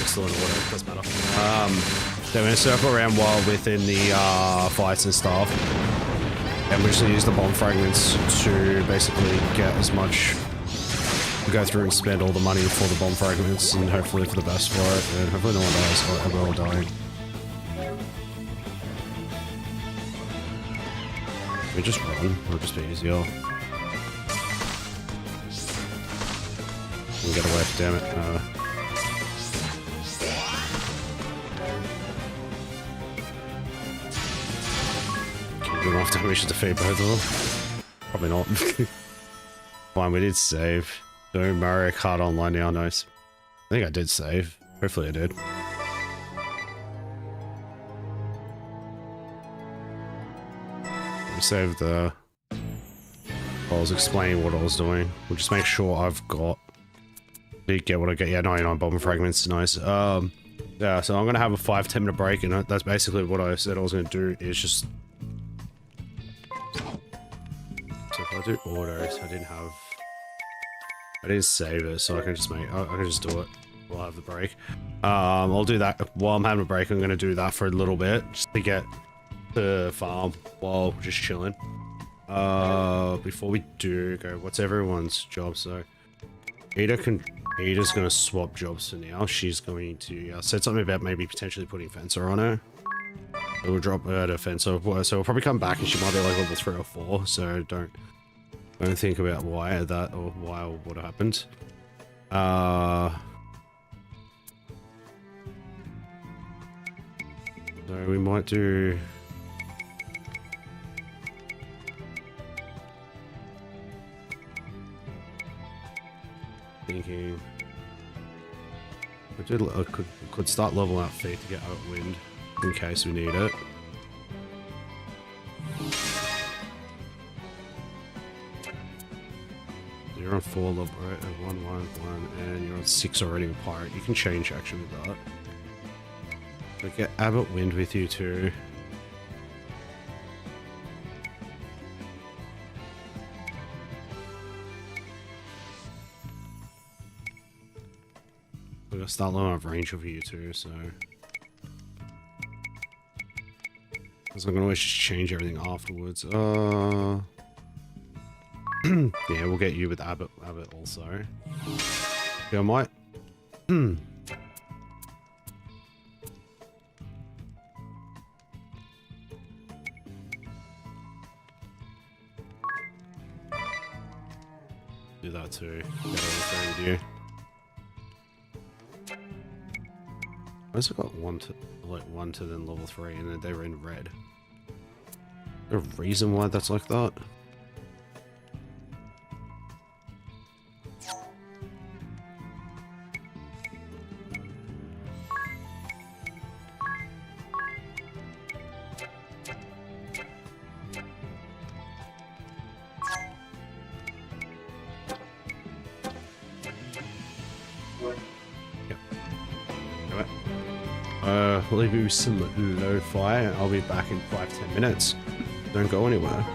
Still in order, doesn't matter. Then we're gonna circle around while within the fights and stuff. And we just use the bomb fragments to basically get as much, go through and spend all the money for the bomb fragments, and hopefully for the best for it, and hopefully no one dies, or we're all dying. We just run, it'll just be easier. We'll get away, damn it. Keep enough damage to defeat both of them. Probably not. Fine, we did save. Doing Mario Kart Online now, nice. I think I did save. Hopefully I did. We saved the... I was explaining what I was doing. We'll just make sure I've got... Did get what I get? Yeah, 99 bomb fragments, nice. Yeah, so I'm gonna have a 5-10 minute break, and that's basically what I said I was gonna do, is just... So if I do autos, I didn't save it, so I can just I can just do it while I have the break. I'll do that while I'm having a break. I'm gonna do that for a little bit, just to get to farm while just chilling. Before we do go, what's everyone's job? So Ada's gonna swap jobs for now. She's going to said something about maybe potentially putting fencer on her. So we'll drop her to fencer, so we'll probably come back and she might be like level 3 or 4. So don't think about why that or why or what happened. So we might do. Thinking I could start leveling out feet to get out wind in case we need it. You're on 4 level, right? 1, 1, 1, and you're on 6 already with pirate. You can change actually with that. So get Abbott Wind with you too. We're gonna start leveling up range over you too, so. Because I'm gonna always just change everything afterwards. Yeah, we'll get you with Abbott also. Yeah, I might. Do that too. Get all the with you. I also got one to then level 3, and then they were in red. Is there a reason why that's like that? We'll leave you with some lo-fi, and I'll be back in 5-10 minutes. Don't go anywhere.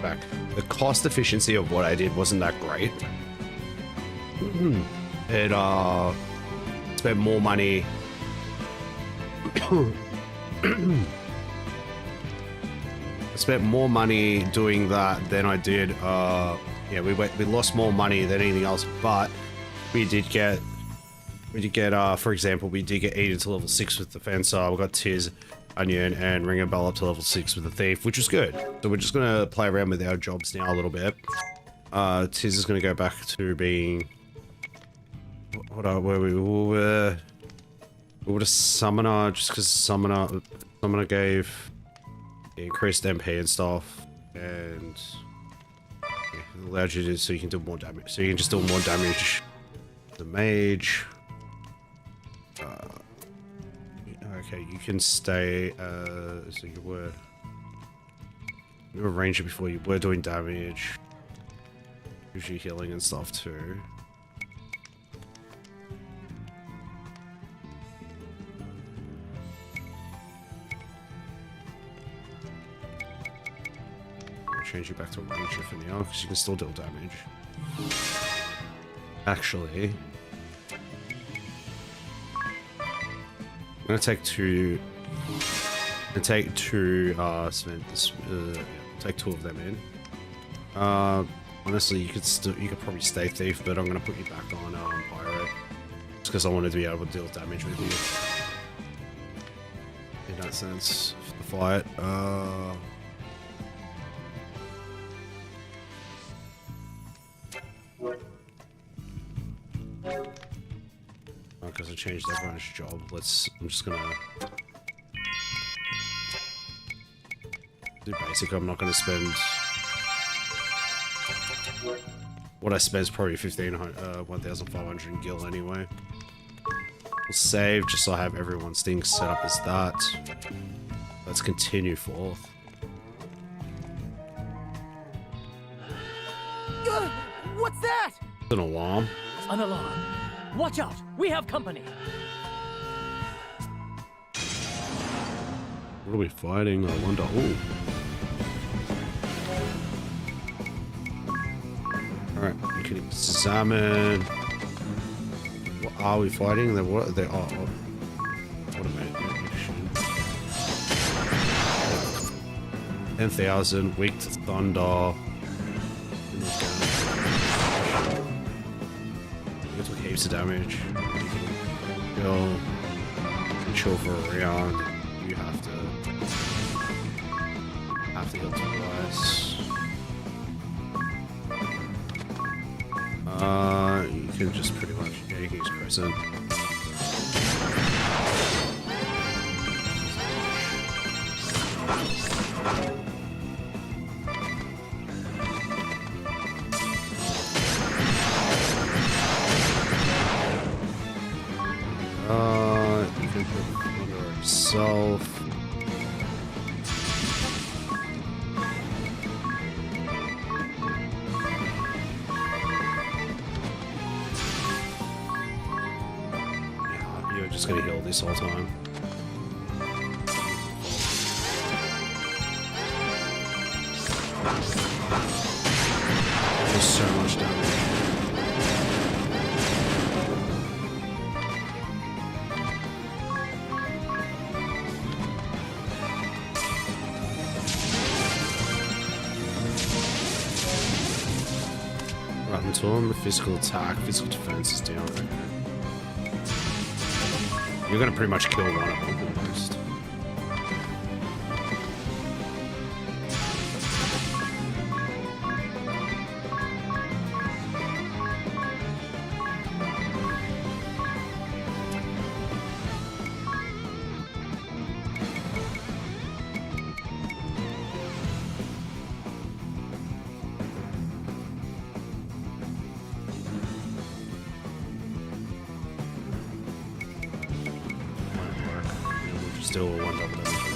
back. The cost efficiency of what I did wasn't that great. It spent more money. I spent more money doing that than I did. Yeah, we lost more money than anything else, but we did get, for example, we did get Eden to level 6 with the Fencer. We got Tiz, Onion, and Ring a Bell up to level 6 with the Thief, which is good. So we're just gonna play around with our jobs now a little bit. Tiz is gonna go back to being, what are we were a summoner, just because summoner gave increased MP and stuff, and yeah, it allowed you to, so you can do more damage. So you can just do more damage. The mage. Okay, you can stay. So you were a ranger before. You were doing damage, usually healing and stuff too. Change you back to a ranger for now, because you can still deal damage. Actually, I'm gonna take two. Take two of them in. Honestly, you could probably stay thief, but I'm gonna put you back on pirate, just because I wanted to be able to deal damage with you. In that sense, for the fight. Because I changed everyone's job. I'm just gonna do basic. I'm not gonna spend. What I spend is probably 1,500 in gil anyway. We'll save just so I have everyone's things set up as that. Let's continue forth. What's that? It's an alarm. An alarm. Watch out! We have company! What are we fighting? I wonder. Ooh. Alright, we can examine. What are we fighting? They are automated mission. 10,000, weak to thunder. Heaps of damage. Go chill for a round. You have to heal twice. You can just pretty much, yeah, you can use Crescent. You can put yourself. Yeah, you're just gonna heal this whole time. There's so much damage. Until the physical attack, physical defense is down. Okay. You're gonna pretty much kill one of them almost. Still one double damage.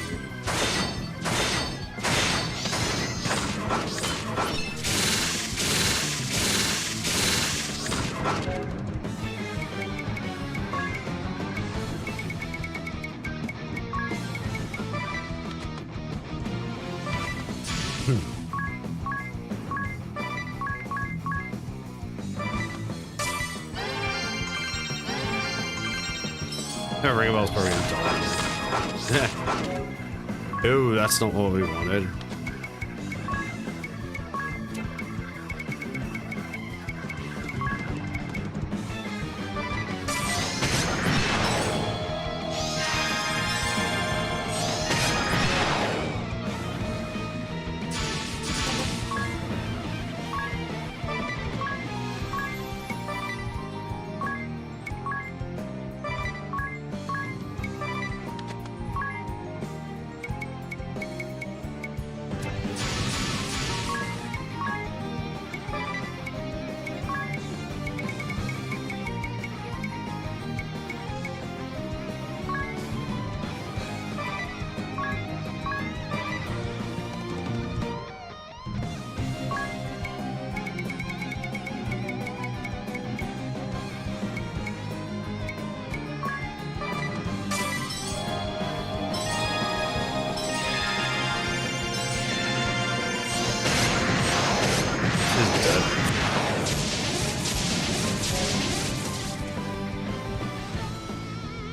Ringabell's probably gonna die. Ooh, that's not what we wanted.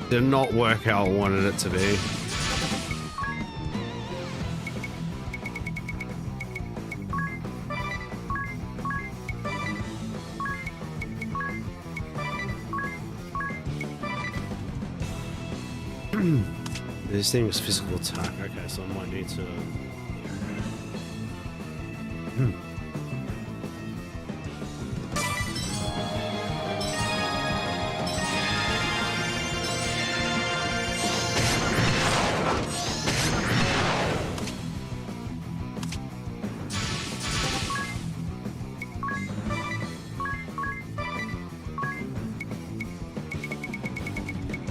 Did not work how I wanted it to be. This thing was physical attack. Okay, so I might need to.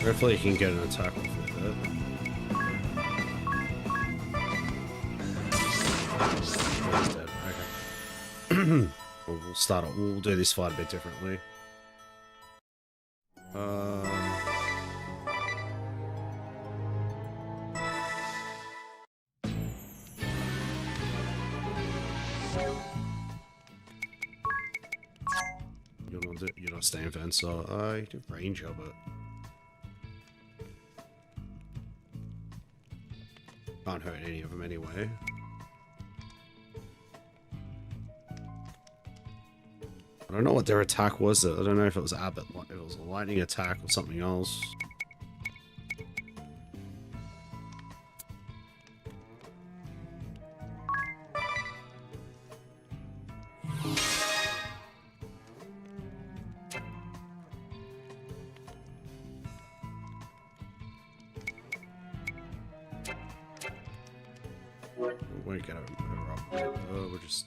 Hopefully you can get an attack off with it. He's dead. Okay. We'll start it. We'll do this fight a bit differently. You're not staying fence, so I do ranger, but can't hurt any of them anyway. I don't know what their attack was. I don't know if it was Abbott, if it was a lightning attack or something else. We won't get her up. We'll just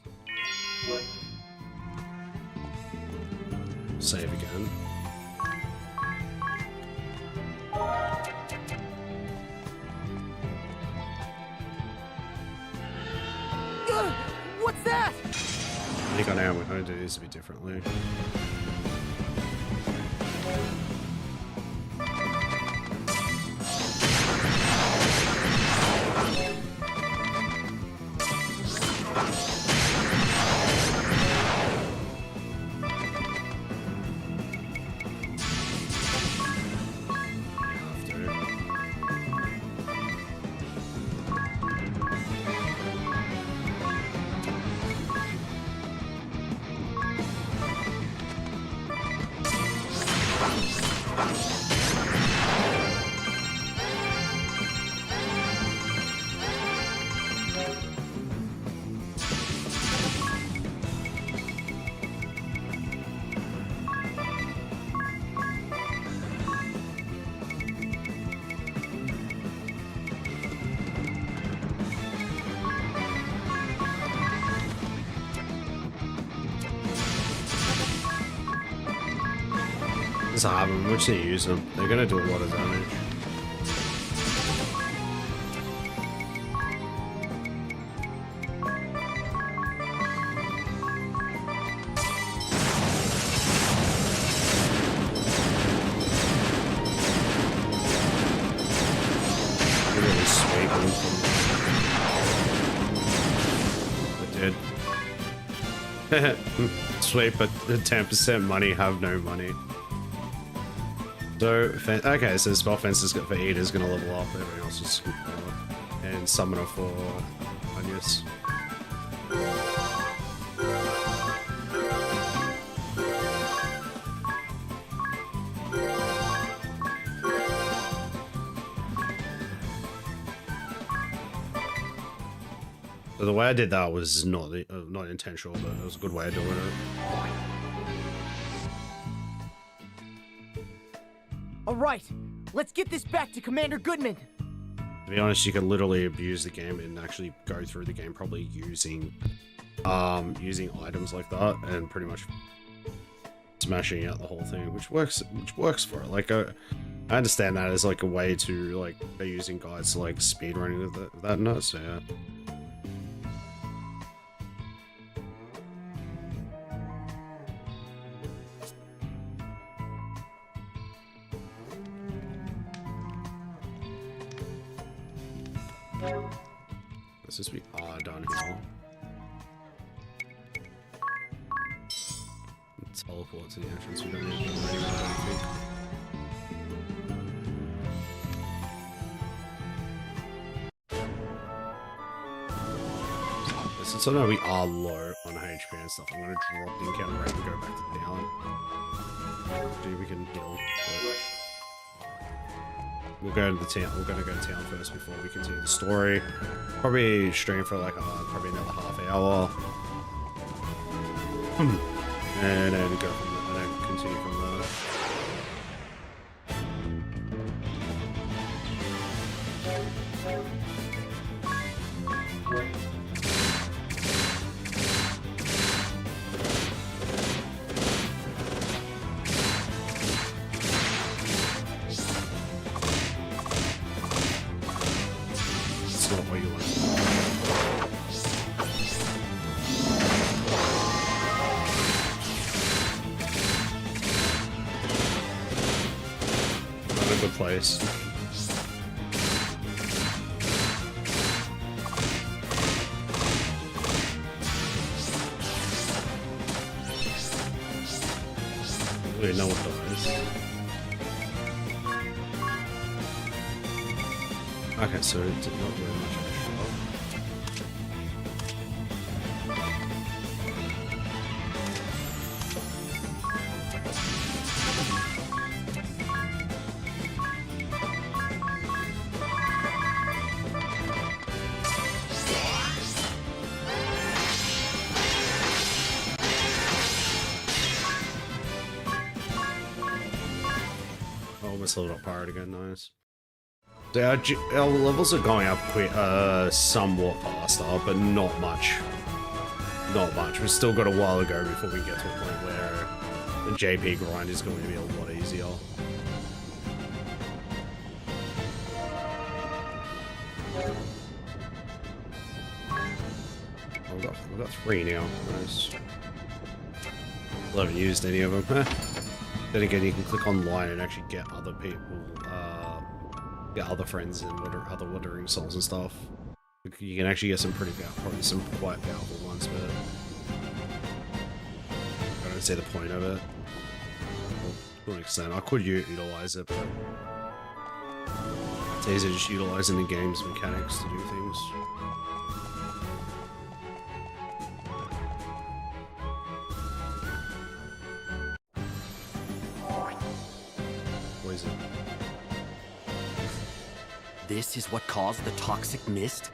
save again. What's that? I think I know we're going to do this a bit differently. Just have them, we're just gonna use them. They're gonna do a lot of damage. Really sweep them. I did. Sweep, but the 10% money have no money. So, okay, so spell fences for Eda is going to level up, everything else is going to level up. And summoner for Onius. So the way I did that was not intentional, but it was a good way of doing it. All right, let's get this back to Commander Goodman. To be honest, you could literally abuse the game and actually go through the game probably using items like that and pretty much smashing out the whole thing, which works for it. Like I understand that as like a way to like they're using guides to like speed running with that nut, so yeah. Let's just be downhill. Teleport to the entrance. We don't need to go anywhere, I don't think. Since I know we are low on HP and stuff, I'm gonna drop the encounter rate and go back to down. Dude, we can heal. We'll go to the town. We're gonna go to town first before we continue the story. Probably stream for like probably another half hour, and then go from there, and then continue from there. Place. Really know what that is. Okay, so it did not very much extra. Leveled up pirate again, nice. So our levels are going up somewhat faster, but not much. Not much. We've still got a while to go before we get to a point where the JP grind is going to be a lot easier. We've got 3 now. Nice. I haven't used any of them. Then again, you can click online and actually get other people, get other friends and other Wandering Souls and stuff. You can actually get some probably some quite powerful ones, but I don't see the point of it. Well, to an extent, I could utilize it, but it's easy just utilizing the game's mechanics to do things. This is what caused the toxic mist?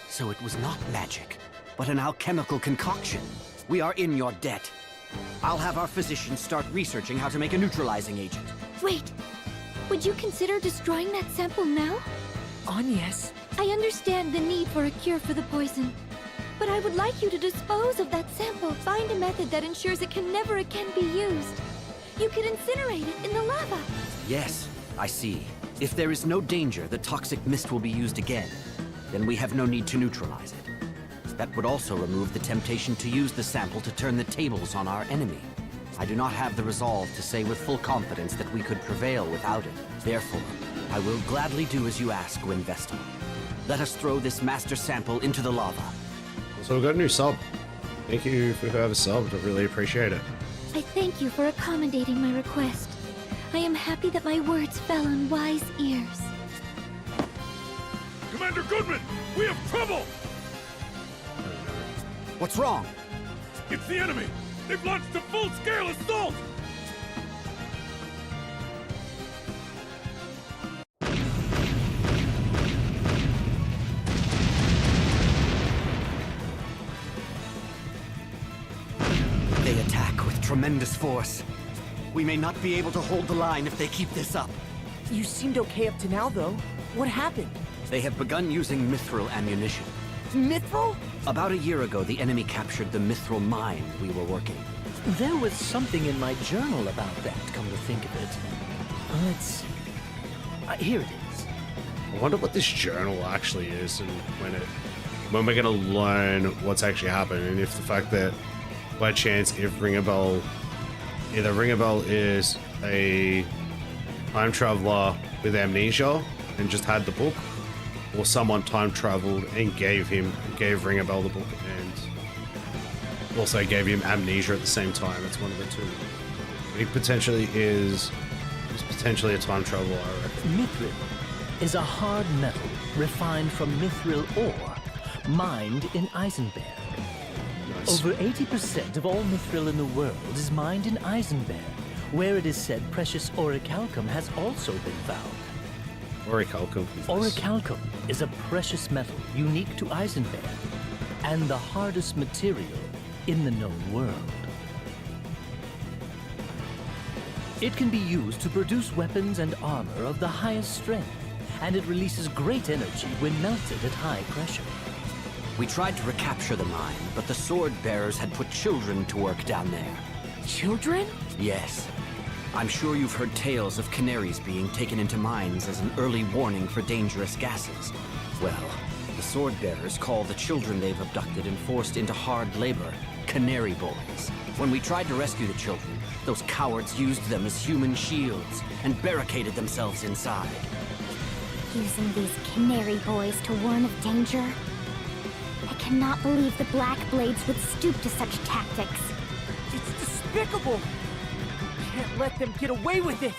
So it was not magic, but an alchemical concoction. We are in your debt. I'll have our physicians start researching how to make a neutralizing agent. Wait! Would you consider destroying that sample now? Agnes. I understand the need for a cure for the poison, but I would like you to dispose of that sample. Find a method that ensures it can never again be used. You could incinerate it in the lava. Yes, I see. If there is no danger the toxic mist will be used again, then we have no need to neutralize it. That would also remove the temptation to use the sample to turn the tables on our enemy. I do not have the resolve to say with full confidence that we could prevail without it. Therefore, I will gladly do as you ask, Vestal. Let us throw this master sample into the lava. So we've got a new sub. Thank you for whoever subbed, I really appreciate it. I thank you for accommodating my request. I am happy that my words fell on wise ears. Commander Goodman, we have trouble! What's wrong? It's the enemy! They've launched a full-scale assault! They attack with tremendous force. We may not be able to hold the line if they keep this up. You seemed okay up to now, though. What happened? They have begun using mithril ammunition. Mithril? About a year ago, the enemy captured the mithril mine we were working. There was something in my journal about that, come to think of it. Let's see. Here it is. I wonder what this journal actually is, and when we're gonna learn what's actually happened, and if the fact that by chance if Ringabel, either Ringabel is a time traveler with amnesia and just had the book, or someone time traveled and gave Ringabel the book and also gave him amnesia at the same time. It's one of the two. He potentially is potentially a time traveler, I reckon. Mithril is a hard metal refined from mithril ore, mined in Eisenberg. Nice. Over 80% of all mithril in the world is mined in Eisenberg, where it is said precious orichalcum has also been found. Orichalcum. Orichalcum is a precious metal unique to Eisenberg, and the hardest material in the known world. It can be used to produce weapons and armor of the highest strength, and it releases great energy when melted at high pressure. We tried to recapture the mine, but the sword bearers had put children to work down there. Children? Yes. I'm sure you've heard tales of canaries being taken into mines as an early warning for dangerous gases. Well, the sword bearers call the children they've abducted and forced into hard labor canary boys. When we tried to rescue the children, those cowards used them as human shields and barricaded themselves inside. Using these canary boys to warn of danger? I cannot believe the Black Blades would stoop to such tactics. It's despicable! Can't let them get away with it!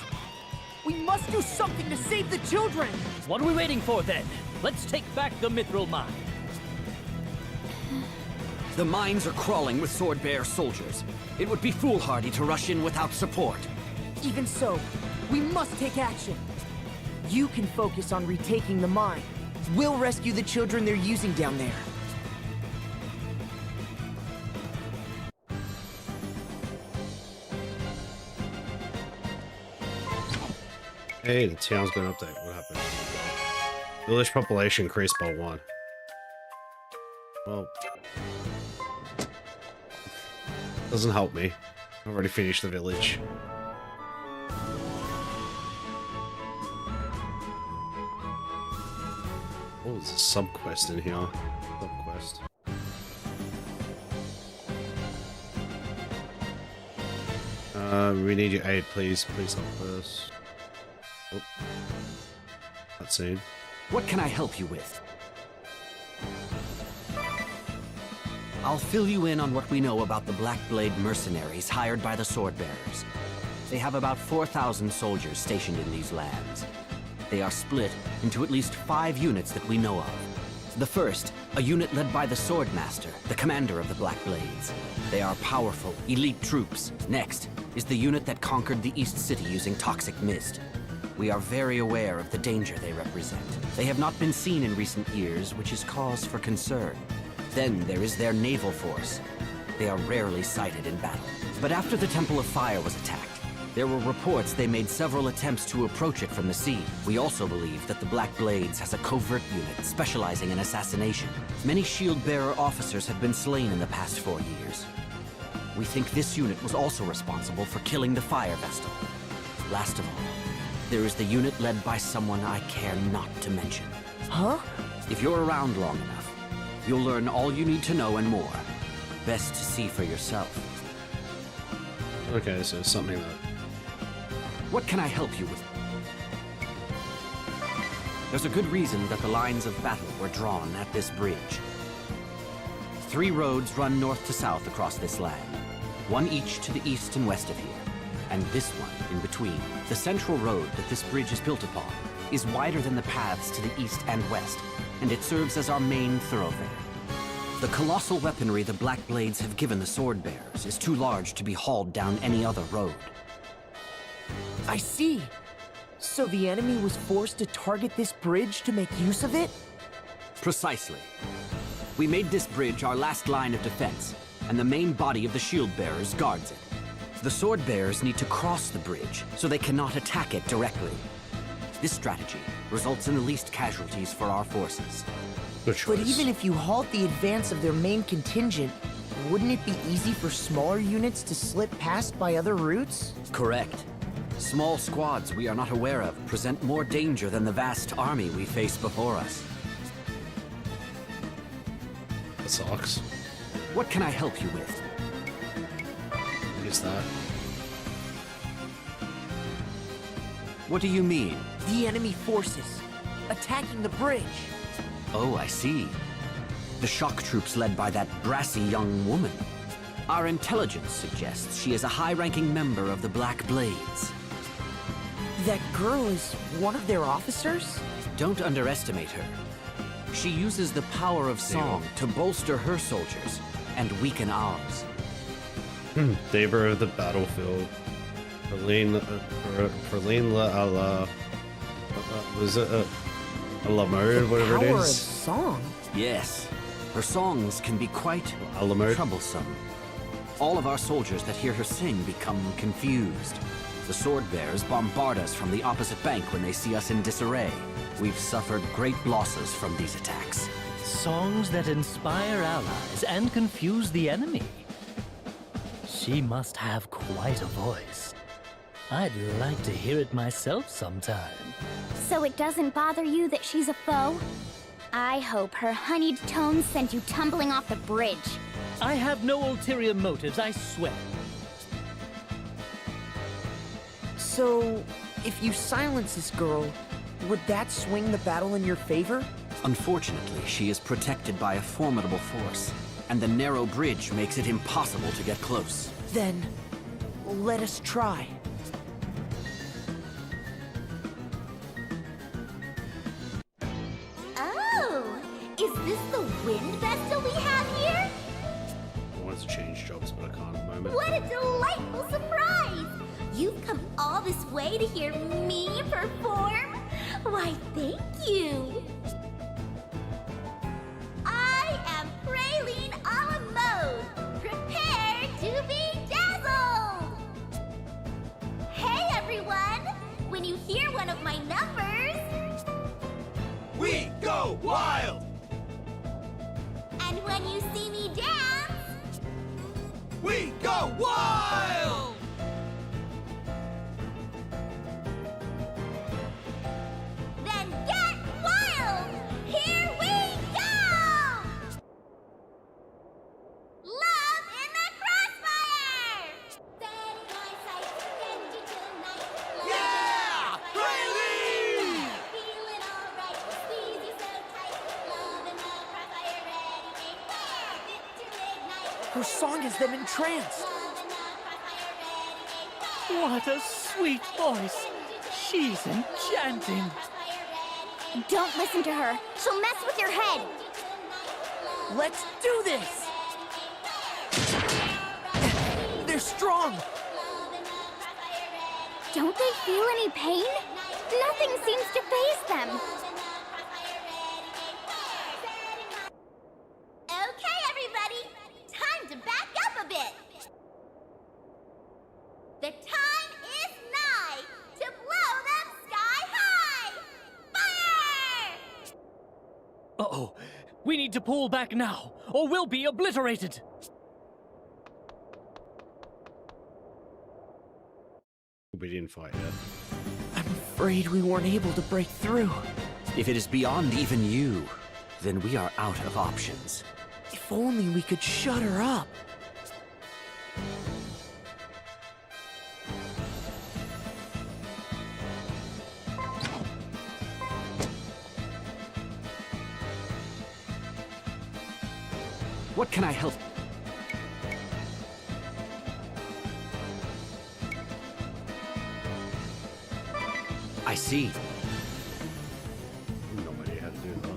We must do something to save the children! What are we waiting for then? Let's take back the mithril mine. The mines are crawling with sword bearer soldiers. It would be foolhardy to rush in without support. Even so, we must take action. You can focus on retaking the mine. We'll rescue the children they're using down there. Hey, the town's got an update. What happened? Village population increased by 1. Well, doesn't help me. I've already finished the village. Oh, there's a sub-quest in here. Sub-quest. We need your aid, please. Please help us. Oh. Cutscene. What can I help you with? I'll fill you in on what we know about the Black Blade mercenaries hired by the Swordbearers. They have about 4,000 soldiers stationed in these lands. They are split into at least 5 units that we know of. The first, a unit led by the Swordmaster, the commander of the Black Blades. They are powerful, elite troops. Next is the unit that conquered the East City using toxic mist. We are very aware of the danger they represent. They have not been seen in recent years, which is cause for concern. Then there is their naval force. They are rarely sighted in battle. But after the Temple of Fire was attacked, there were reports they made several attempts to approach it from the sea. We also believe that the Black Blades has a covert unit specializing in assassination. Many Shieldbearer officers have been slain in the past 4 years. We think this unit was also responsible for killing the Fire Vestal. Last of all, there is the unit led by someone I care not to mention. Huh? If you're around long enough, you'll learn all you need to know and more. Best to see for yourself. Okay, so something that... What can I help you with? There's a good reason that the lines of battle were drawn at this bridge. 3 roads run north to south across this land, one each to the east and west of here. and this one in between. The central road that this bridge is built upon is wider than the paths to the east and west, and it serves as our main thoroughfare. The colossal weaponry the Black Blades have given the Swordbearers is too large to be hauled down any other road. I see. So the enemy was forced to target this bridge to make use of it? Precisely. We made this bridge our last line of defense, and the main body of the Shieldbearers guards it. The Swordbearers need to cross the bridge, so they cannot attack it directly. This strategy results in the least casualties for our forces. But even if you halt the advance of their main contingent, wouldn't it be easy for smaller units to slip past by other routes? Correct. Small squads we are not aware of present more danger than the vast army we face before us. That sucks. What can I help you with? What is that? What do you mean? The enemy forces attacking the bridge. Oh, I see. The shock troops led by that brassy young woman. Our intelligence suggests she is a high-ranking member of the Black Blades. That girl is one of their officers? Don't underestimate her. She uses the power of song to bolster her soldiers and weaken ours. Saber of the battlefield. Praline la was it a la mode, whatever it Power of is? song? Yes. Her songs can be quite troublesome. All of our soldiers that hear her sing become confused. The Swordbearers bombard us from the opposite bank when they see us in disarray. We've suffered great losses from these attacks. Songs that inspire allies and confuse the enemy. She must have quite a voice. I'd like to hear it myself sometime. So it doesn't bother you that she's a foe? I hope her honeyed tones send you tumbling off the bridge. I have no ulterior motives, I swear. So, if you silence this girl, would that swing the battle in your favor? Unfortunately, she is protected by a formidable force, and the narrow bridge makes it impossible to get close. Then, let us try. Oh, is this the wind vessel we have here? I wanted to change jobs, but I can't at the moment. What a delightful surprise! You've come all this way to hear me perform? Why, thank you! I am Praline a la mode, prepared to be dazzled! Hey everyone! When you hear one of my numbers, we go wild! And when you see me dance, we go wild! Then get wild! Here we go! Love in the crossfire! Yeah! Praline! Feeling alright, squeeze you so tight. Love in the crossfire, ready, aim, fire! Fit to ignite. Her song has them entranced. Love in the crossfire, ready, aim, fire! What a sweet voice. She's enchanting. Don't listen to her. She'll mess with your head. Let's do this! They're strong! Don't they feel any pain? Nothing seems to faze them. Okay, everybody, time to back up a bit. The time is nigh to blow them sky high. Fire! Uh-oh. We need to pull back now, or we'll be obliterated. We didn't fight yet. I'm afraid we weren't able to break through. If it is beyond even you, then we are out of options. If only we could shut her up. What can I help? I see. No idea how to do that.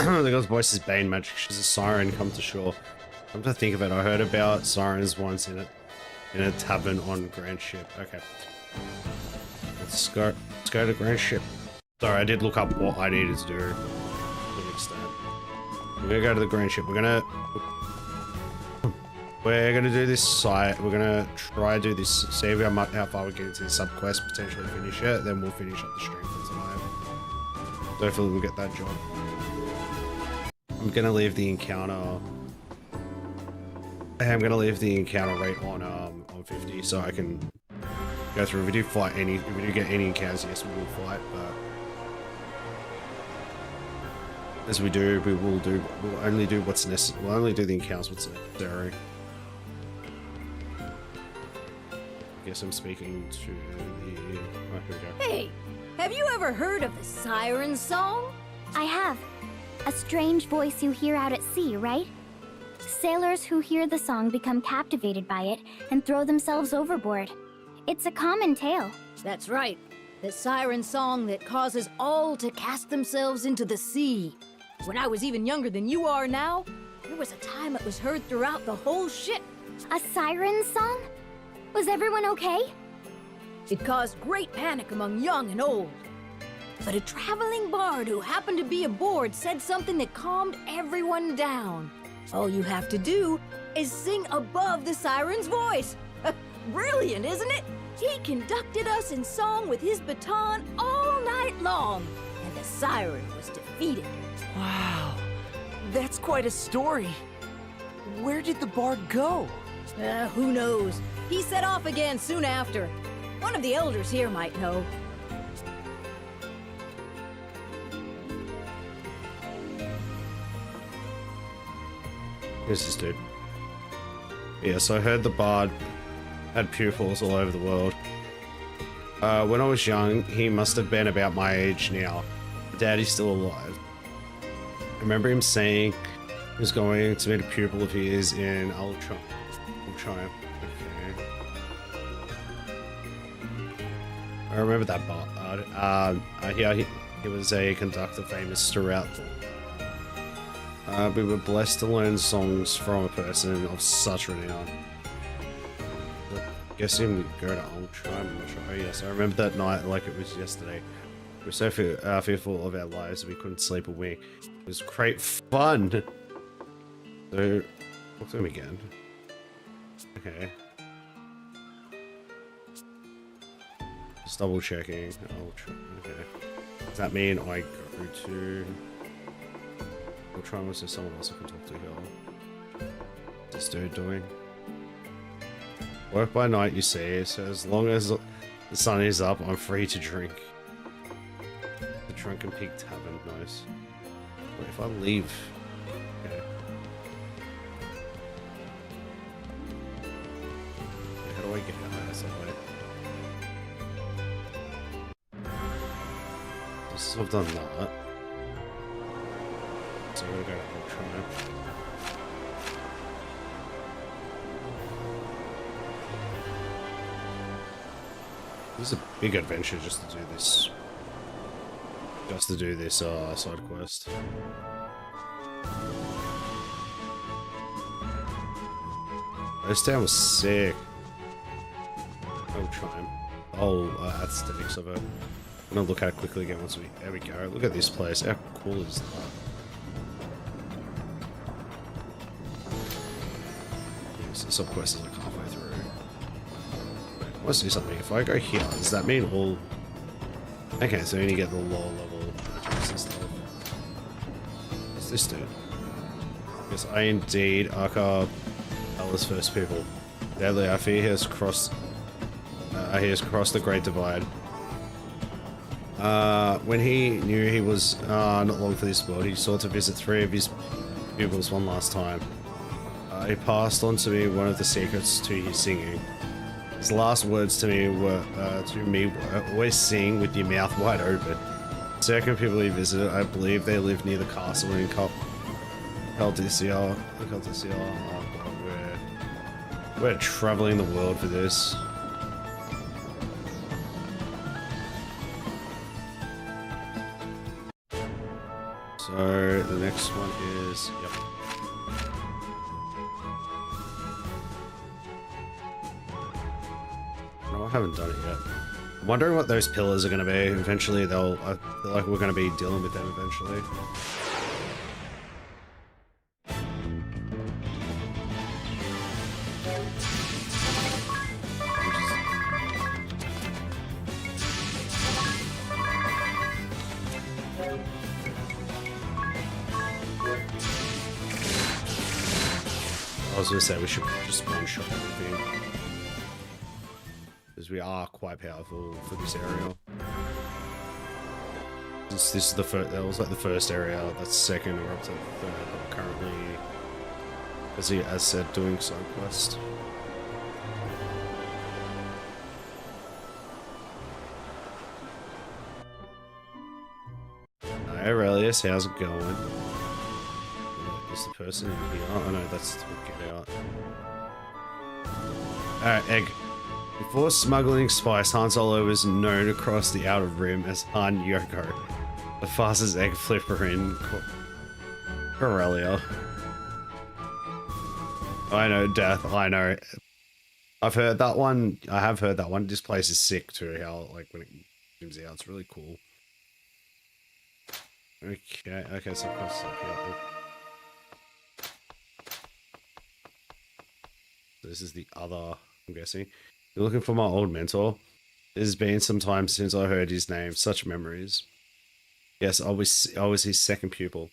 The girl's voice is Bane magic. She's a siren come to shore. Come to think of it, I heard about sirens once in a tavern on Grand Ship. Okay. Let's go to Grand Ship. Sorry, I did look up what I needed to do to an extent. We're gonna go to the Grand Ship. We're gonna do this site. We're gonna try to do this, see how far we get into the sub quest, potentially finish it, then we'll finish up the stream for tonight. Hopefully we'll get that job. I'm gonna leave the encounter. I'm gonna leave the encounter rate on 50, so I can go through. If we do get any encounters, yes, we will fight. But as we do, we'll only do what's necessary. We'll only do the encounters what's necessary. I guess I'm speaking to the. Oh, here we go. Hey, have you ever heard of the Siren Song? I have. A strange voice you hear out at sea, right? Sailors who hear the song become captivated by it and throw themselves overboard. It's a common tale. That's right. The siren song that causes all to cast themselves into the sea. When I was even younger than you are now, there was a time it was heard throughout the whole ship. A siren song? Was everyone okay? It caused great panic among young and old. But a traveling bard who happened to be aboard said something that calmed everyone down. All you have to do is sing above the siren's voice. Brilliant, isn't it? He conducted us in song with his baton all night long, and the siren was defeated. Wow, that's quite a story. Where did the bard go? Who knows? He set off again soon after. One of the elders here might know. Who's this dude? Yeah, so I heard the bard had pupils all over the world. When I was young, he must have been about my age now. Daddy's still alive. I remember him saying he was going to meet a pupil of his in Ultron. Okay. I remember that bard. He was a conductor famous throughout the we were blessed to learn songs from a person of such renown. I guess him go to Ultra, I'm not sure. Oh yes, I remember that night like it was yesterday. We were so fearful of our lives that we couldn't sleep a wink. It was great fun! So, talk to him again. Okay. Just double checking. Ultra, okay. Does that mean I go to... I'll try and see someone else I can talk to here. What's this dude doing? Work by night, you see, so as long as the sun is up, I'm free to drink. The Drunken Pig Tavern, nice. Wait, if I leave... Okay. How do I get out of that way? Just I've done that. So I'm gonna go to Ultra now. This is a big adventure just to do this. just to do this side quest. This town was sick. Oh, chime. Oh, aesthetics of it. I'm gonna look at it quickly again once we. There we go. Look at this place. How cool is that? So some quests are like halfway through. I want to do something. If I go here, does that mean all? Okay, so you only get the lower level magics and stuff. What's this do? Yes, I indeed Arca Allah's first people. Deadly, I fear he has crossed the Great Divide. When he knew he was not long for this world, he sought to visit 3 of his pupils one last time. He passed on to me one of the secrets to his singing. His last words to me were, always sing with your mouth wide open. The second people he visited, I believe they lived near the castle in Caldiciel. Oh god, we're traveling the world for this. So the next one is, yep. No, I haven't done it yet. I'm wondering what those pillars are going to be. Eventually I feel like we're going to be dealing with them eventually. I was going to say we should just one-shot everything. Because we are quite powerful for this area. This is the first, that was like the first area, that's second, we're up to the third, but currently, as said, doing side quest. Hi Aurelius, how's it going? Is the person in here? Oh no, that's to get out. Alright, egg. Before smuggling spice, Han Solo was known across the Outer Rim as Han Yoko, the fastest egg flipper in Corellia. I know, Death, I know. I've heard that one. I have heard that one. This place is sick too, how, like, when it comes out, it's really cool. Okay, so across up here. This is the other, I'm guessing. You're looking for my old mentor? It has been some time since I heard his name. Such memories. Yes, I was his second pupil.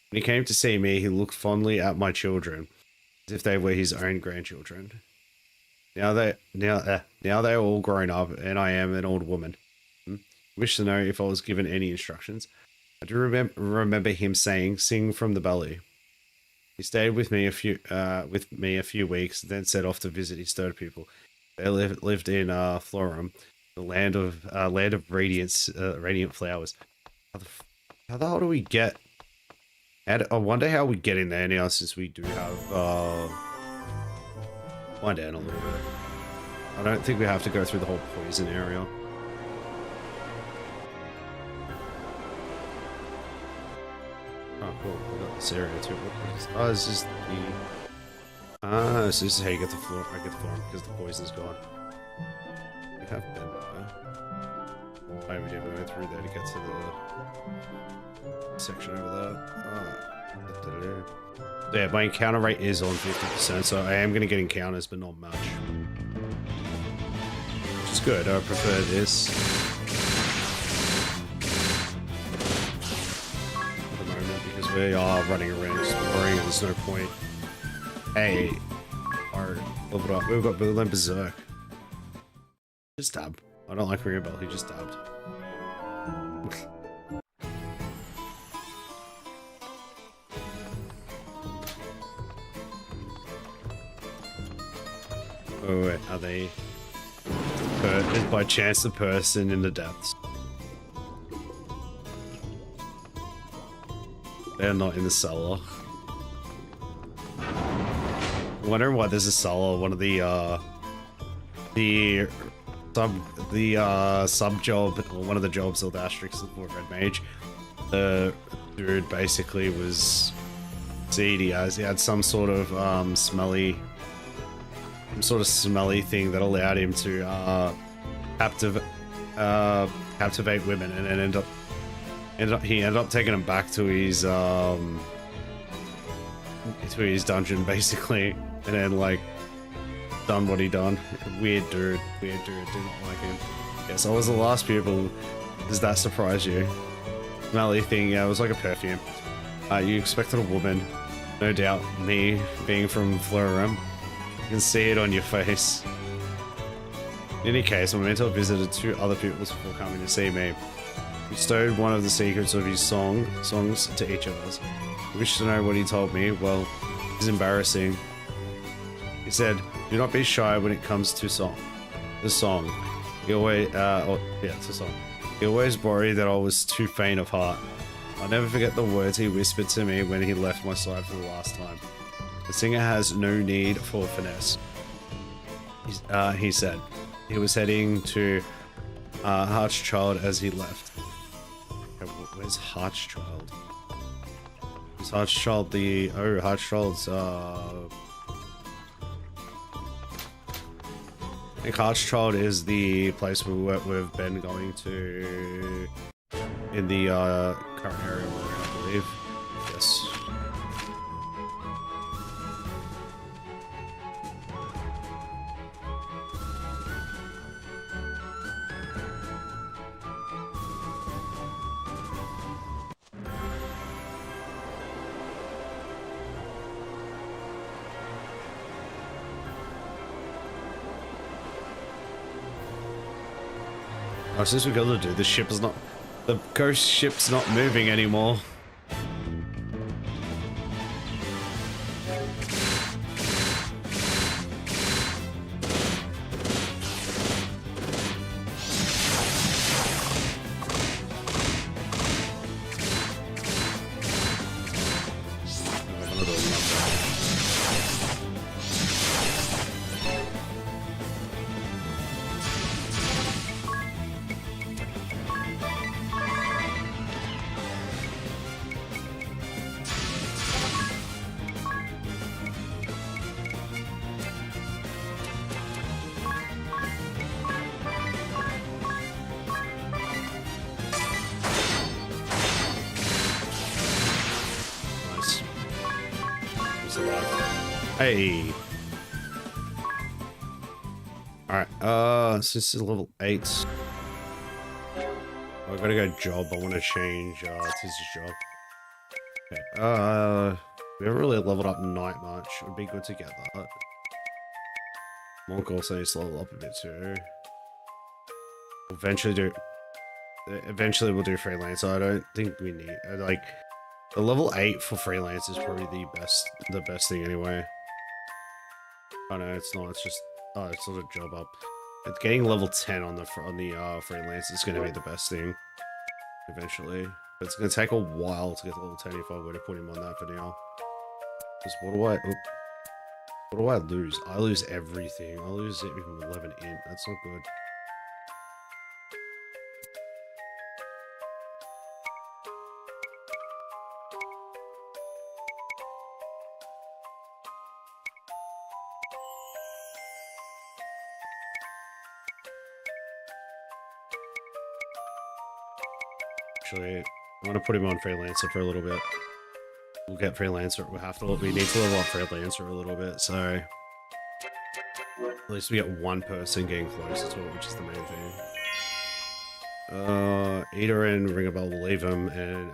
When he came to see me, he looked fondly at my children, as if they were his own grandchildren. Now they're all grown up, and I am an old woman. Wish to know if I was given any instructions. I do remember him saying, "Sing from the belly." He stayed with me a few weeks, then set off to visit his third pupil. They lived in Florum, the land of radiant flowers. How the hell do we get? I wonder how we get in there now, since we do have. Wind down a little bit. I don't think we have to go through the whole poison area. Oh, cool. We got this area too. Oh, this is the. So this is how you get the floor. I get the floor because the poison's gone. We have been there. Oh, we did. We went through there to get to the section over there. Oh. Yeah, my encounter rate is on 50%, so I am going to get encounters, but not much. Which is good. I prefer this. We are running around exploring, there's no point. Hey, leveled up. We've got Berlin Berserk. Just dab. I don't like ringing a bell, he just dabbed. Oh wait, are they? Is by chance the person in the depths? They're not in the cellar. I'm wondering why there's a cellar. One of the sub job, or one of the jobs of the asterisks for Red Mage. The dude basically was seedy as he had some sort of smelly thing that allowed him to captivate women, and then he ended up taking him back to his dungeon basically, and then like done what he done. Weird dude, do not like him. Yes, I was the last pupil. Does that surprise you? Smelly thing, yeah, it was like a perfume. You expected a woman, no doubt. Me being from Florem, you can see it on your face. In any case, my mentor visited 2 other pupils before coming to see me. He stowed one of the secrets of his songs to each of us. You wish to know what he told me? Well, it's embarrassing. He said, "Do not be shy when it comes to song." The song. He always, it's a song. He always worried that I was too faint of heart. I'll never forget the words he whispered to me when he left my side for the last time. The singer has no need for finesse. He said. He was heading to Hartschild as he left. Okay, where's Hartschild? Is Hartschild the... Oh, Hartschild's... I think Hartschild is the place we've been going to in the current area we're in, I believe. Yes. Oh, since we got to do, the ghost ship's not moving anymore. Hey. Alright, so this is level 8. I gotta go job. I want to change Tiz's job. Okay. We haven't really leveled up Night much. It would be good to get that. Monk also needs to level up a bit too. Eventually we'll do Freelancer. I don't think we need like the level 8 for Freelance is probably the best thing anyway. Oh no, it's not. It's just it's not a job up. It's getting level 10 on the Freelance is going to be the best thing eventually. But it's going to take a while to get to level 10 if I were to put him on that for now. Because what do I lose? I lose everything. I lose it with 11 int. That's not good. Actually, I want to put him on Freelancer for a little bit. We'll get Freelancer. We need to level up Freelancer a little bit, so at least we get one person getting closer to it, which is the main thing. Eater and Ringabell will leave him, and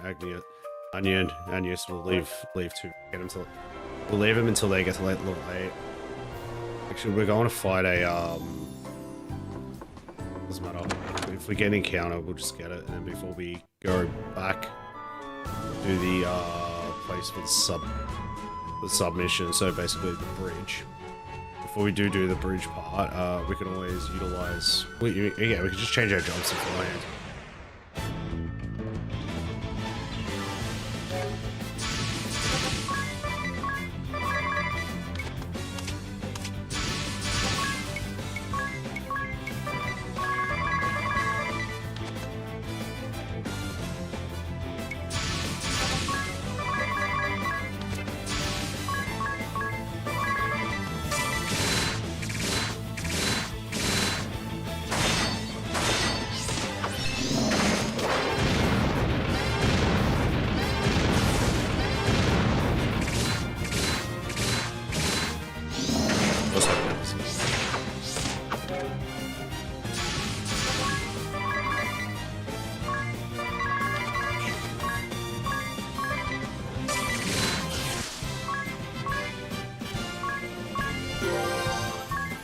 Agnius will leave to get him to. We'll leave him until they get to level 8. Actually, we're going to fight a doesn't matter. If we get an encounter, we'll just get it, and then before we go back to the place for the submission, so basically the bridge. Before we do the bridge part, we can always utilize. We can just change our jobs beforehand.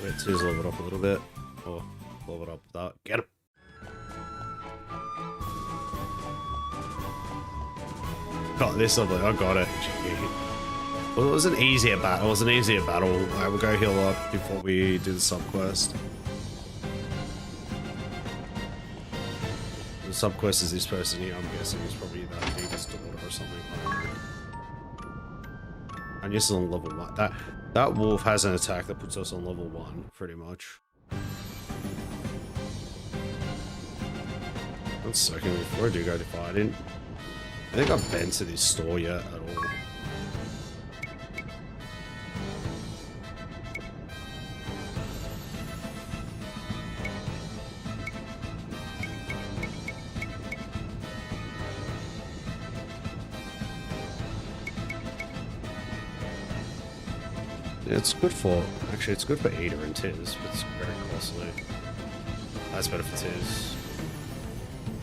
Wait, two's leveled up a little bit. Or leveled up that. Get him! Got this, I got it. Well, it was an easier battle. It was an easier battle. I will go heal up before we do the subquest. The subquest is this person here. I'm guessing is probably that biggest daughter or something. I don't know. And this is on level 1. That wolf has an attack that puts us on level 1, pretty much. 1 second before I do go to fight. I think I've been to this store yet at all. Yeah, it's good for, actually it's good for Ada and Tiz, but it's very costly. That's better for Tiz.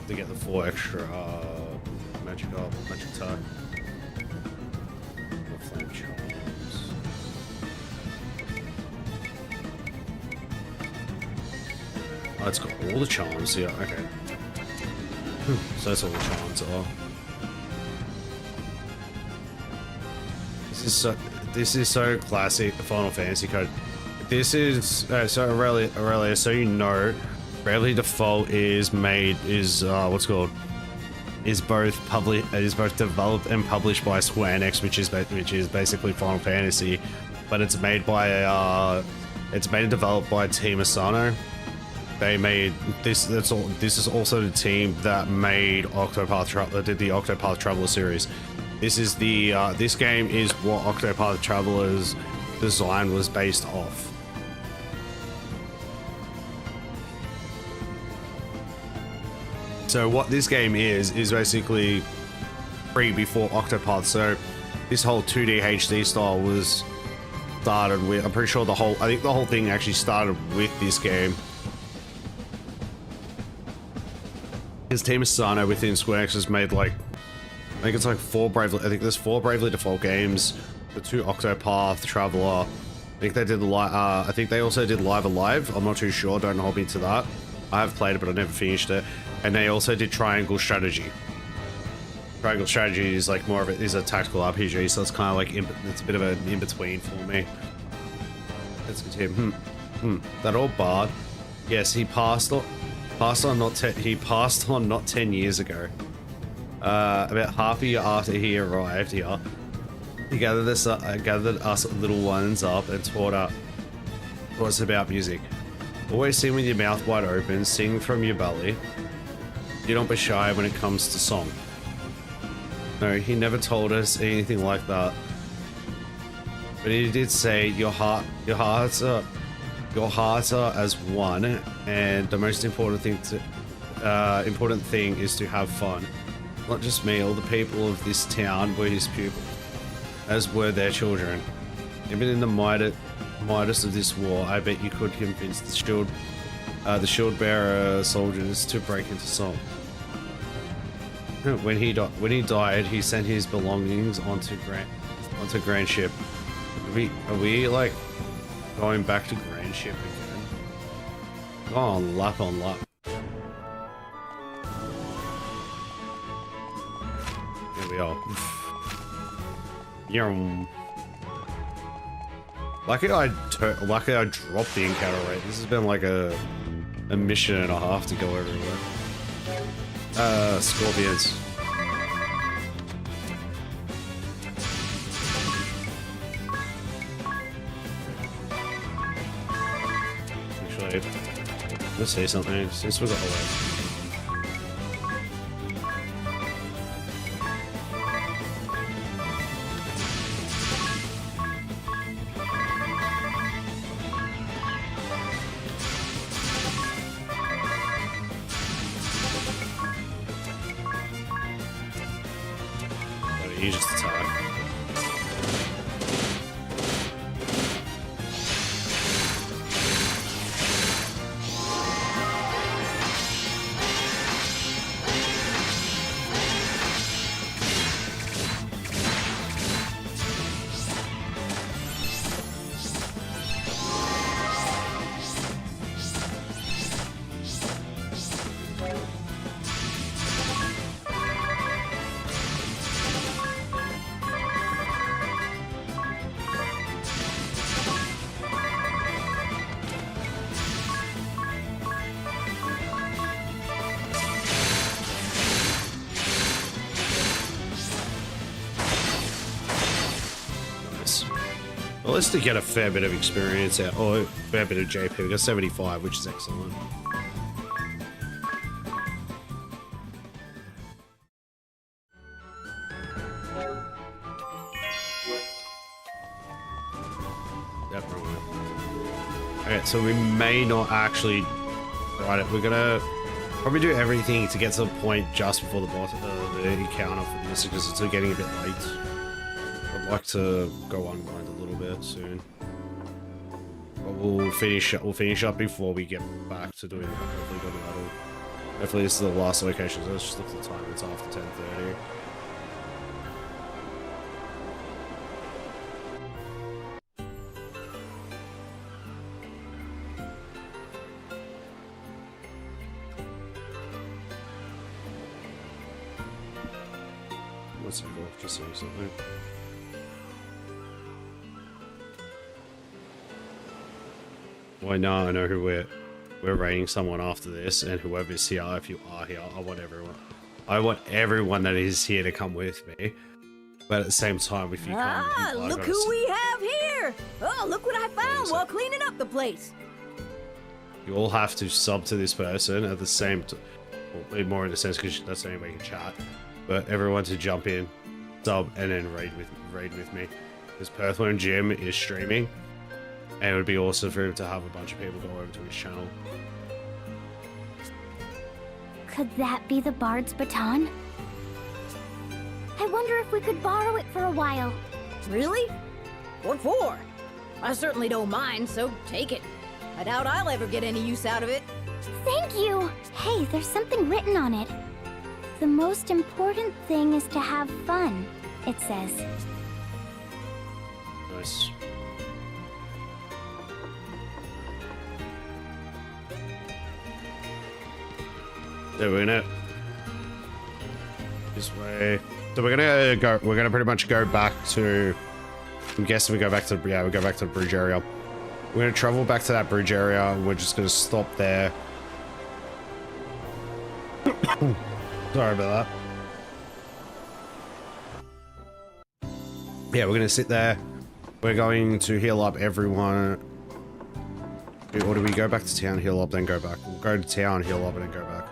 To get the 4 extra magic attack. Flame charms. Oh, it's got all the charms here, okay. So that's all the charms are. This is so classic Final Fantasy code. This is so Aurelia, so you know, Bravely Default is what's called is both developed and published by Square Enix, which is basically Final Fantasy, but it's made by it's made and developed by Team Asano. They made this. This is also the team that made that did the Octopath Traveler series. This is the this game is what Octopath Traveler's design was based off. So what this game is basically before Octopath. So this whole 2D HD style was started with. I'm pretty sure I think the whole thing actually started with this game. His team Asano within Square Enix has made like. I think it's like 4 Bravely. I think there's 4 Bravely Default games, the 2 Octopath Traveler. I think they did I think they also did Live Alive. I'm not too sure. Don't hold me to that. I have played it, but I never finished it. And they also did Triangle Strategy. Triangle Strategy is like more of it is a tactical RPG, so it's kind of like it's a bit of an in between for me. Let's continue. That old bard. Yes, he passed on not 10 years ago. About half a year after he arrived here, he gathered us little ones up and taught us about music. Always sing with your mouth wide open, sing from your belly. You don't be shy when it comes to song. No, he never told us anything like that. But he did say your hearts are as one, and the most important thing is to have fun. Not just me, all the people of this town were his pupils, as were their children. Even in the Midas of this war, I bet you could convince the Shieldbearer soldiers to break into song. When he died, he sent his belongings onto Grand Ship. Are we like going back to Grand Ship again? Go on lap. Here we are. Lucky I dropped the encounter rate. This has been like a mission and a half to go everywhere. Scorpions. Actually, let's say something since we got away. You just attack. Well, let's to get a fair bit of experience out, or a fair bit of JP. We got 75, which is excellent. Yep, wrong way. Okay, so we may not actually write it. We're gonna probably do everything to get to the point just before the boss, the encounter for this, because it's getting a bit late. I'd like to go unwind a little bit soon. But we'll finish up before we get back to doing hopefully the battle. Hopefully this is the last location, so let's just look at the time, it's after 10:30. Let's go just saying something. Well, now I know who we're raiding someone after this, and whoever's here, if you are here, I want everyone that is here to come with me. But at the same time, if you can't, look who we have here! Oh, look what I found while cleaning up the place. You all have to sub to this person at the same time. Well, more in the sense because that's the only way you can chat. But everyone to jump in, sub, and then raid with me. Because Perthworm Jim is streaming, and it would be awesome for him to have a bunch of people go over to his channel. Could that be the Bard's baton? I wonder if we could borrow it for a while. Really? What for? I certainly don't mind, so take it. I doubt I'll ever get any use out of it. Thank you! Hey, there's something written on it. The most important thing is to have fun, it says. Nice. So we're gonna this way. So we're gonna pretty much go back to, I'm guessing we go back to we go back to the bridge area. We're gonna travel back to that bridge area, and we're just gonna stop there. Sorry about that. Yeah, we're gonna sit there. We're going to heal up everyone. Or do we go back to town, heal up, then go back? We'll go to town, heal up, and then go back.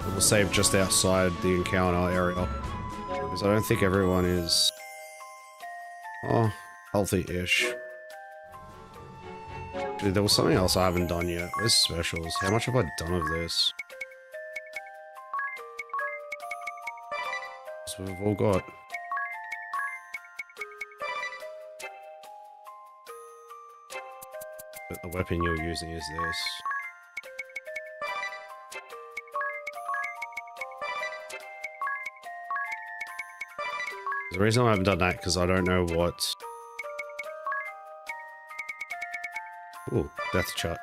We'll save just outside the encounter area. Because I don't think everyone is... oh, healthy-ish. Dude, there was something else I haven't done yet. Where's specials? How much have I done of this? So we've all got... but the weapon you're using is this. The reason I haven't done that because I don't know what... ooh, Death Touch.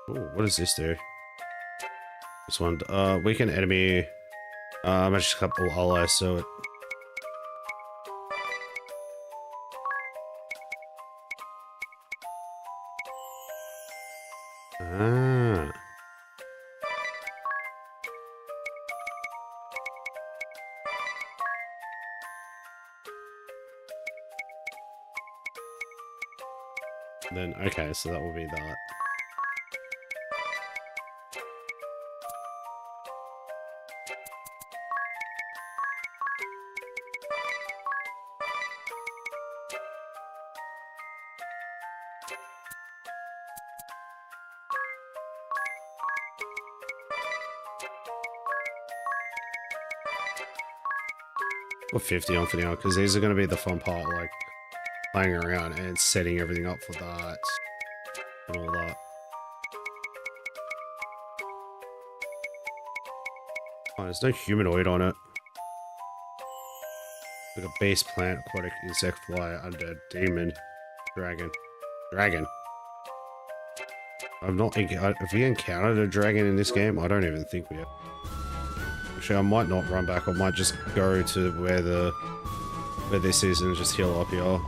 Ooh, what does this do? This one, weaken enemy, magic couple allies, so it... ah. Then, okay, so that will be that. Or 50 on for now, because these are going to be the fun part, like playing around and setting everything up for that and all that. Oh, there's no humanoid on it. Like a base plant, aquatic, insect, fly, undead, demon, dragon. Dragon. Have we encountered a dragon in this game? I don't even think we have. Actually, I might not run back. I might just go to where this is and just heal up here.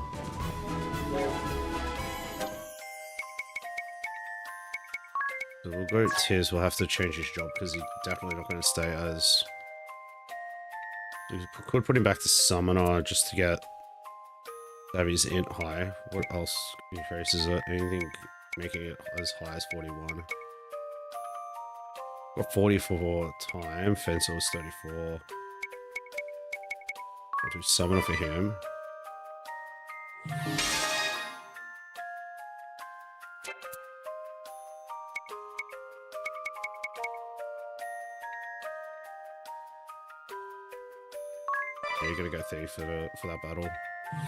So we'll we'll go to Tiz. We'll have to change his job because he's definitely not going to stay as. We could put him back to Summoner just to get Savvy's int high. What else increases it? Anything making it as high as 41? Got 44 time. Fencer was 34. I'll do Summoner for him. Yeah, you're gonna go Thief for that battle.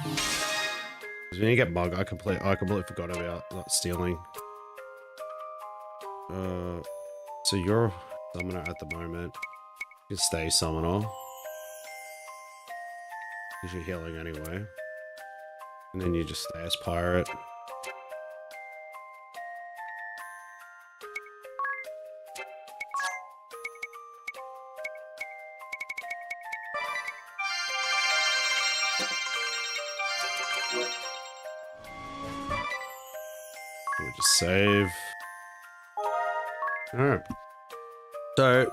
Because when you get Bug, I completely forgot about not stealing. So you're Summoner at the moment. You can stay Summoner. Because you're healing anyway. And then you just stay as Pirate. We'll just save. Alright. So,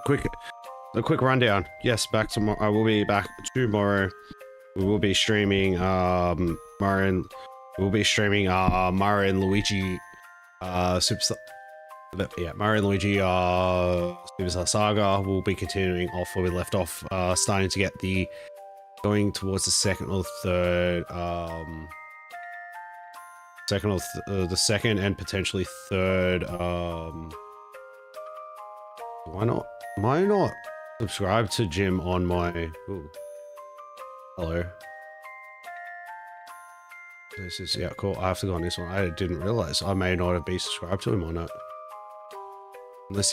a quick rundown. Yes, back tomorrow. I will be back tomorrow. We will be streaming Mario and Luigi Superstar. Yeah, Mario and Luigi Superstar Saga. We'll be continuing off where we left off, starting to get going towards the second or third the second and potentially third why not? Am I not subscribed to Jim on my... Ooh. Hello. This is... Yeah, cool. I have to go on this one. I didn't realize. I may not have been subscribed to him or not. Unless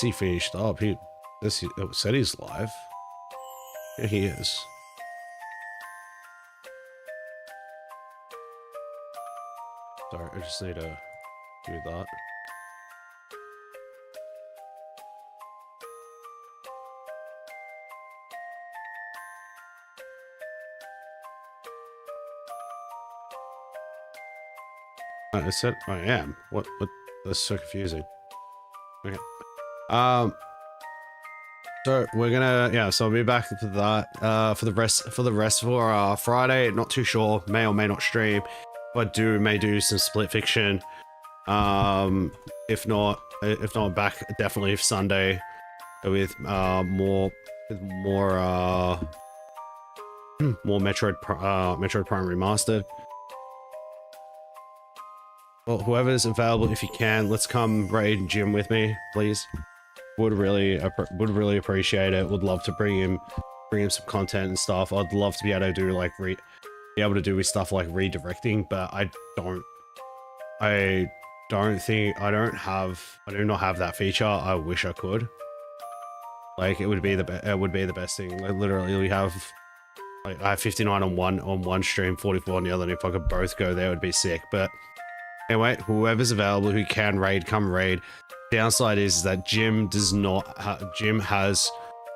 he finished up. It said he's live. Yeah, he is. Sorry, I just need to do that. I said I am. What? That's so confusing. Okay. So we're gonna so I'll be back to that. For the rest for Friday. Not too sure. May or may not stream. But may do some split fiction. If not back definitely Sunday with more Metroid Prime Remastered. Well, whoever's available, if you can, let's come raid Jim with me, please. Would really appreciate it. Would love to bring him some content and stuff. I'd love to be able to do like stuff like redirecting, but I do not have that feature. I wish I could. Like it would be the best thing. Like literally, we have like I have 59 on one stream, 44 on the other, and if I could both go there, it would be sick. But anyway, whoever's available who can raid, come raid. Downside is that Jim does not. Jim has,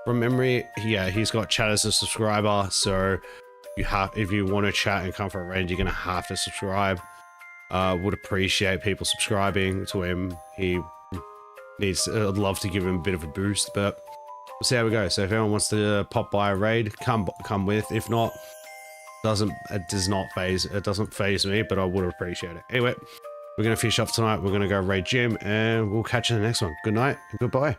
from memory, he's got chat as a subscriber. So if you want to chat and come for a raid, you're gonna have to subscribe. Would appreciate people subscribing to him. He needs. I'd love to give him a bit of a boost, but we'll see how we go. So if anyone wants to pop by a raid, come with. If not, it doesn't phase me, but I would appreciate it. Anyway, we're gonna finish off tonight. We're gonna go raid Jim, and we'll catch you in the next one. Good night and goodbye.